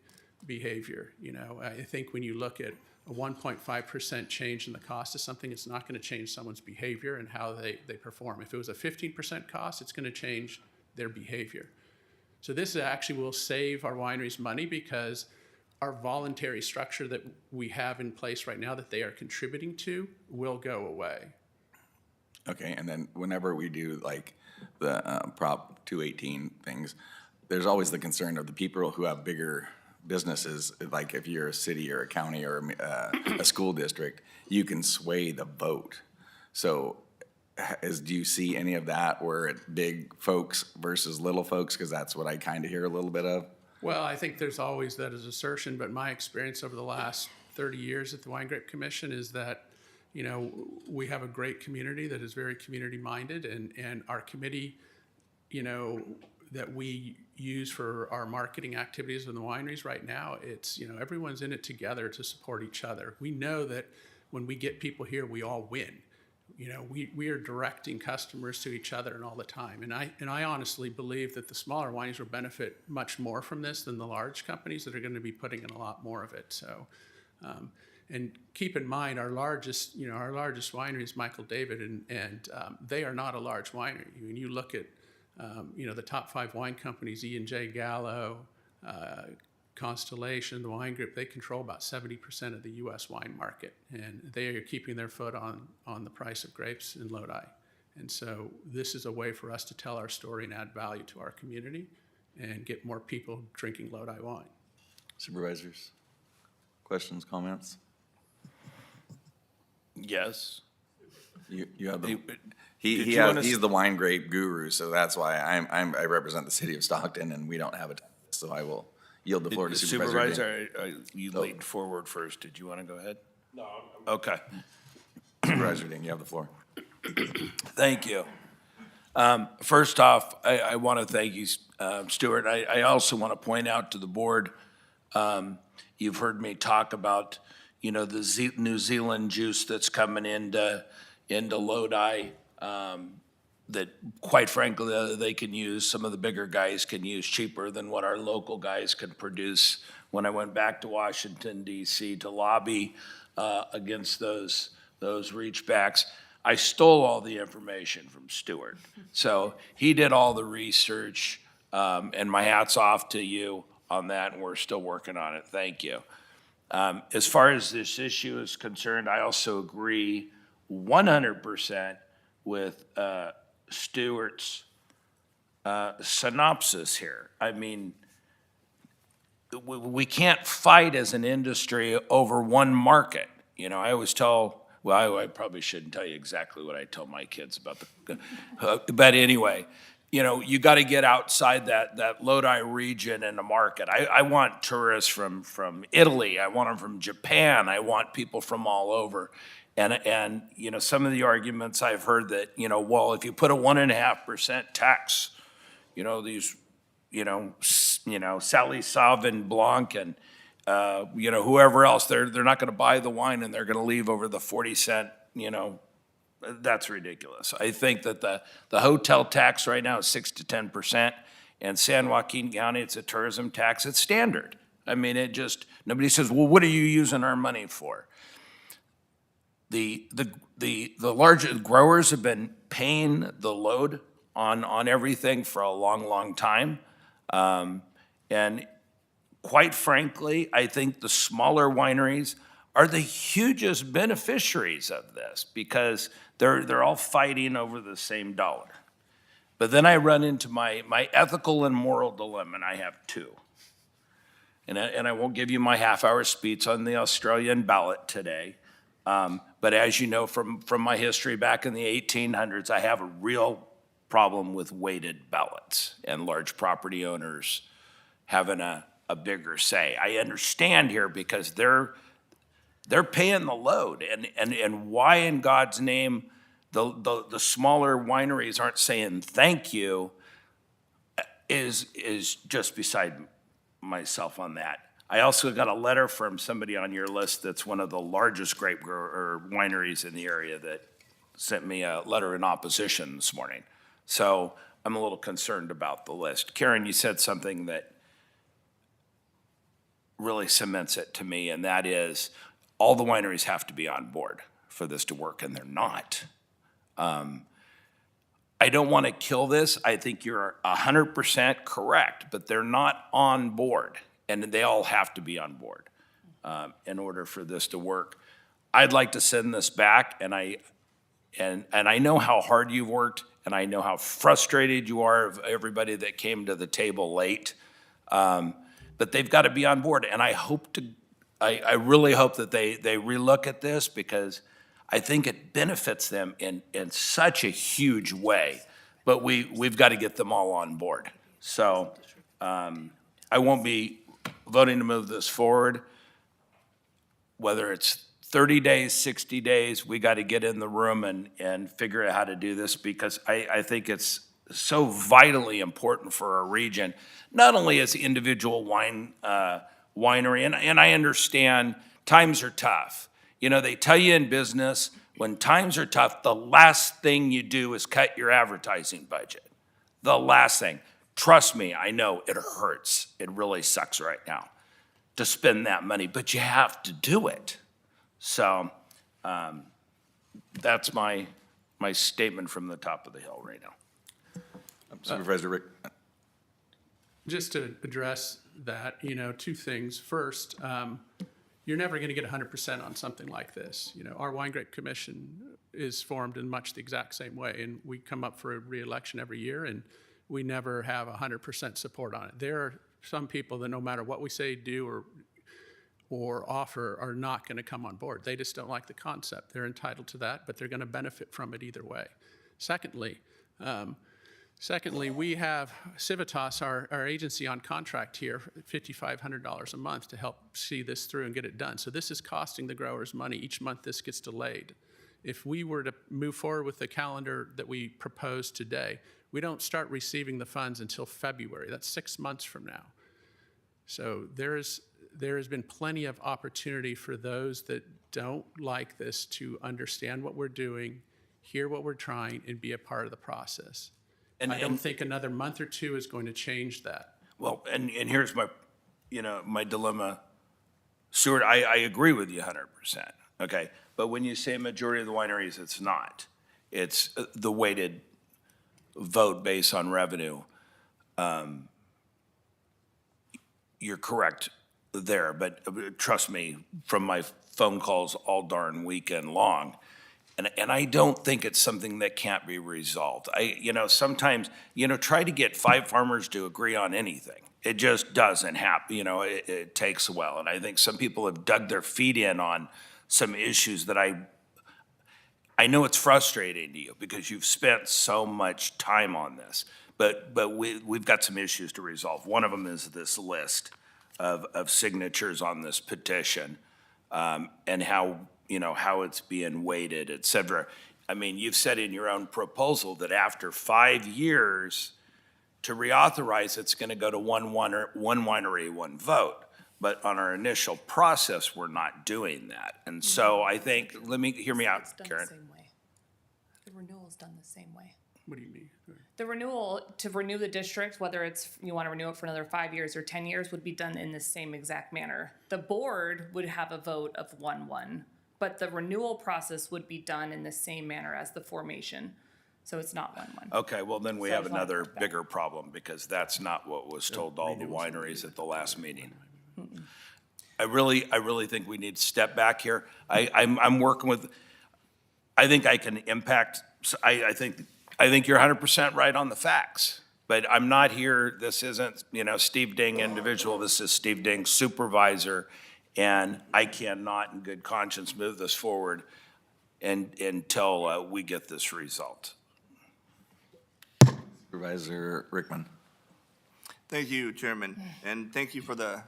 behavior. I think when you look at a 1.5% change in the cost of something, it's not going to change someone's behavior and how they perform. If it was a 15% cost, it's going to change their behavior. So this actually will save our wineries money because our voluntary structure that we have in place right now that they are contributing to will go away. Okay, and then whenever we do like the Prop 218 things, there's always the concern of the people who have bigger businesses, like if you're a city or a county or a school district, you can sway the vote. So do you see any of that where it's big folks versus little folks? Because that's what I kind of hear a little bit of. Well, I think there's always that as assertion, but my experience over the last 30 years at the Wine Grape Commission is that we have a great community that is very community-minded, and our committee, that we use for our marketing activities in the wineries right now, it's, everyone's in it together to support each other. We know that when we get people here, we all win. we are directing customers to each other and all the time. And I honestly believe that the smaller wineries will benefit much more from this than the large companies that are going to be putting in a lot more of it. So, and keep in mind, our largest winery is Michael David, and they are not a large winery. When you look at, the top 5 wine companies, E&J Gallo, Constellation, the wine group, they control about 70% of the U.S. wine market, and they are keeping their foot on the price of grapes in Lodi. And so this is a way for us to tell our story and add value to our community and get more people drinking Lodi wine. Supervisors, questions, comments? Yes. You have the, Did you wanna he's the wine grape guru, so that's why I represent the city of Stockton, and we don't have it. So I will yield the floor to Supervisor. Supervisor, you leaned forward first. Did you want to go ahead? No, Okay. Supervisor Ding, you have the floor. Thank you. First off, I want to thank you, Stuart. I also want to point out to the board, you've heard me talk about, the New Zealand juice that's coming into Lodi, that quite frankly, they can use, some of the bigger guys can use cheaper than what our local guys can produce. When I went back to Washington, D.C. to lobby against those reachbacks, I stole all the information from Stuart. So he did all the research, and my hat's off to you on that, and we're still working on it. Thank you. As far as this issue is concerned, I also agree 100% with Stuart's synopsis here. I mean, we can't fight as an industry over one market. I always tell, well, I probably shouldn't tell you exactly what I tell my kids about but anyway, you got to get outside that Lodi region and the market. I want tourists from Italy. I want them from Japan. I want people from all over. And some of the arguments I've heard that, well, if you put a 1.5% tax, these, Sally Sauvin Blanc and, whoever else, they're not going to buy the wine and they're going to leave over the 40-cent, that's ridiculous. I think that the hotel tax right now is 6 to 10%, and San Joaquin County, it's a tourism tax. It's standard. I mean, nobody says, well, what are you using our money for? The large growers have been paying the load on everything for a long time. And quite frankly, I think the smaller wineries are the hugest beneficiaries of this because they're all fighting over the same dollar. But then I run into my ethical and moral dilemma, and I have two. And I won't give you my half-hour speech on the Australian ballot today. But as you know from my history back in the 1800s, I have a real problem with weighted ballots and large property owners having a bigger say. I understand here because they're paying the load, and why in God's name the smaller wineries aren't saying thank you is just beside myself on that. I also got a letter from somebody on your list that's one of the largest grape wineries in the area that sent me a letter in opposition this morning. So I'm a little concerned about the list. Karen, you said something that really cements it to me, and that is all the wineries have to be on board for this to work, and they're not. I don't want to kill this. I think you're 100% correct, but they're not on board. And they all have to be on board in order for this to work. I'd like to send this back, and I know how hard you've worked, and I know how frustrated you are of everybody that came to the table late. But they've got to be on board, and I really hope that they relook at this because I think it benefits them in such a huge way. But we've got to get them all on board. So I won't be voting to move this forward. Whether it's 30 days, 60 days, we got to get in the room and figure out how to do this because I think it's so vitally important for our region, not only as individual winery, and I understand times are tough. They tell you in business, When times are tough, the last thing you do is cut your advertising budget. The last thing. Trust me, I know it hurts. It really sucks right now to spend that money, but you have to do it. So that's my statement from the top of the hill right now. Supervisor Rick. Just to address that, two things. First, you're never going to get 100% on something like this. Our Wine Grape Commission is formed in much the exact same way, and we come up for a re-election every year, and we never have 100% support on it. There are some people that no matter what we say, do, or offer are not going to come on board. They just don't like the concept. They're entitled to that, but they're going to benefit from it either way. Secondly, we have Civitas, our agency on contract here, $5,500 a month to help see this through and get it done. So this is costing the growers money. Each month this gets delayed. If we were to move forward with the calendar that we proposed today, we don't start receiving the funds until February. That's 6 months from now. So there has been plenty of opportunity for those that don't like this to understand what we're doing, hear what we're trying, and be a part of the process. I don't think another month or two is going to change that. Well, and here's my, my dilemma. Stuart, I agree with you 100%, okay? But when you say majority of the wineries, it's not. It's the weighted vote based on revenue. You're correct there, but trust me, from my phone calls all darn weekend long, and I don't think it's something that can't be resolved. Sometimes, try to get 5 farmers to agree on anything. It just doesn't happen. It takes a while. And I think some people have dug their feet in on some issues that I know it's frustrating to you because you've spent so much time on this. But we've got some issues to resolve. One of them is this list of signatures on this petition, and how it's being weighted, et cetera. I mean, you've said in your own proposal that after 5 years to reauthorize, it's going to go to one winery, one vote. But on our initial process, we're not doing that. And so I think, hear me out, Karen. The renewal is done the same way. What do you mean? The renewal, to renew the district, whether it's you want to renew it for another 5 years or 10 years, would be done in the same exact manner. The board would have a vote of 1-1, but the renewal process would be done in the same manner as the formation. So it's not 1-1. Okay, well, then we have another bigger problem because that's not what was told to all the wineries at the last meeting. I really think we need to step back here. I'm working with, I think I can impact, I think you're 100% right on the facts, but I'm not here, this isn't, Steve Ding individual, this is Steve Ding supervisor, and I cannot in good conscience move this forward until we get this result. Supervisor Rickman. Thank you, Chairman, and thank you for the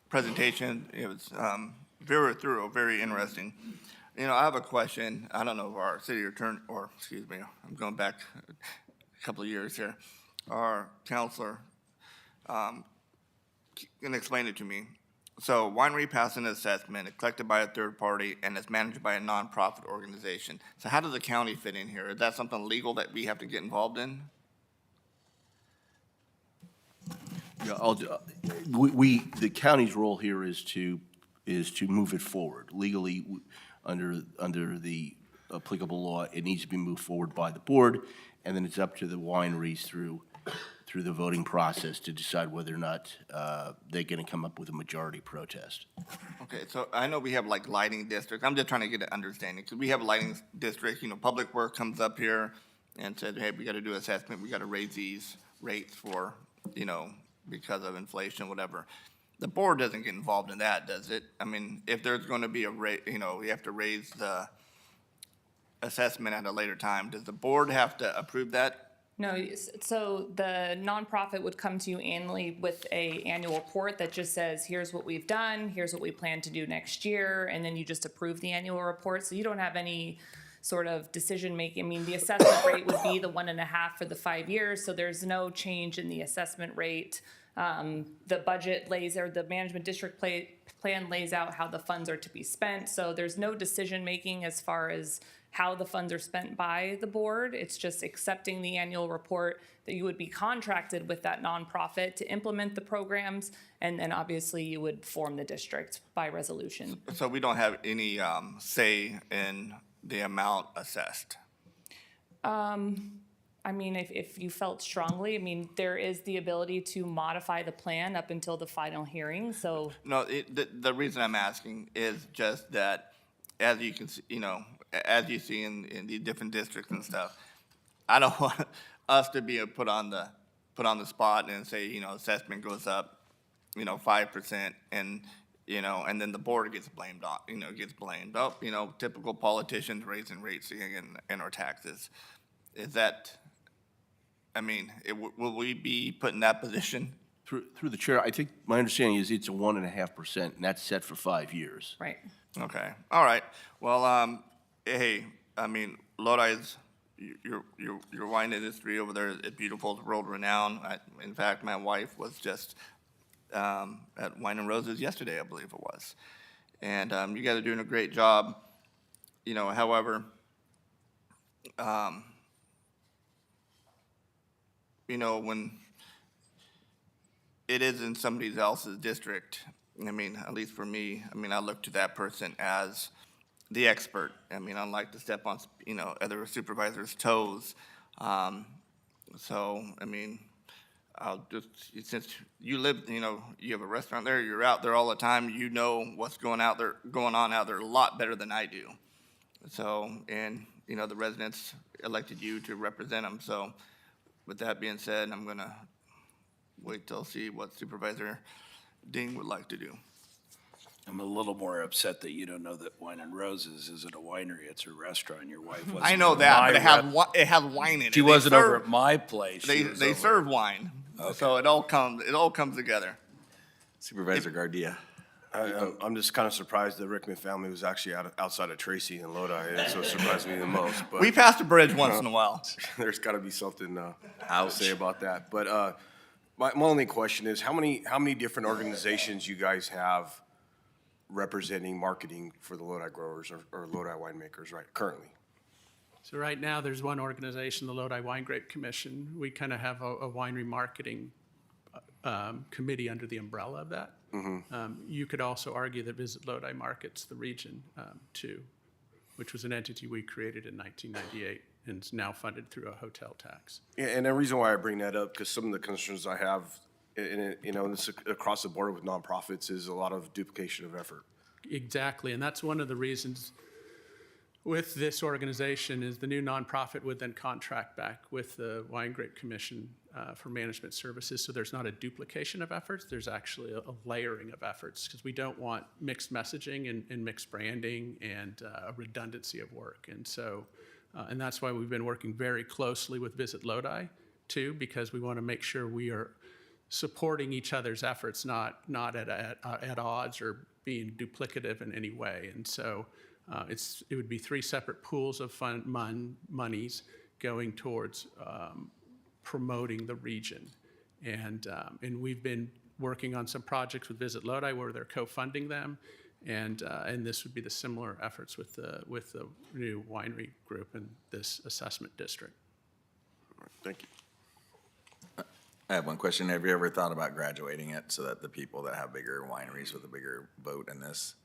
presentation. It was very thorough, very interesting. I have a question. I don't know if our city attorney, I'm going back a couple of years here. Our counselor can explain it to me. So winery passed an assessment, it's collected by a third party, and it's managed by a nonprofit organization. So how does the county fit in here? Is that something legal that we have to get involved in? Yeah, the county's role here is to move it forward. Legally, under the applicable law, it needs to be moved forward by the board, and then it's up to the wineries through the voting process to decide whether or not they're going to come up with a majority protest. Okay, so I know we have like lighting districts. I'm just trying to get an understanding. Because we have lighting districts, Public Works comes up here and says, hey, we got to do assessment. We got to raise these rates for, because of inflation, whatever. The board doesn't get involved in that, does it? I mean, if there's going to be a rate, we have to raise the assessment at a later time. Does the board have to approve that? No, so the nonprofit would come to you annually with an annual report that just says, here's what we've done, here's what we plan to do next year, and then you just approve the annual report. So you don't have any sort of decision making. I mean, the assessment rate would be the 1.5 for the 5 years, so there's no change in the assessment rate. The budget the management district plan lays out how the funds are to be spent, so there's no decision making as far as how the funds are spent by the board. It's just accepting the annual report that you would be contracted with that nonprofit to implement the programs, and then obviously you would form the district by resolution. So we don't have any say in the amount assessed? I mean, if you felt strongly, I mean, there is the ability to modify the plan up until the final hearing, so. No, the reason I'm asking is just that, as you can see, as you see in the different districts and stuff, I don't want us to be put on the spot and say, assessment goes up, 5%, and and then the board gets blamed on, gets blamed. Oh, typical politicians raising rates and our taxes. Is that? I mean, will we be put in that position? Through the chair, I think my understanding is it's a 1.5%, and that's set for 5 years. Right. Okay. All right. Well, hey, I mean, Lodi's, your wine industry over there is beautiful. It's world renowned. In fact, my wife was just at Wine and Roses yesterday, I believe it was. And you guys are doing a great job. However, when it is in somebody else's district, I mean, at least for me, I mean, I look to that person as the expert. I mean, I like to step on, other supervisors' toes. So, I mean, I'll just, since you live, you have a restaurant there, you're out there all the time, what's going on out there a lot better than I do. So, and, the residents elected you to represent them. So, with that being said, I'm gonna wait till see what Supervisor Ding would like to do. I'm a little more upset that you don't know that Wine and Roses isn't a winery, it's a restaurant. Your wife wasn't. I know that, but it has wine in it. She wasn't over at my place. They serve wine, so it all comes together. Supervisor Gardia. I'm just kind of surprised the Rickman family was actually outside of Tracy and Lodi. That's what surprised me the most. But, We pass the bridge once in a while. There's got to be something I'll say about that. But my only question is, how many different organizations you guys have representing marketing for the Lodi growers or Lodi winemakers right currently? So right now, there's one organization, the Lodi Wine Grape Commission. We kind of have a winery marketing committee under the umbrella of that. You could also argue that Visit Lodi markets the region too, which was an entity we created in 1998 and is now funded through a hotel tax. Yeah, and the reason why I bring that up, because some of the concerns I have, this across the board with nonprofits, is a lot of duplication of effort. Exactly, and that's one of the reasons with this organization is the new nonprofit would then contract back with the Wine Grape Commission for management services, so there's not a duplication of efforts, there's actually a layering of efforts, because we don't want mixed messaging and mixed branding and a redundancy of work. And so, and that's why we've been working very closely with Visit Lodi too, because we want to make sure we are supporting each other's efforts, not at odds or being duplicative in any way. And so it would be 3 separate pools of monies going towards promoting the region. And we've been working on some projects with Visit Lodi where they're co-funding them. And this would be the similar efforts with the new winery group in this assessment district. Thank you. I have one question. Have you ever thought about graduating it so that the people that have bigger wineries with a bigger vote in this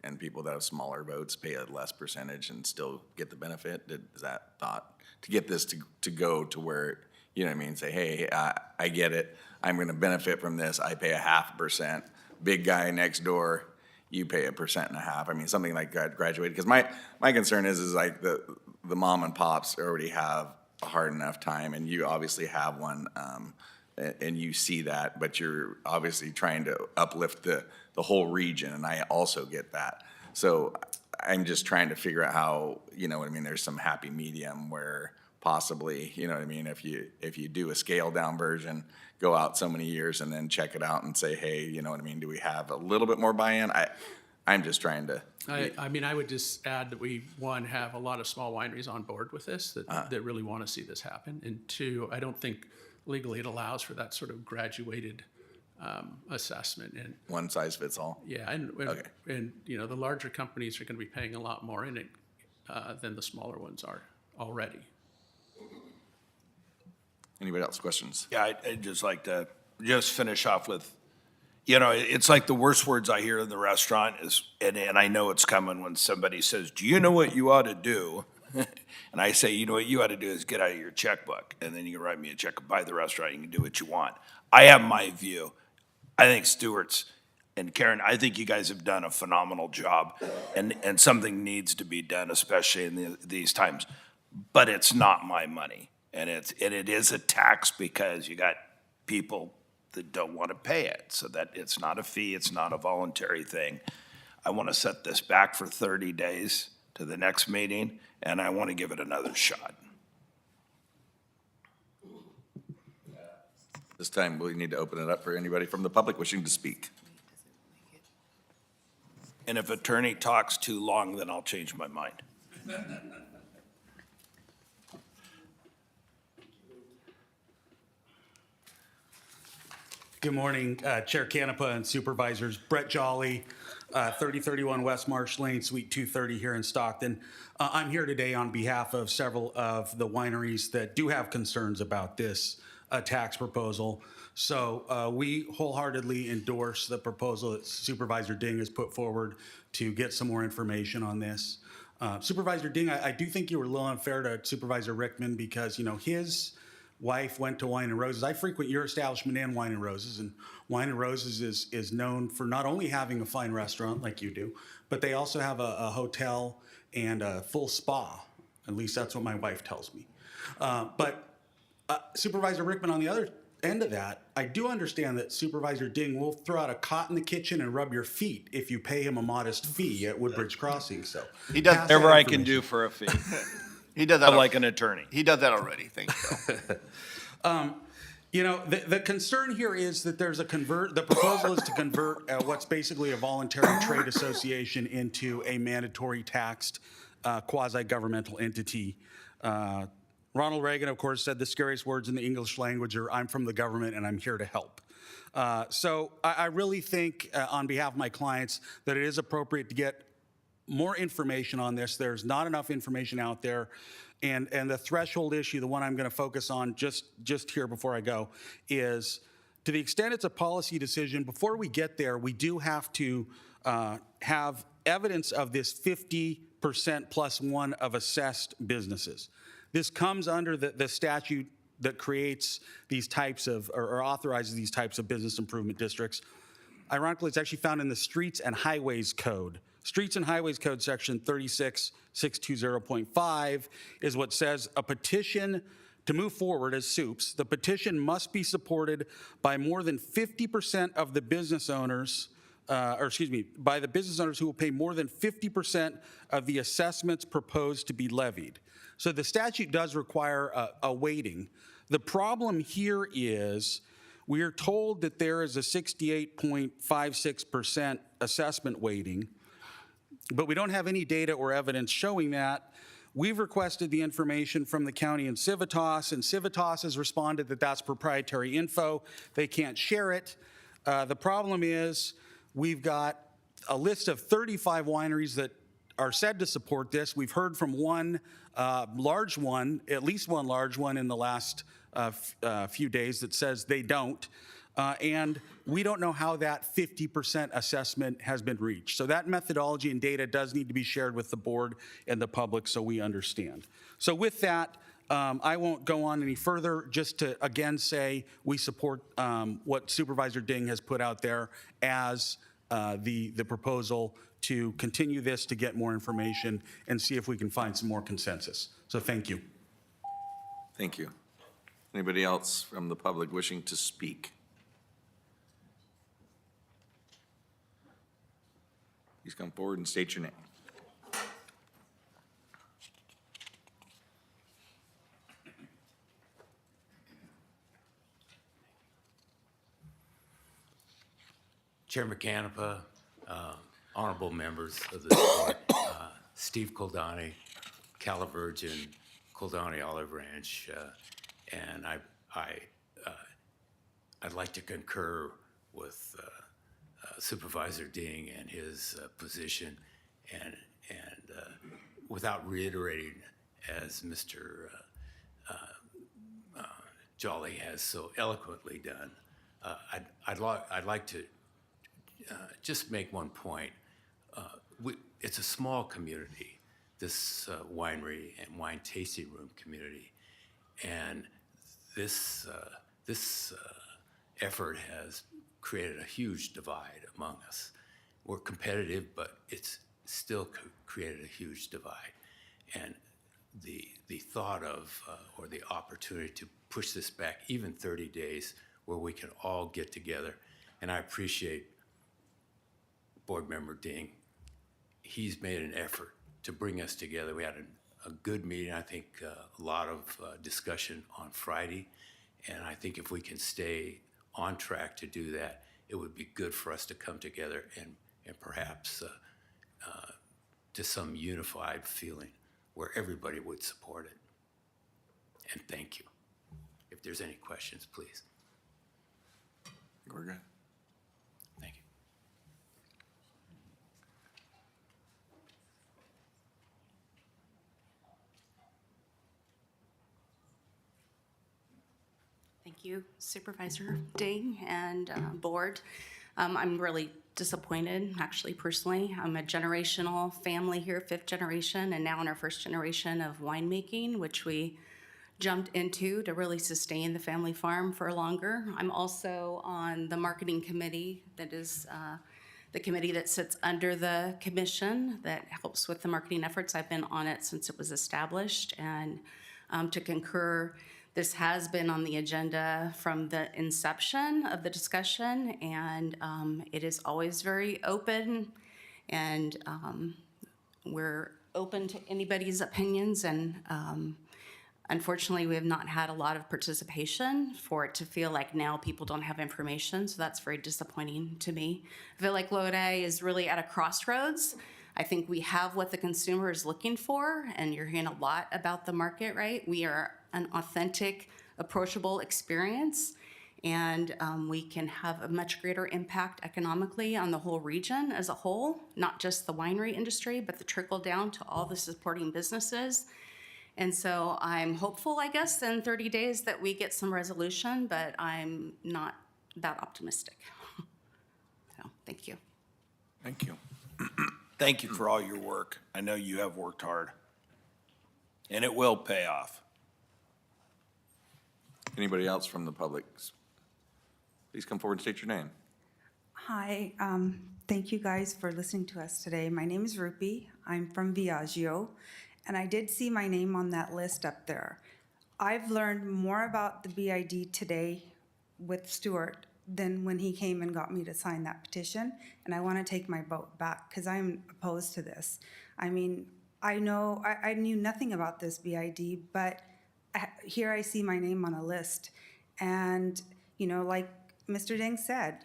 and people that have smaller votes pay a less percentage and still get the benefit? Is that thought to get this to go to where, you know what I mean, say, hey, I get it. I'm going to benefit from this. I pay 0.5%. Big guy next door, you pay 1.5%. I mean, something like graduated. Because my concern is like the mom and pops already have a hard enough time, and you obviously have one. And you see that, but you're obviously trying to uplift the whole region, and I also get that. So I'm just trying to figure out how, you know what I mean, there's some happy medium where possibly, you know what I mean, if you do a scaled down version, go out so many years and then check it out and say, hey, you know what I mean, do we have a little bit more buy-in? I'm just trying to. I mean, I would just add that we, one, have a lot of small wineries on board with this that really want to see this happen, and two, I don't think legally it allows for that sort of graduated assessment. And one size fits all. Yeah, and you know, the larger companies are going to be paying a lot more, and than the smaller ones are already. Anybody else, questions? Yeah, I'd just like to just finish off with, you know, it's like the worst words I hear in the restaurant is, and I know it's coming when somebody says, do you know what you ought to do? And I say, you know what you ought to do is get out of your checkbook, and then you can write me a check and buy the restaurant, you can do what you want. I have my view. I think Stewart's, and Karen, I think you guys have done a phenomenal job, and something needs to be done, especially in these times. But it's not my money, and it is a tax because you got people that don't want to pay it, so that it's not a fee, it's not a voluntary thing. I want to set this back for 30 days to the next meeting, and I want to give it another shot. This time, we need to open it up for anybody from the public wishing to speak. And if attorney talks too long, then I'll change my mind. Good morning, Chair Canepa and Supervisors. Brett Jolly, 3031 West Marsh Lane, Suite 230 here in Stockton. I'm here today on behalf of several of the wineries that do have concerns about this tax proposal. So we wholeheartedly endorse the proposal that Supervisor Ding has put forward to get some more information on this. Supervisor Ding, I do think you were a little unfair to Supervisor Rickman because, you know, his wife went to Wine and Roses. I frequent your establishment and Wine and Roses, and Wine and Roses is known for not only having a fine restaurant like you do, but they also have a hotel and a full spa. At least that's what my wife tells me. Supervisor Rickman, on the other end of that, I do understand that Supervisor Ding will throw out a cot in the kitchen and rub your feet if you pay him a modest fee at Woodbridge Crossing. So He does whatever I can do for a fee. He does that like an attorney. He does that already. Thank you. You know, the concern here is that the proposal is to convert what's basically a voluntary trade association into a mandatory taxed quasi-governmental entity. Ronald Reagan, of course, said the scariest words in the English language are, I'm from the government and I'm here to help. So I really think on behalf of my clients that it is appropriate to get more information on this. There's not enough information out there. And the threshold issue, the one I'm going to focus on just here before I go, is to the extent it's a policy decision, before we get there, we do have to have evidence of this 50% plus one of assessed businesses. This comes under the statute that creates these types of, or authorizes these types of business improvement districts. Ironically, it's actually found in the Streets and Highways Code. Streets and Highways Code section 36620.5 is what says a petition to move forward as SUPS, the petition must be supported by more than 50% of the business owners, by the business owners who will pay more than 50% of the assessments proposed to be levied. So the statute does require a weighting. The problem here is we are told that there is a 68.56% assessment weighting, but we don't have any data or evidence showing that. We've requested the information from the county and Civitas has responded that that's proprietary info. They can't share it. The problem is we've got a list of 35 wineries that are said to support this. We've heard from one large one, at least one large one in the last few days that says they don't. And we don't know how that 50% assessment has been reached. So that methodology and data does need to be shared with the board and the public so we understand. So with that, I won't go on any further, just to again say we support what Supervisor Ding has put out there as the proposal to continue this to get more information and see if we can find some more consensus. So thank you. Thank you. Anybody else from the public wishing to speak? Please come forward and state your name. Chairman Canepa, honorable members of the board, Steve Coldani, Calavirgin, Coldani Olive Ranch, and I'd like to concur with Supervisor Ding and his position, and without reiterating, as Mr. Jolly has so eloquently done, I'd like to just make one point. It's a small community, this winery and wine tasting room community, and this effort has created a huge divide among us. We're competitive, but it's still created a huge divide. And the thought of, or the opportunity to push this back even 30 days where we can all get together, and I appreciate Board Member Ding. He's made an effort to bring us together. We had a good meeting, I think a lot of discussion on Friday, and I think if we can stay on track to do that, it would be good for us to come together and perhaps to some unified feeling where everybody would support it. And thank you. If there's any questions, please. We're good. Thank you. Thank you, Supervisor Ding and Board. I'm really disappointed, actually, personally. I'm a generational family here, 5th generation, and now in our 1st generation of winemaking, which we jumped into to really sustain the family farm for longer. I'm also on the marketing committee that is the committee that sits under the commission that helps with the marketing efforts. I've been on it since it was established, and to concur, this has been on the agenda from the inception of the discussion, and it is always very open, and we're open to anybody's opinions, and unfortunately, we have not had a lot of participation for it to feel like now people don't have information, so that's very disappointing to me. I feel like Lodi is really at a crossroads. I think we have what the consumer is looking for, and you're hearing a lot about the market, right? We are an authentic, approachable experience, and we can have a much greater impact economically on the whole region as a whole, not just the winery industry, but the trickle down to all the supporting businesses. And so I'm hopeful, I guess, in 30 days that we get some resolution, but I'm not that optimistic. So, thank you. Thank you. Thank you for all your work. I know you have worked hard, and it will pay off. Anybody else from the public? Please come forward and state your name. Hi, thank you guys for listening to us today. My name is Rupi. I'm from Viaggio, and I did see my name on that list up there. I've learned more about the BID today with Stuart than when he came and got me to sign that petition, and I want to take my vote back because I'm opposed to this. I mean, I knew nothing about this BID, but here I see my name on a list, and like Mr. Ding said,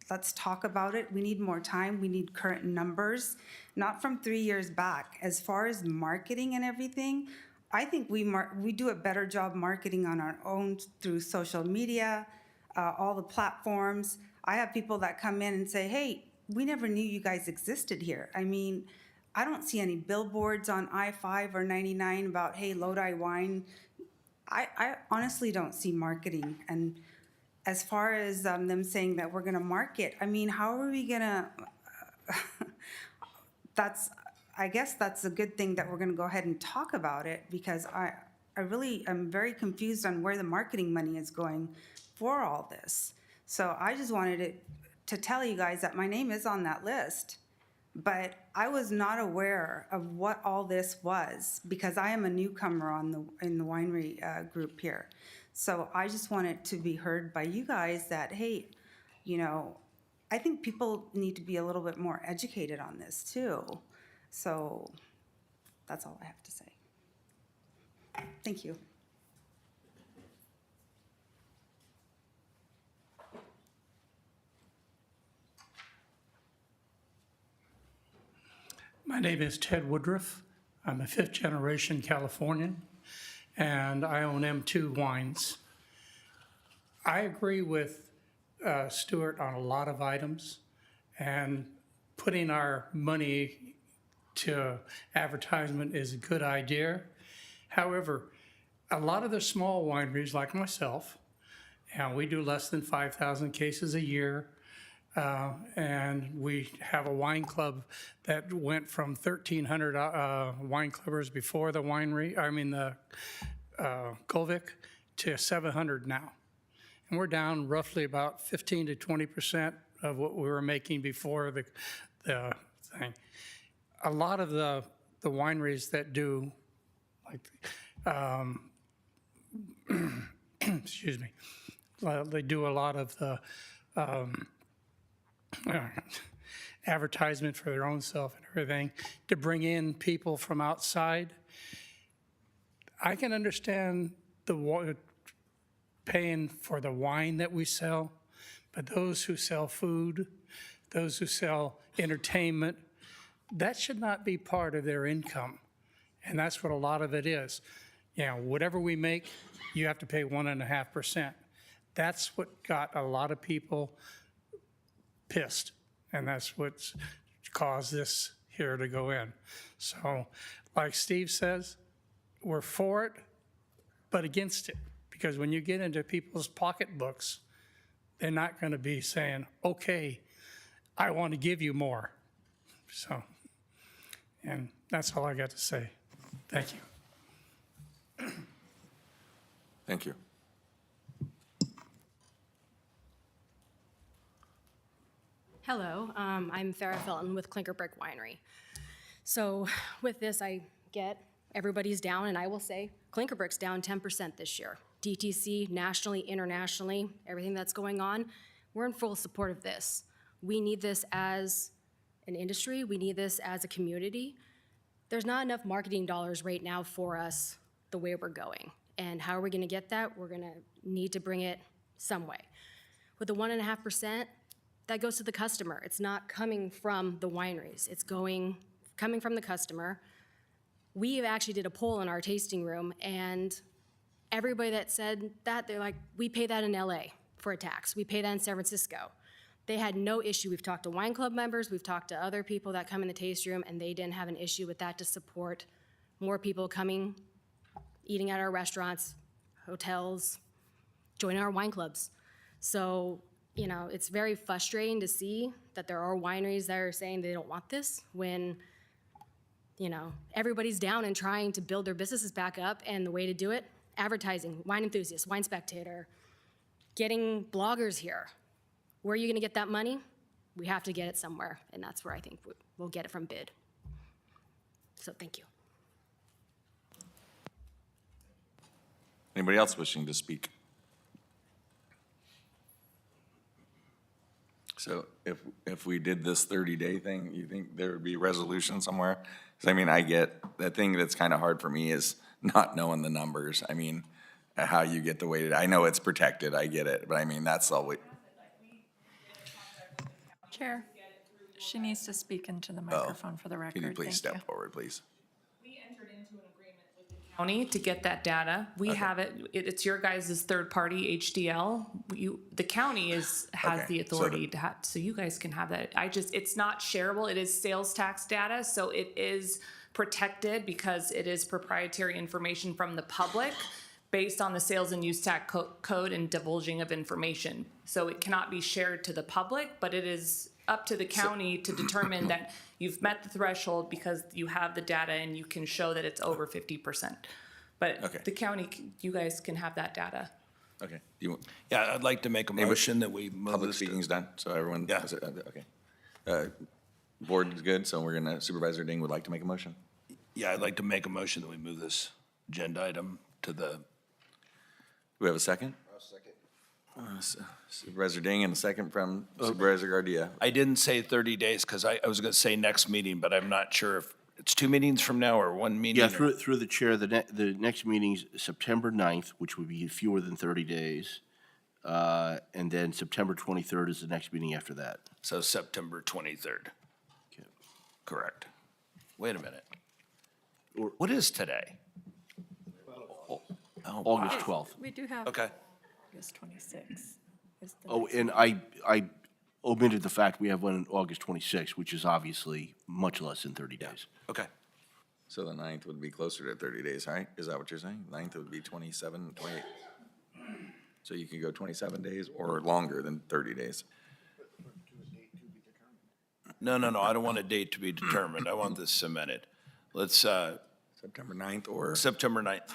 let's talk about it. We need more time. We need current numbers, not from 3 years back. As far as marketing and everything, I think we do a better job marketing on our own through social media, all the platforms. I have people that come in and say, hey, we never knew you guys existed here. I mean, I don't see any billboards on I-5 or 99 about, hey, Lodi wine. I honestly don't see marketing. And as far as them saying that we're going to market, I mean, how are we going to, I guess that's a good thing that we're going to go ahead and talk about it, because I really am very confused on where the marketing money is going for all this. So I just wanted to tell you guys that my name is on that list, but I was not aware of what all this was because I am a newcomer in the winery group here. So I just wanted to be heard by you guys that, hey, I think people need to be a little bit more educated on this too. So that's all I have to say. Thank you. My name is Ted Woodruff. I'm a 5th generation Californian, and I own M2 Wines. I agree with Stuart on a lot of items, and putting our money to advertisement is a good idea. However, a lot of the small wineries like myself, and we do less than 5,000 cases a year, and we have a wine club that went from 1,300 wine clubbers before the Golvik to 700 now. And we're down roughly about 15 to 20% of what we were making before the thing. A lot of the wineries that do, like, excuse me, they do a lot of the advertisement for their own self and everything to bring in people from outside. I can understand paying for the wine that we sell, but those who sell food, those who sell entertainment, that should not be part of their income. And that's what a lot of it is. You know, whatever we make, you have to pay 1.5%. That's what got a lot of people pissed, and that's what's caused this here to go in. So, like Steve says, we're for it, but against it. Because when you get into people's pocketbooks, they're not going to be saying, okay, I want to give you more. So, and that's all I got to say. Thank you. Thank you. Hello, I'm Farrah Felton with Clinker Brick Winery. So with this, I get everybody's down, and I will say Clinker Brick's down 10% this year. DTC, nationally, internationally, everything that's going on, we're in full support of this. We need this as an industry. We need this as a community. There's not enough marketing dollars right now for us the way we're going. And how are we going to get that? We're going to need to bring it some way. With the 1.5%, that goes to the customer. It's not coming from the wineries. It's coming from the customer. We actually did a poll in our tasting room, and everybody that said that, they're like, we pay that in LA for a tax. We pay that in San Francisco. They had no issue. We've talked to wine club members. We've talked to other people that come in the taste room, and they didn't have an issue with that to support more people coming, eating at our restaurants, hotels, joining our wine clubs. So, you know, it's very frustrating to see that there are wineries that are saying they don't want this when, you know, everybody's down and trying to build their businesses back up, and the way to do it, advertising, Wine Enthusiast, Wine Spectator, getting bloggers here. Where are you gonna get that money? We have to get it somewhere, and that's where I think we'll get it from bid. So thank you. Anybody else wishing to speak? So if we did this 30-day thing, you think there would be a resolution somewhere? 'Cause I mean, I get, the thing that's kind of hard for me is not knowing the numbers. I mean, how you get the weighted, I know it's protected, I get it, but I mean, that's all we. Chair, she needs to speak into the microphone for the record. Can you please Thank step forward, please? We entered into an agreement with the county to get that data. We have it, it's your guys' third-party HDL. The county has Okay, the authority to have, so you guys can have that. It's not shareable, it is sales tax data, so it is protected because it is proprietary information from the public based on the sales and use tax code and divulging of information. So it cannot be shared to the public, but it is up to the county to determine that you've met the threshold because you have the data and you can show that it's over 50%. But the county, you guys can have that data. Okay. Yeah, I'd like to make a motion that we move Public this to- speaking's done, so everyone. Yeah. Okay. Board is good, so we're gonna, Supervisor Ding would like to make a motion. Yeah, I'd like to make a motion that we move this agenda item to the. Do we have a second? I'll second. Supervisor Ding and a second from Supervisor Gardia. I didn't say 30 days because I was going to say next meeting, but I'm not sure if it's 2 meetings from now or 1 meeting. Yeah, through the chair, the next meeting's September 9th, which would be fewer than 30 days. And then September 23rd is the next meeting after that. So September 23rd. Okay. Correct. Wait a minute. What is today? August 12th. We do have. Okay. August 26th. is the Oh, next and one. I omitted the fact we have one on August 26th, which is obviously much less than 30 days. Okay. So the 9th would be closer to 30 days, right? Is that what you're saying? 9th would be 27, 28. So you can go 27 days or longer than 30 days. No, I don't want a date to be determined. I want this cemented. Let's, September 9th or? September 9th.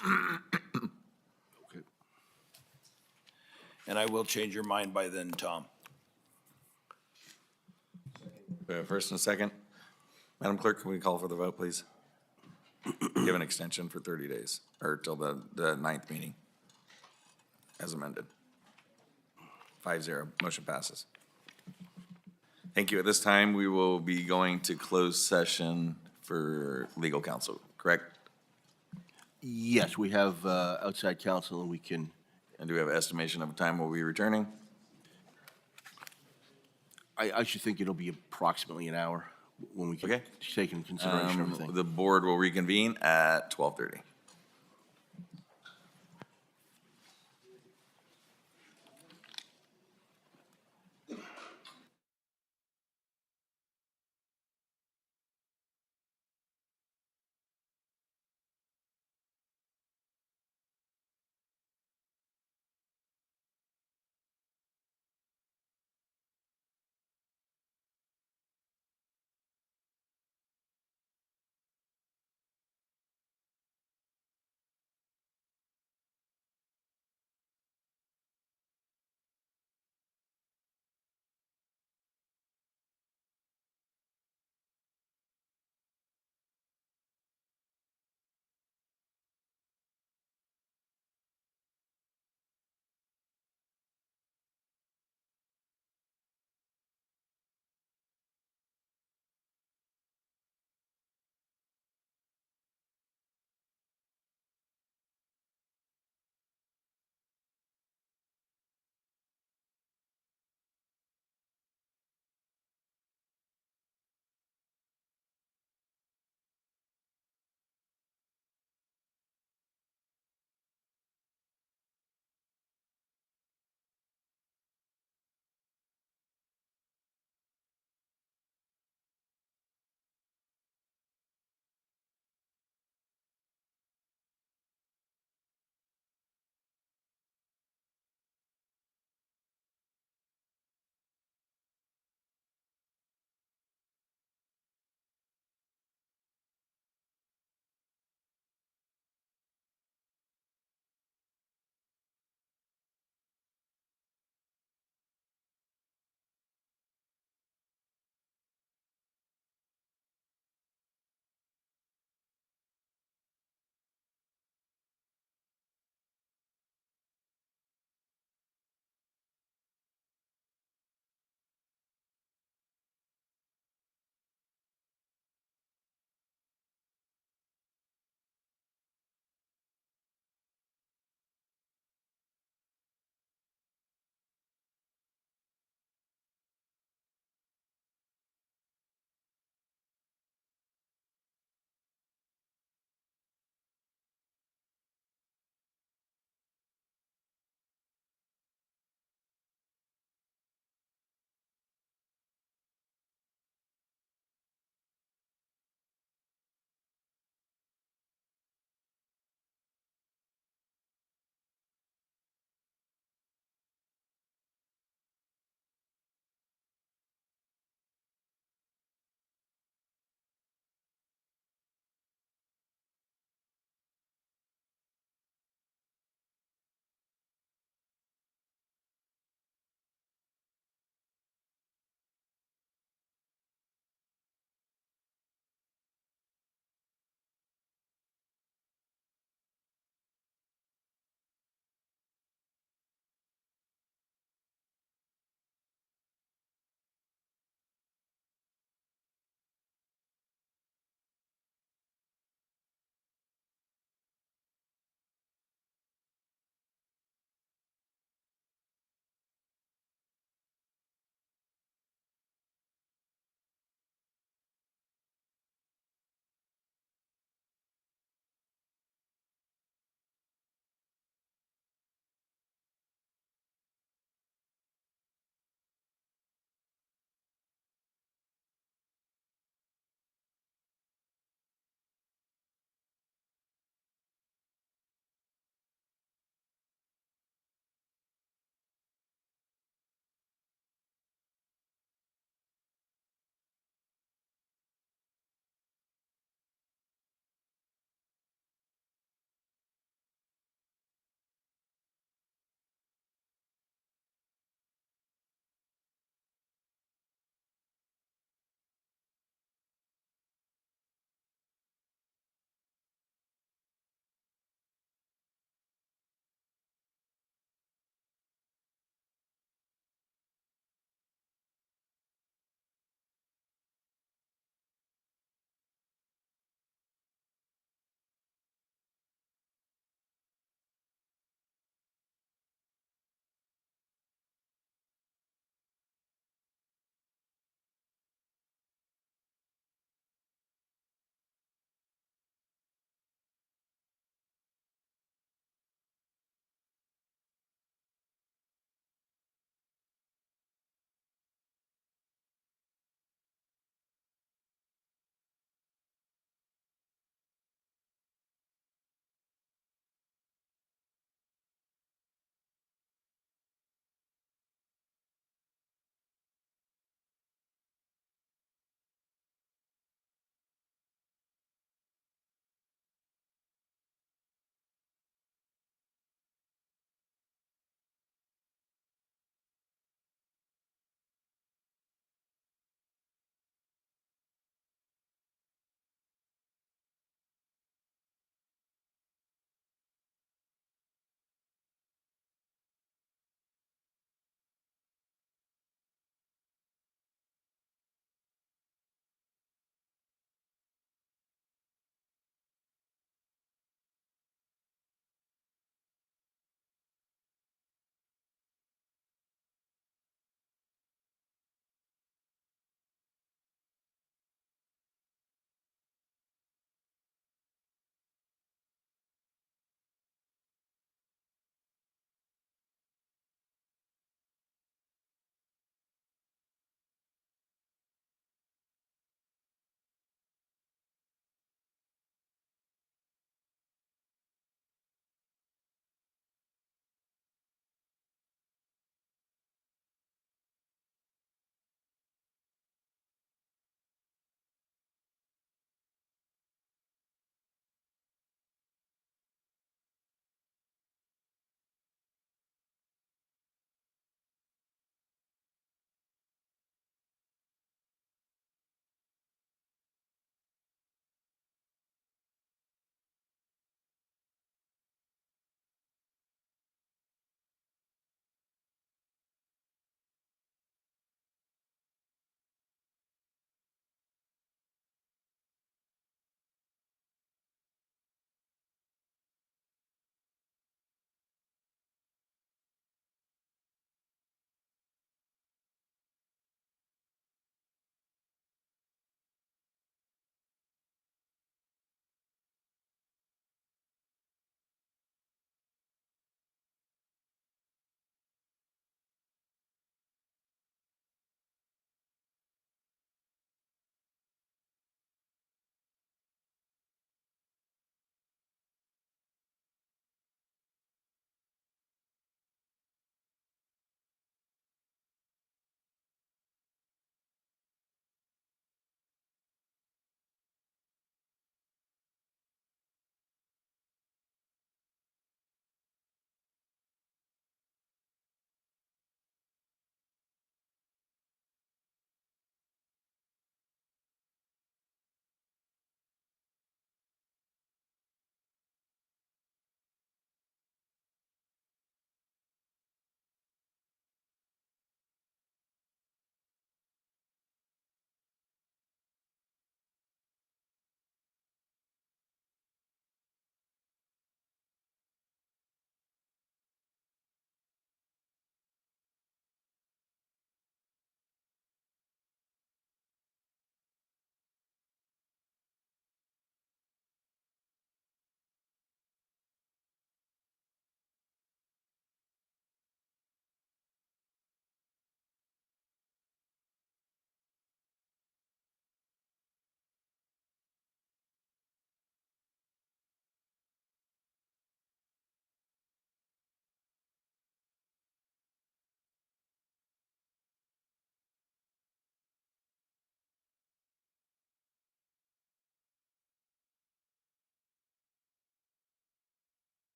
And I will change your mind by then, Tom. We have a first and a second. Madam Clerk, can we call for the vote, please? Give an extension for 30 days, or till the 9th meeting, as amended. 5-0, motion passes. Thank you. At this time, we will be going to closed session for legal counsel, correct? Yes, we have outside counsel, and we can. And do we have an estimation of time we'll be returning? I should think it'll be approximately an hour when we can take into consideration everything. The board will reconvene at 12:30.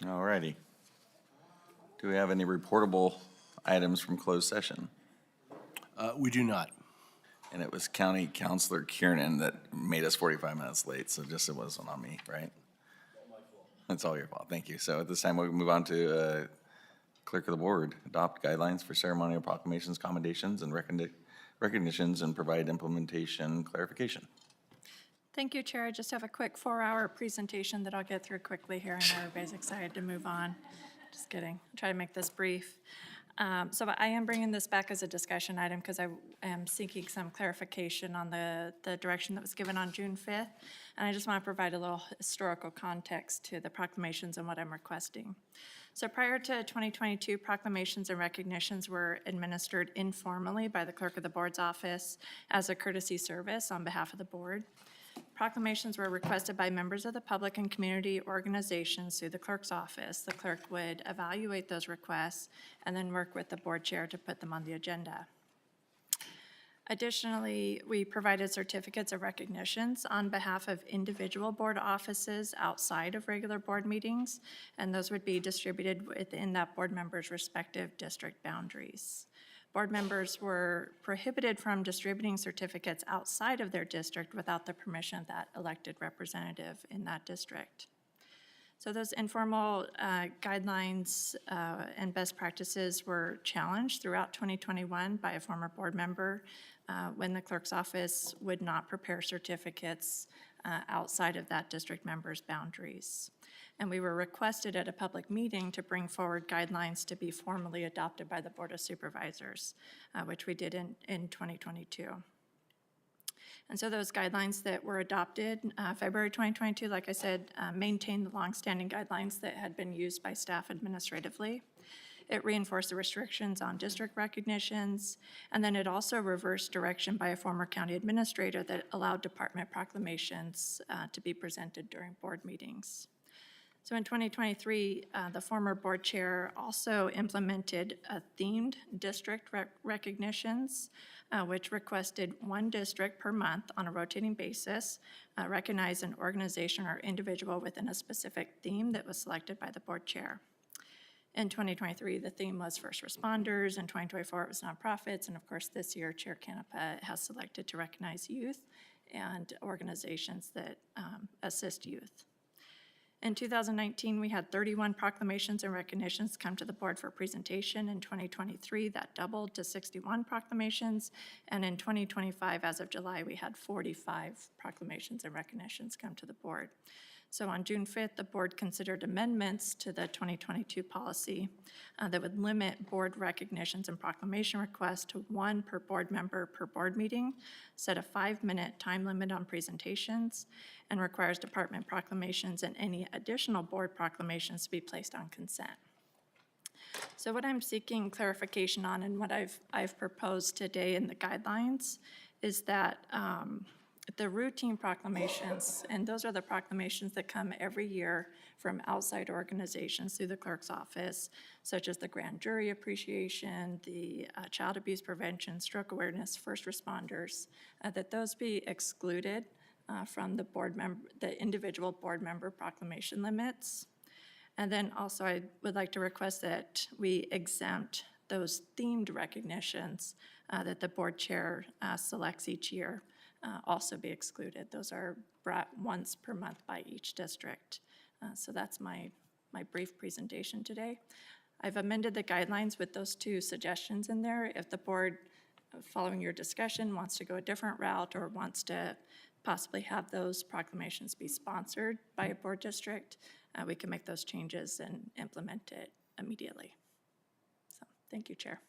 All righty. Do we have any reportable items from closed session? We do not. And it was County Counselor Kiernan that made us 45 minutes late, so just it wasn't on me, right? That's all your fault. Thank you. So at this time, we'll move on to Clerk of the Board. Adopt guidelines for ceremonial proclamations, commendations, and recognitions, and provide implementation clarification. Thank you, Chair. I just have a quick 4-hour presentation that I'll get through quickly here. I know everybody's excited to move on. Just kidding. I'll try to make this brief. So I am bringing this back as a discussion item because I am seeking some clarification on the direction that was given on June 5th. And I just want to provide a little historical context to the proclamations and what I'm requesting. So prior to 2022, proclamations and recognitions were administered informally by the Clerk of the Board's office as a courtesy service on behalf of the Board. Proclamations were requested by members of the public and community organizations through the clerk's office. The clerk would evaluate those requests and then work with the board chair to put them on the agenda. Additionally, we provided certificates of recognitions on behalf of individual board offices outside of regular board meetings, and those would be distributed within that board member's respective district boundaries. Board members were prohibited from distributing certificates outside of their district without the permission of that elected representative in that district. So those informal guidelines and best practices were challenged throughout 2021 by a former board member when the clerk's office would not prepare certificates outside of that district member's boundaries. And we were requested at a public meeting to bring forward guidelines to be formally adopted by the Board of Supervisors, which we did in 2022. And so those guidelines that were adopted February 2022, like I said, maintained the longstanding guidelines that had been used by staff administratively. It reinforced the restrictions on district recognitions, and then it also reversed direction by a former county administrator that allowed department proclamations to be presented during board meetings. So in 2023, the former board chair also implemented a themed district recognitions, which requested one district per month on a rotating basis, recognize an organization or individual within a specific theme that was selected by the board chair. In 2023, the theme was first responders. In 2024, it was nonprofits. And of course, this year, Chair Canepa has selected to recognize youth and organizations that assist youth. In 2019, we had 31 proclamations and recognitions come to the board for presentation. In 2023, that doubled to 61 proclamations. And in 2025, as of July, we had 45 proclamations and recognitions come to the board. So on June 5th, the board considered amendments to the 2022 policy that would limit board recognitions and proclamation requests to one per board member per board meeting, set a 5-minute time limit on presentations, and requires department proclamations and any additional board proclamations to be placed on consent. So what I'm seeking clarification on and what I've proposed today in the guidelines is that the routine proclamations, and those are the proclamations that come every year from outside organizations through the clerk's office, such as the grand jury appreciation, the child abuse prevention, stroke awareness, first responders, that those be excluded from the individual board member proclamation limits. And then also I would like to request that we exempt those themed recognitions that the board chair selects each year also be excluded. Those are brought once per month by each district. So that's my brief presentation today. I've amended the guidelines with those two suggestions in there. If the board, following your discussion, wants to go a different route or wants to possibly have those proclamations be sponsored by a board district, we can make those changes and implement it immediately. So thank you, Chair.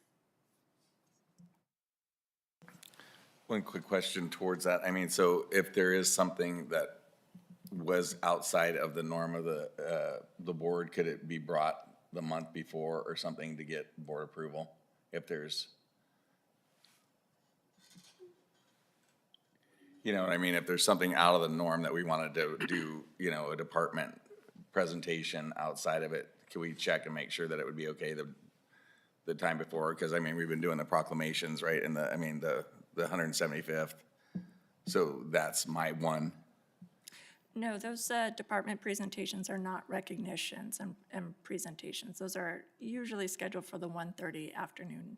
One quick question towards that. I mean, so if there is something that was outside of the norm of the board, could it be brought the month before or something to get board approval? If there's, you know what I mean? If there's something out of the norm that we wanted to do, you know, a department presentation outside of it, can we check and make sure that it would be okay the time before? Because I mean, we've been doing the proclamations, right? And the 175th. So that's my one. No, those department presentations are not recognitions and presentations. Those are usually scheduled for the 1:30 afternoon.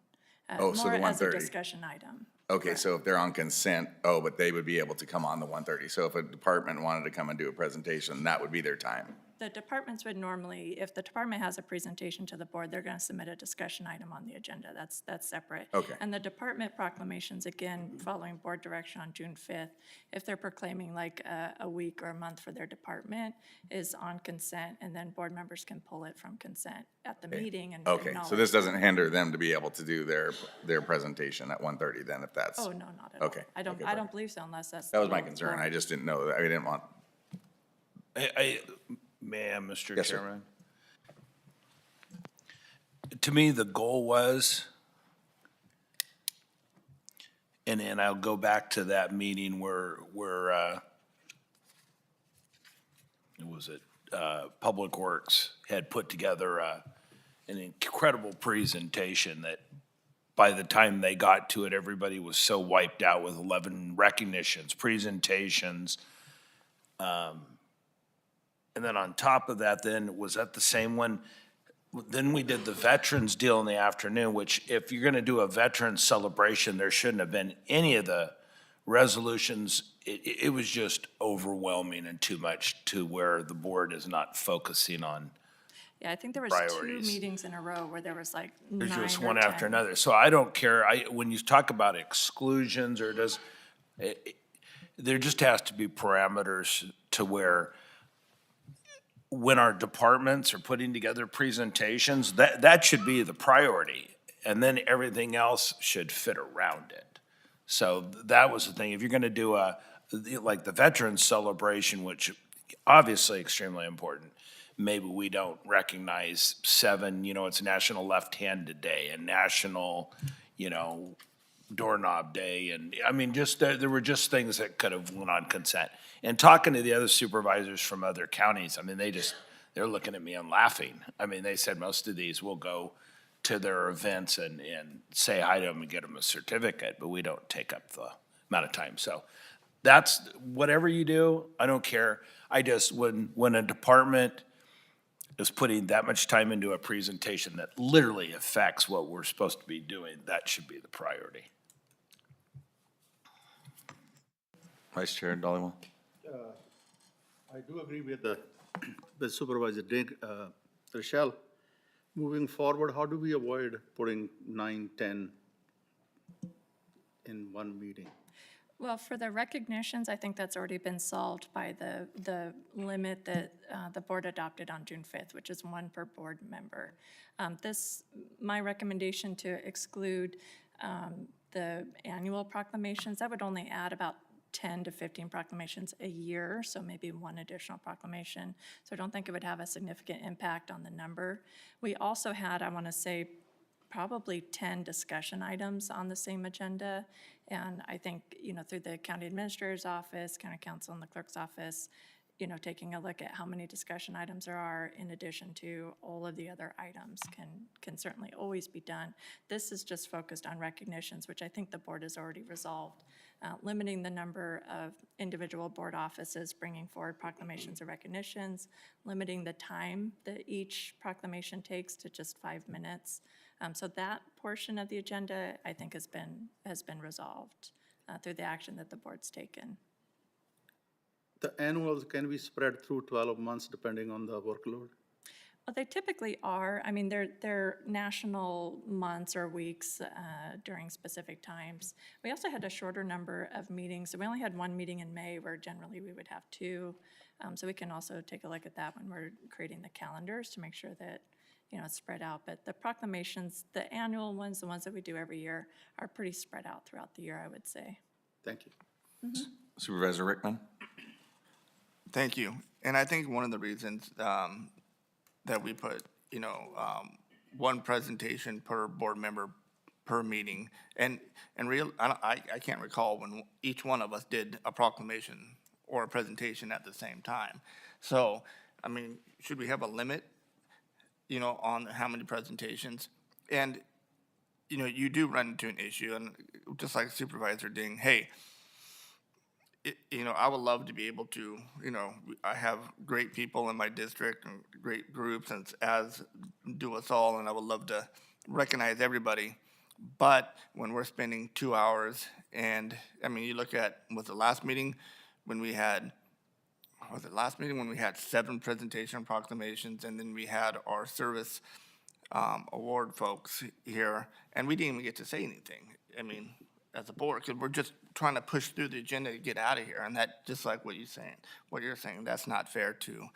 Oh, so the More as a 1:30. discussion item. Okay, so if they're on consent, but they would be able to come on the 1:30. So if a department wanted to come and do a presentation, that would be their time. The departments would normally, if the department has a presentation to the board, they're going to submit a discussion item on the agenda. That's separate. Okay. And the department proclamations, again, following board direction on June 5th, if they're proclaiming like a week or a month for their department, is on consent, and then board members can pull it from consent at the meeting and Okay, so acknowledge this them. doesn't hinder them to be able to do their pretation at 1:30 then, if that's. Oh, no, not at all. Okay. I don't Okay, perfect. believe so unless that's. That was the my law. concern. I just didn't know that. I didn't want, Ma'am, Mr. Yes, sir. Chairman? To me, the goal was, and I'll go back to that meeting where was it, Public Works had put together an incredible presentation that by the time they got to it, everybody was so wiped out with 11 recognitions, presentations. And then on top of that, then, was that the same one? Then we did the veterans deal in the afternoon, which if you're gonna do a veterans celebration, there shouldn't have been any of the resolutions. It was just overwhelming and too much to where the board is not focusing on. Yeah, I think there was Priorities. 2 meetings in a row where there was like 9 There's just or one 10. after another. So I don't care, when you talk about exclusions or there just has to be parameters to where when our departments are putting together presentations, that should be the priority. And then everything else should fit around it. So that was the thing. If you're gonna do like the Veterans Celebration, which obviously extremely important, maybe we don't recognize 7, it's National Left-Handed Day and National, Doorknob Day. And I mean, just, there were just things that could have went on consent. And talking to the other supervisors from other counties, I mean, they're looking at me and laughing. I mean, they said most of these will go to their events and say hi to them and get them a certificate, but we don't take up the amount of time. So that's, whatever you do, I don't care. I just, when a department is putting that much time into a presentation that literally affects what we're supposed to be doing, that should be the priority. Vice Chair Dollywell. I do agree with Supervisor Ding. Rochelle, moving forward, how do we avoid putting 9, 10 in one meeting? Well, for the recognitions, I think that's already been solved by the limit that the board adopted on June 5th, which is 1 per board member. My recommendation to exclude the annual proclamations, that would only add about 10 to 15 proclamations a year, so maybe 1 additional proclamation. So I don't think it would have a significant impact on the number. We also had, I want to say, probably 10 discussion items on the same agenda. And I think, through the county administrator's office, county council, and the clerk's office, taking a look at how many discussion items there are in addition to all of the other items can certainly always be done. This is just focused on recognitions, which I think the board has already resolved. Limiting the number of individual board offices bringing forward proclamations or recognitions, limiting the time that each proclamation takes to just 5 minutes. So that portion of the agenda, I think, has been resolved through the action that the board's taken. The annuals can be spread through 12 months depending on the workload? Well, they typically are. I mean, they're national months or weeks during specific times. We also had a shorter number of meetings. So we only had 1 meeting in May, where generally we would have 2. So we can also take a look at that when we're creating the calendars to make sure that it's spread out. But the proclamations, the annual ones, the ones that we do every year, are pretty spread out throughout the year, I would say. Thank you. Mm-hmm. Supervisor Rickman. Thank you. And I think one of the reasons that we put, 1 presentation per board member per meeting, and I can't recall when each one of us did a proclamation or a presentation at the same time. So, I mean, should we have a limit, on how many presentations? And, you do run into an issue, and just like Supervisor Ding, hey, I would love to be able to, I have great people in my district and great groups, and as do us all, and I would love to recognize everybody. But when we're spending 2 hours, and, I mean, you look at, was the last meeting when we had, when we had 7 presentation proclamations, and then we had our service award folks here, and we didn't even get to say anything, I mean, as a board, because we're just trying to push through the agenda to get out of here, and that, just like what you're saying, that's not fair to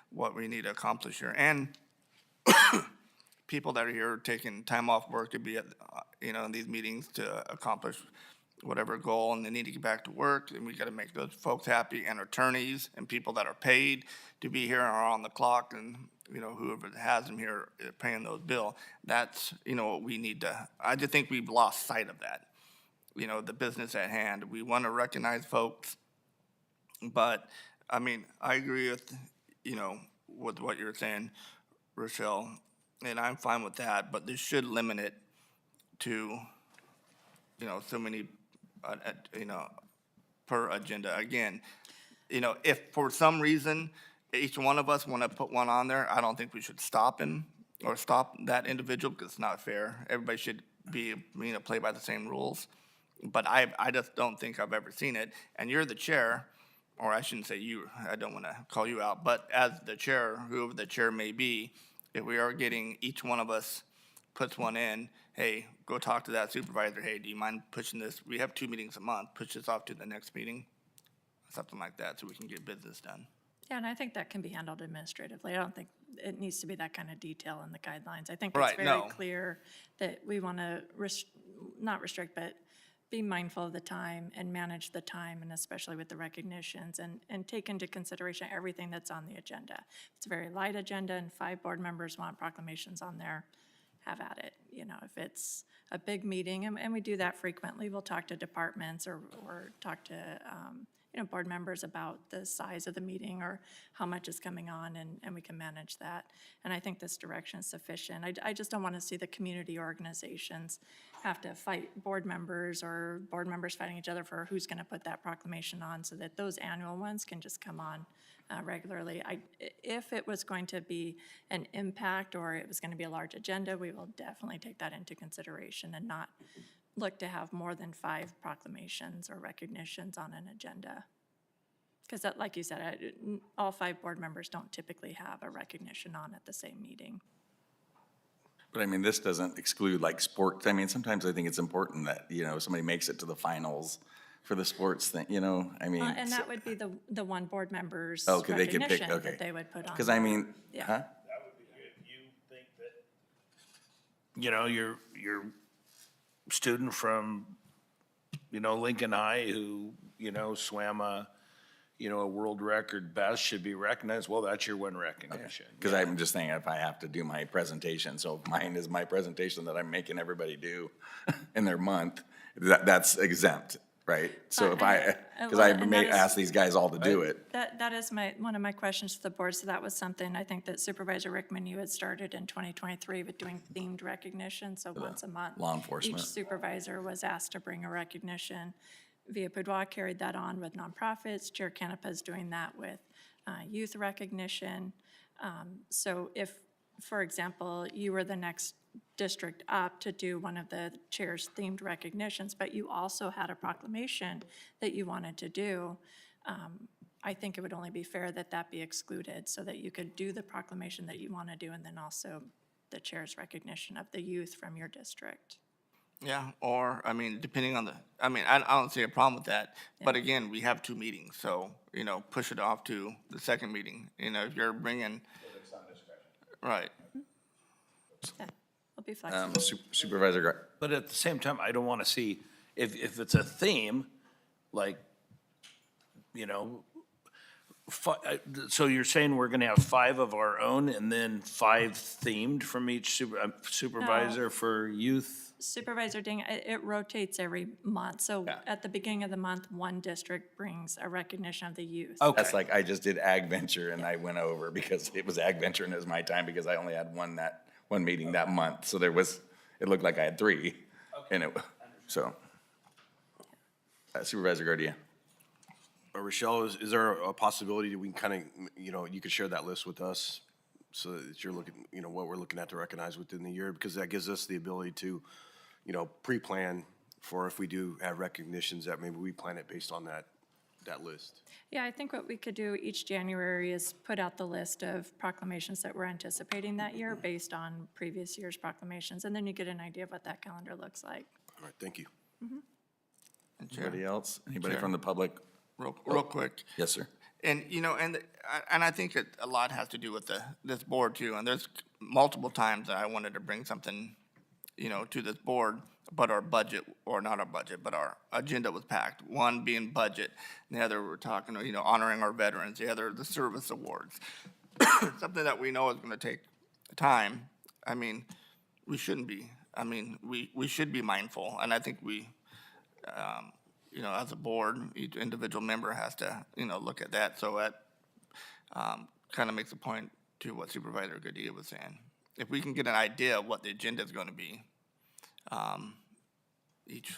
what we need to accomplish here. And people that are here taking time off work to be at, in these meetings to accomplish whatever goal, and they need to get back to work, and we got to make those folks happy, and attorneys and people that are paid to be here and are on the clock, and whoever has them here paying those bills. That's what we need to. I just think we've lost sight of that. The business at hand. We want to recognize folks, but I mean, I agree with with what you're saying, Rochelle, and I'm fine with that. But this should limit it to so many per agenda. Again, if for some reason each one of us want to put one on there, I don't think we should stop him or stop that individual, because it's not fair. Everybody should be play by the same rules. But I just don't think I've ever seen it. And you're the chair, or I shouldn't say you, I don't want to call you out, but as the chair, whoever the chair may be, if we are getting, each one of us puts one in, hey, go talk to that supervisor, hey, do you mind pushing this? We have 2 meetings a month, push this off to the next meeting, something like that, so we can get business done. Yeah, and I think that can be handled administratively. I don't think it needs to be that kind of detail in the guidelines. I think it's very clear that we want to not restrict, but be mindful of the time and manage the time, and especially with the recognitions, and take into consideration everything that's on the agenda. If it's a very light agenda and 5 board members want proclamations on there, have at it. If it's a big meeting, and we do that frequently, we'll talk to departments or talk to board members about the size of the meeting or how much is coming on, and we can manage that. And I think this direction is sufficient. I just don't want to see the community organizations have to fight board members, or board members fighting each other for who's going to put that proclamation on, so that those annual ones can just come on regularly. If it was going to be an impact, or it was going to be a large agenda, we will definitely take that into consideration and not look to have more than 5 proclamations or recognitions on an agenda. Because like you said, all 5 board members don't typically have a recognition on at the same meeting. But I mean, this doesn't exclude like sports. I mean, sometimes I think it's important that, somebody makes it to the finals for the sports thing, I mean. And that would be the one board member's okay, they could pick, recognition okay. that they would put on. Because I mean, Yeah. huh? That would be good. If you think that, your student from, Lincoln High who, swam a world record best should be recognized, well, that's your one recognition. Because I'm just saying, if I have to do my presentation, so if mine is my presentation that I'm making everybody do in their month, that's exempt, right? So because I may ask these guys all to do it. That is one of my questions to the board, so that was something I think that Supervisor Rickman, you had started in 2023 with doing themed recognition, so once a month. Law enforcement. Each supervisor was asked to bring a recognition. Via Boudoir carried that on with nonprofits. Chair Canepa is doing that with youth recognition. So if, for example, you were the next district up to do one of the chair's themed recognitions, but you also had a proclamation that you wanted to do, I think it would only be fair that that be excluded, so that you could do the proclamation that you want to do, and then also the chair's recognition of the youth from your district. Yeah, or, I mean, depending on I don't see a problem with that. Yeah. But again, we have 2 meetings, so, push it off to the second meeting. If you're bringing. Right. Yeah, we'll be flexible. Supervisor. But at the same time, I don't want to see, if it's a theme, like, so you're saying we're going to have 5 of our own and then 5 themed from each supervisor for youth? Supervisor Ding, it rotates every month. So at the beginning of the month, one district brings a recognition of the youth. Okay. That's like, I just did Ag Venture and I went over because it was Ag Venture and it was my time because I only had one meeting that month. So it looked like I had 3. Okay. And Supervisor Garcia. Rochelle, is there a possibility that we can kind of, you could share that list with us so that you're looking, what we're looking at to recognize within the year? Because that gives us the ability to, pre-plan for if we do have recognitions, that maybe we plan it based on that list. Yeah, I think what we could do each January is put out the list of proclamations that we're anticipating that year based on previous year's proclamations, and then you get an idea of what that calendar looks like. All right, thank you. Anybody else? Anybody Chair. from the public? Real quick. Yes, sir. And, and I think that a lot has to do with this board too. And there's multiple times that I wanted to bring something, to this board, but our budget, or not our budget, but our agenda was packed. One being budget, and the other we're talking, honoring our veterans, the other, the service awards. Something that we know is gonna take time. I mean, we shouldn't be. I mean, we should be mindful, and I think we, as a board, each individual member has to, look at that. So that kind of makes a point to what Supervisor Gadea was saying. If we can get an idea of what the agenda is going to be, each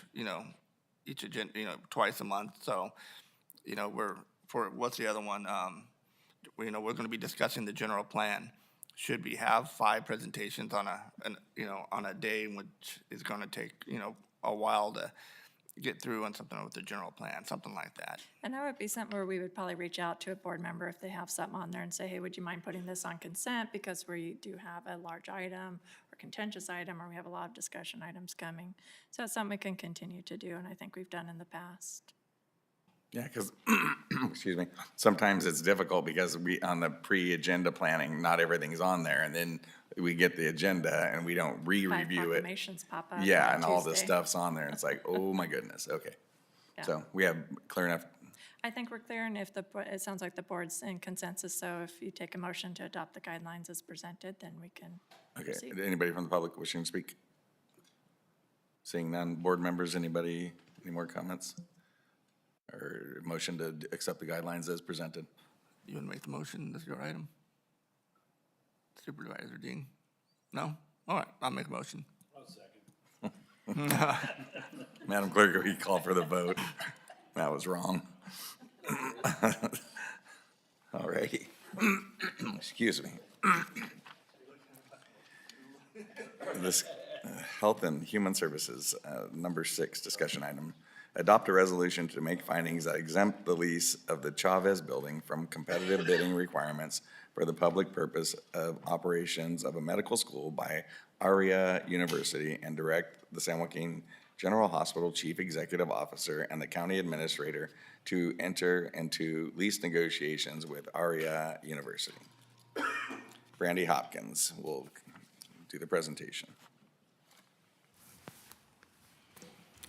agenda, twice a month. So, what's the other one? We're going to be discussing the general plan. Should we have 5 presentations on a day, which is going to take, a while to get through on something with the general plan, something like that. And that would be something where we would probably reach out to a board member if they have something on there and say, hey, would you mind putting this on consent because we do have a large item or contentious item, or we have a lot of discussion items coming. So it's something we can continue to do, and I think we've done in the past. Yeah, because, excuse me, sometimes it's difficult because on the pre-agenda planning, not everything's on there, and then we get the agenda and we don't re-review it. Proclamations pop up. Yeah, on and all this Tuesday. stuff's on there, and it's like, oh my goodness, okay. Yeah. So we have clear enough, I think we're clear, and if it sounds like the board's in consensus, so if you take a motion to adopt the guidelines as presented, then we can okay. proceed. Anybody from the public wishing to speak? Seeing none, board members, anybody, any more comments? Or motion to accept the guidelines as presented? You want to make the motion? This is your item. Supervisor Dean? No? All right, I'll make a motion. I'll second. Madam Clerk, will you call for the vote? That was wrong. All righty. Excuse me. This Health and Human Services, number 6, discussion item. Adopt a resolution to make findings that exempt the lease of the Chavez Building from competitive bidding requirements for the public purpose of operations of a medical school by ARIA University, and direct the San Joaquin General Hospital Chief Executive Officer and the County Administrator to enter into lease negotiations with ARIA University. Brandy Hopkins will do the presentation.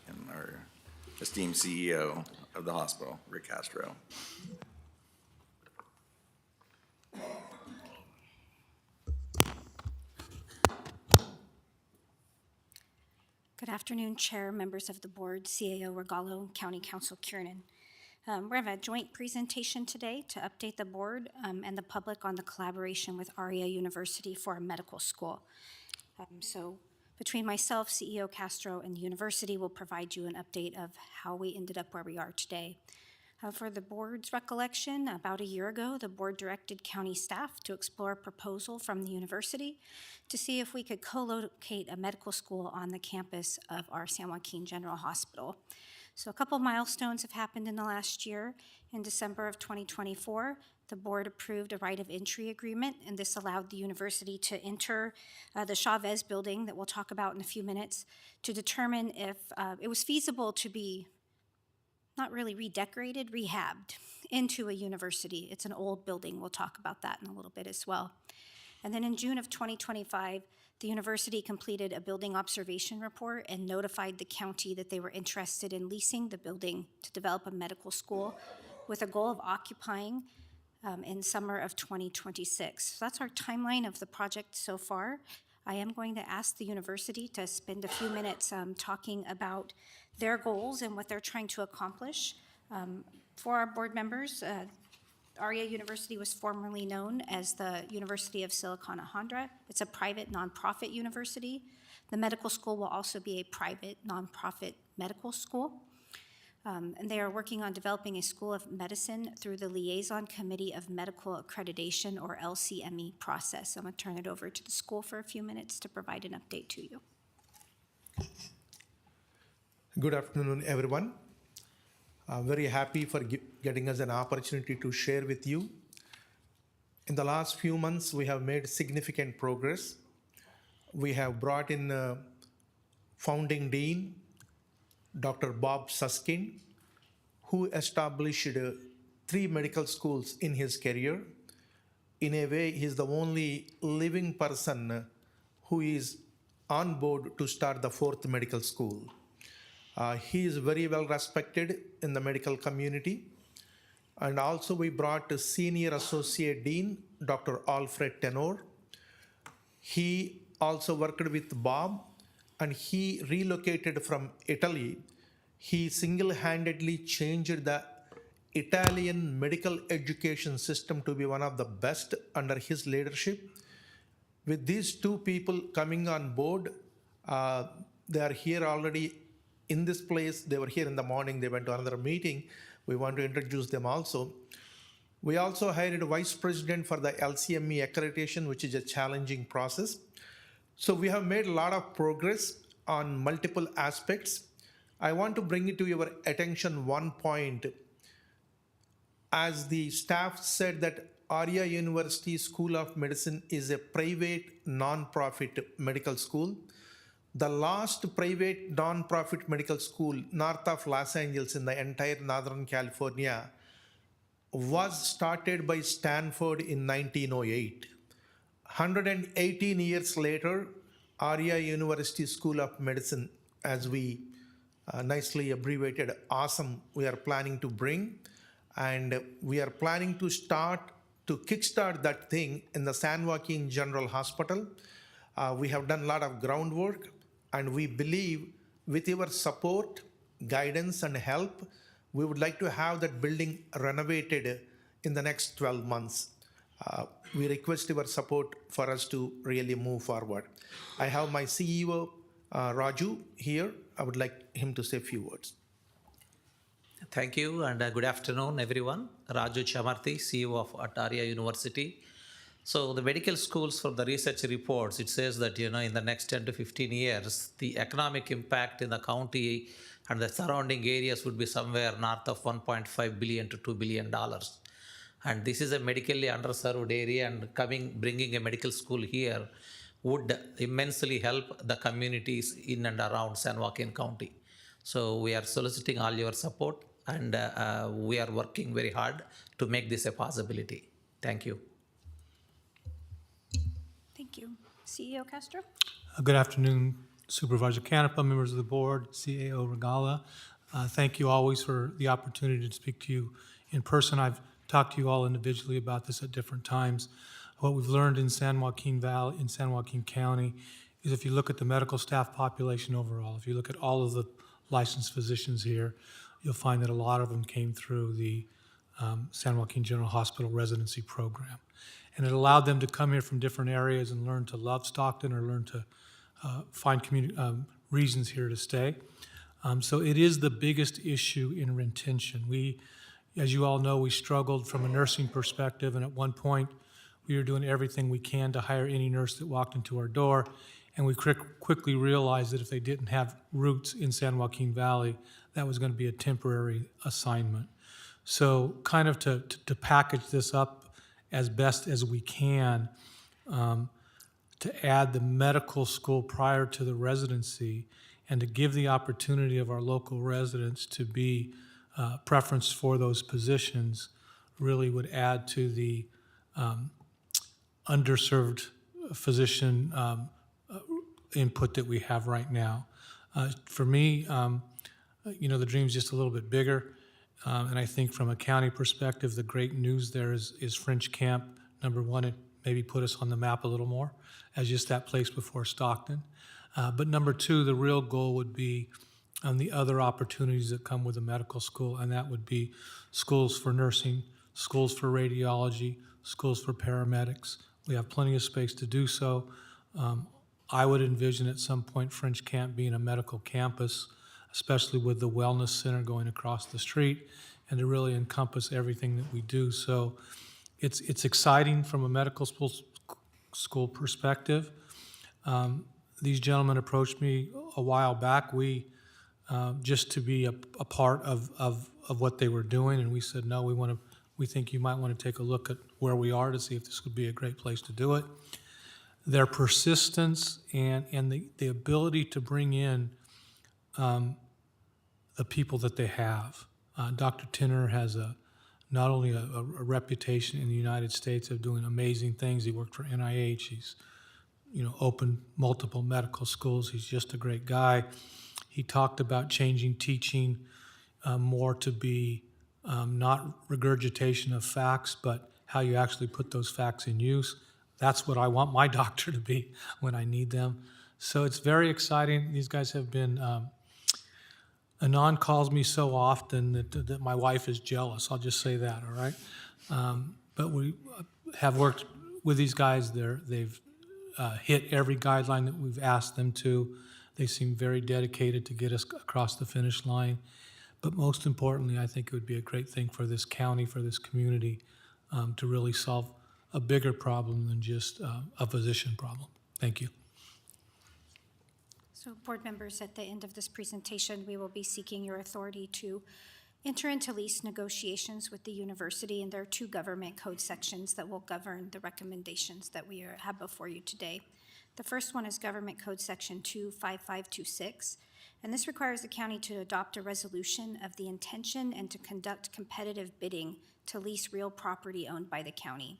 And our esteemed CEO of the hospital, Rick Castro. Good afternoon, Chair, members of the board, CAO Regalo, County Council Kiernan. We're going to have a joint presentation today to update the board and the public on the collaboration with ARIA University for a medical school. So between myself, CEO Castro, and the university, we'll provide you an update of how we ended up where we are today. For the board's recollection, about a year ago, the board directed county staff to explore a proposal from the university to see if we could co-locate a medical school on the campus of our San Joaquin General Hospital. So a couple milestones have happened in the last year. In December of 2024, the board approved a right of entry agreement, and this allowed the university to enter the Chavez Building that we'll talk about in a few minutes to determine if it was feasible to be not really redecorated, rehabbed into a university. It's an old building. We'll talk about that in a little bit as well. And then in June of 2025, the university completed a building observation report and notified the county that they were interested in leasing the building to develop a medical school with a goal of occupying in summer of 2026. So that's our timeline of the project so far. I am going to ask the university to spend a few minutes talking about their goals and what they're trying to accomplish. For our board members, ARIA University was formerly known as the University of Silicon-Alhambra. It's a private nonprofit university. The medical school will also be a private nonprofit medical school. And they are working on developing a School of Medicine through the Liaison Committee of Medical Accreditation, or LCME, process. I'm going to turn it over to the school for a few minutes to provide an update to you. Good afternoon, everyone. I'm very happy for getting us an opportunity to share with you. In the last few months, we have made significant progress. We have brought in founding dean, Dr. Bob Susskind, who established 3 medical schools in his career. In a way, he's the only living person who is on board to start the 4th medical school. He is very well respected in the medical community. And also we brought a senior associate dean, Dr. Alfred Tenor. He also worked with Bob, and he relocated from Italy. He single-handedly changed the Italian medical education system to be one of the best under his leadership. With these 2 people coming on board, they are here already in this place. They were here in the morning. They went to another meeting. We want to introduce them also. We also hired a vice president for the LCME accreditation, which is a challenging process. So we have made a lot of progress on multiple aspects. I want to bring it to your attention one point. As the staff said, that Arya University School of Medicine is a private non-profit medical school. The last private non-profit medical school north of Los Angeles in the entire Northern California was started by Stanford in 1908. 118 years later, Arya University School of Medicine, as we nicely abbreviated AWESOME, we are planning to bring. And we are planning to kickstart that thing in the San Joaquin General Hospital. We have done a lot of groundwork. And we believe with your support, guidance, and help, we would like to have that building renovated in the next 12 months. We request your support for us to really move forward. I have my CEO, Raju, here. I would like him to say a few words. Thank you, and good afternoon, everyone. Raju Chamarthi, CEO of Arya University. So the medical schools, from the research reports, it says that, in the next 10 to 15 years, the economic impact in the county and the surrounding areas would be somewhere north of $1.5 billion to $2 billion. And this is a medically underserved area, and bringing a medical school here would immensely help the communities in and around San Joaquin County. So we are soliciting all your support, and we are working very hard to make this a possibility. Thank you. Thank you. CEO Castro? Good afternoon, Supervisor Canepa, members of the board, CAO Regala. Thank you always for the opportunity to speak to you in person. I've talked to you all individually about this at different times. What we've learned in San Joaquin Valley, in San Joaquin County, is if you look at the medical staff population overall, if you look at all of the licensed physicians here, you'll find that a lot of them came through the San Joaquin General Hospital residency program. And it allowed them to come here from different areas and learn to love Stockton, or learn to find reasons here to stay. So it is the biggest issue in retention. We, as you all know, we struggled from a nursing perspective, and at one point we were doing everything we can to hire any nurse that walked into our door, and we quickly realized that if they didn't have roots in San Joaquin Valley, that was going to be a temporary assignment. So kind of to package this up as best as we can, to add the medical school prior to the residency, and to give the opportunity of our local residents to be preference for those positions, really would add to the underserved physician input that we have right now. For me, the dream's just a little bit bigger. And I think from a county perspective, the great news there is French Camp. Number one, it maybe put us on the map a little more as just that place before Stockton. But number two, the real goal would be the other opportunities that come with a medical school, and that would be schools for nursing, schools for radiology, schools for paramedics. We have plenty of space to do so. I would envision at some point French Camp being a medical campus, especially with the wellness center going across the street, and to really encompass everything that we do. So it's exciting from a medical school perspective. These gentlemen approached me a while back. Just to be a part of what they were doing, and we said, no, we think you might want to take a look at where we are to see if this would be a great place to do it. Their persistence and the ability to bring in the people that they have. Dr. Tinner has not only a reputation in the United States of doing amazing things. He worked for NIH. He's opened multiple medical schools. He's just a great guy. He talked about changing teaching more to be not regurgitation of facts, but how you actually put those facts in use. That's what I want my doctor to be when I need them. So it's very exciting. These guys have been, Anon calls me so often that my wife is jealous. I'll just say that, all right? But we have worked with these guys. They've hit every guideline that we've asked them to. They seem very dedicated to get us across the finish line. But most importantly, I think it would be a great thing for this county, for this community, to really solve a bigger problem than just a physician problem. Thank you. So board members, at the end of this presentation, we will be seeking your authority to enter into lease negotiations with the university, and there are 2 government code sections that will govern the recommendations that we have before you today. The first one is Government Code Section 25526, and this requires the county to adopt a resolution of the intention and to conduct competitive bidding to lease real property owned by the county.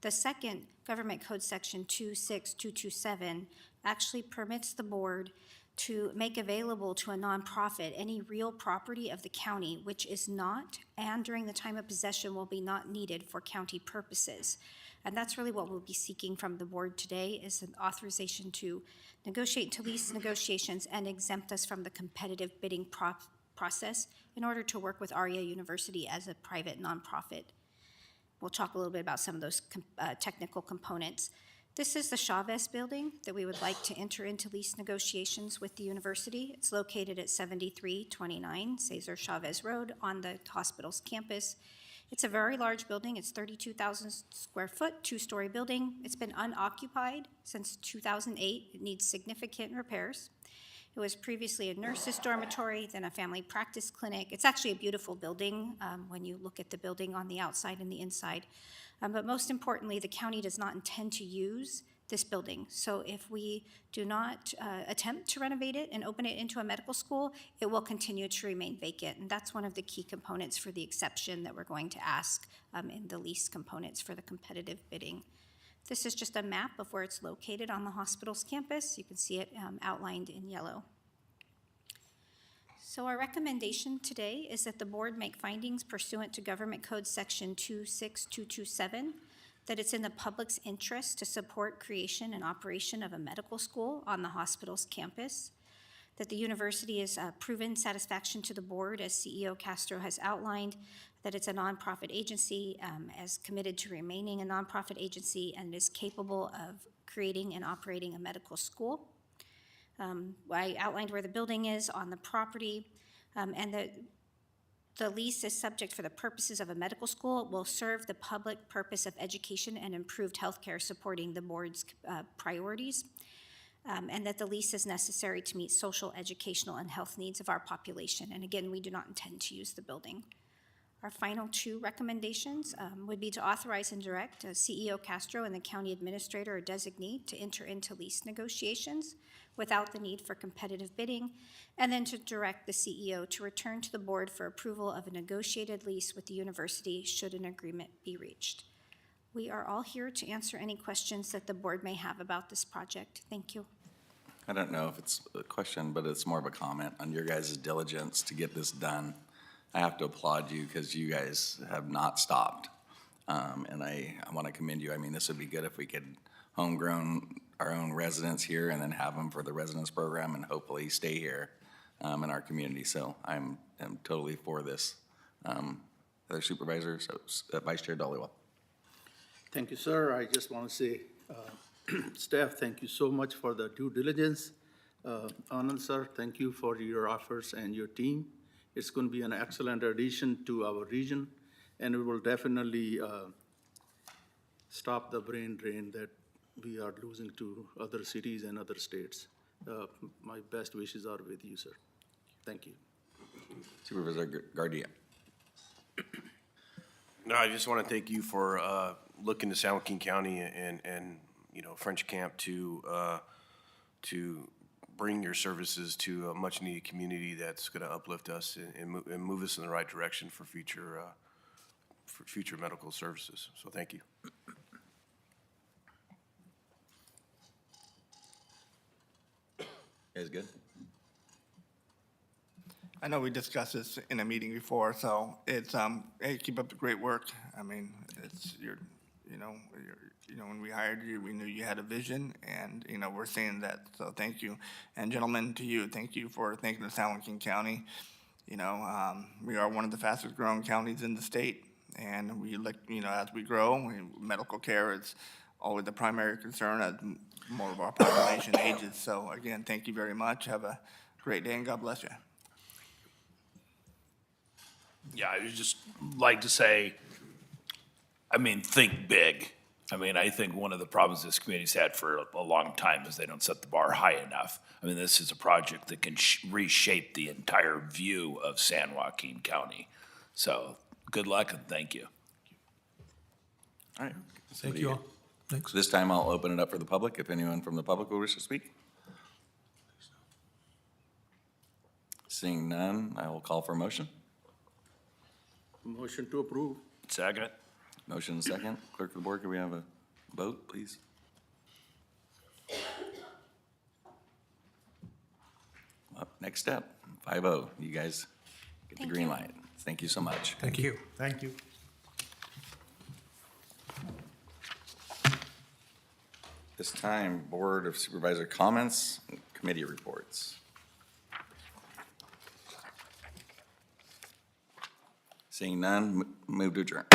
The second, Government Code Section 26227, actually permits the board to make available to a nonprofit any real property of the county which is not, and during the time of possession will be not needed for county purposes. And that's really what we'll be seeking from the board today, is an authorization to negotiate to lease negotiations and exempt us from the competitive bidding process in order to work with ARIA University as a private nonprofit. We'll talk a little bit about some of those technical components. This is the Chavez building that we would like to enter into lease negotiations with the university. It's located at 7329 Cesar Chavez Road on the hospital's campus. It's a very large building. It's 32,000 square foot, 2-story building. It's been unoccupied since 2008. It needs significant repairs. It was previously a nurse's dormitory, then a family practice clinic. It's actually a beautiful building when you look at the building on the outside and the inside. But most importantly, the county does not intend to use this building. So if we do not attempt to renovate it and open it into a medical school, it will continue to remain vacant. And that's one of the key components for the exception that we're going to ask in the lease components for the competitive bidding. This is just a map of where it's located on the hospital's campus. You can see it outlined in yellow. So our recommendation today is that the board make findings pursuant to Government Code Section 26227, that it's in the public's interest to support creation and operation of a medical school on the hospital's campus, that the university has proven satisfaction to the board, as CEO Castro has outlined, that it's a nonprofit agency, as committed to remaining a nonprofit agency, and is capable of creating and operating a medical school. I outlined where the building is on the property, and the lease is subject for the purposes of a medical school. It will serve the public purpose of education and improved healthcare, supporting the board's priorities, and that the lease is necessary to meet social, educational, and health needs of our population. And again, we do not intend to use the building. Our final 2 recommendations would be to authorize and direct CEO Castro and the county administrator or designee to enter into lease negotiations without the need for competitive bidding, and then to direct the CEO to return to the board for approval of a negotiated lease with the university should an agreement be reached. We are all here to answer any questions that the board may have about this project. Thank you. I don't know if it's a question, but it's more of a comment on your guys' diligence to get this done. I have to applaud you because you guys have not stopped. And I want to commend you. I mean, this would be good if we could homegrown our own residents here and then have them for the residence program and hopefully stay here in our community. So I'm totally for this. Other supervisors, Vice Chair Dollywell. Thank you, sir. I just want to say, staff, thank you so much for the due diligence. Anand sir, thank you for your efforts and your team. It's going to be an excellent addition to our region, and it will definitely stop the brain drain that we are losing to other cities and other states. My best wishes are with you, sir. Thank you. Supervisor Gardia. No, I just want to thank you for looking to San Joaquin County and French Camp to bring your services to a much-needed community that's going to uplift us and move us in the right direction for future medical services. So thank you. Is good? I know we discussed this in a meeting before, so it's, hey, keep up the great work. I mean, when we hired you, we knew you had a vision, and, we're seeing that, so thank you. And gentlemen, to you, thank you for thanking the San Joaquin County. We are one of the fastest growing counties in the state, and as we grow, medical care is always the primary concern as more of our population ages. So again, thank you very much. Have a great day, and God bless you. Yeah, I would just like to say, think big. I think one of the problems this community's had for a long time is they don't set the bar high enough. This is a project that can reshape the entire view of San Joaquin County. So good luck and thank you. All right. Thank you all. Thanks. This time I'll open it up for the public, if anyone from the public will wish to speak. Seeing none, I will call for a motion. Motion to approve. Second. Motion and second. Clerk of the board, can we have a vote, please? Next step, 5-0. You guys get the green light. Thank you so much. Thank you. Thank you. This time, Board of Supervisor comments and committee reports. Seeing none, move to adjourn.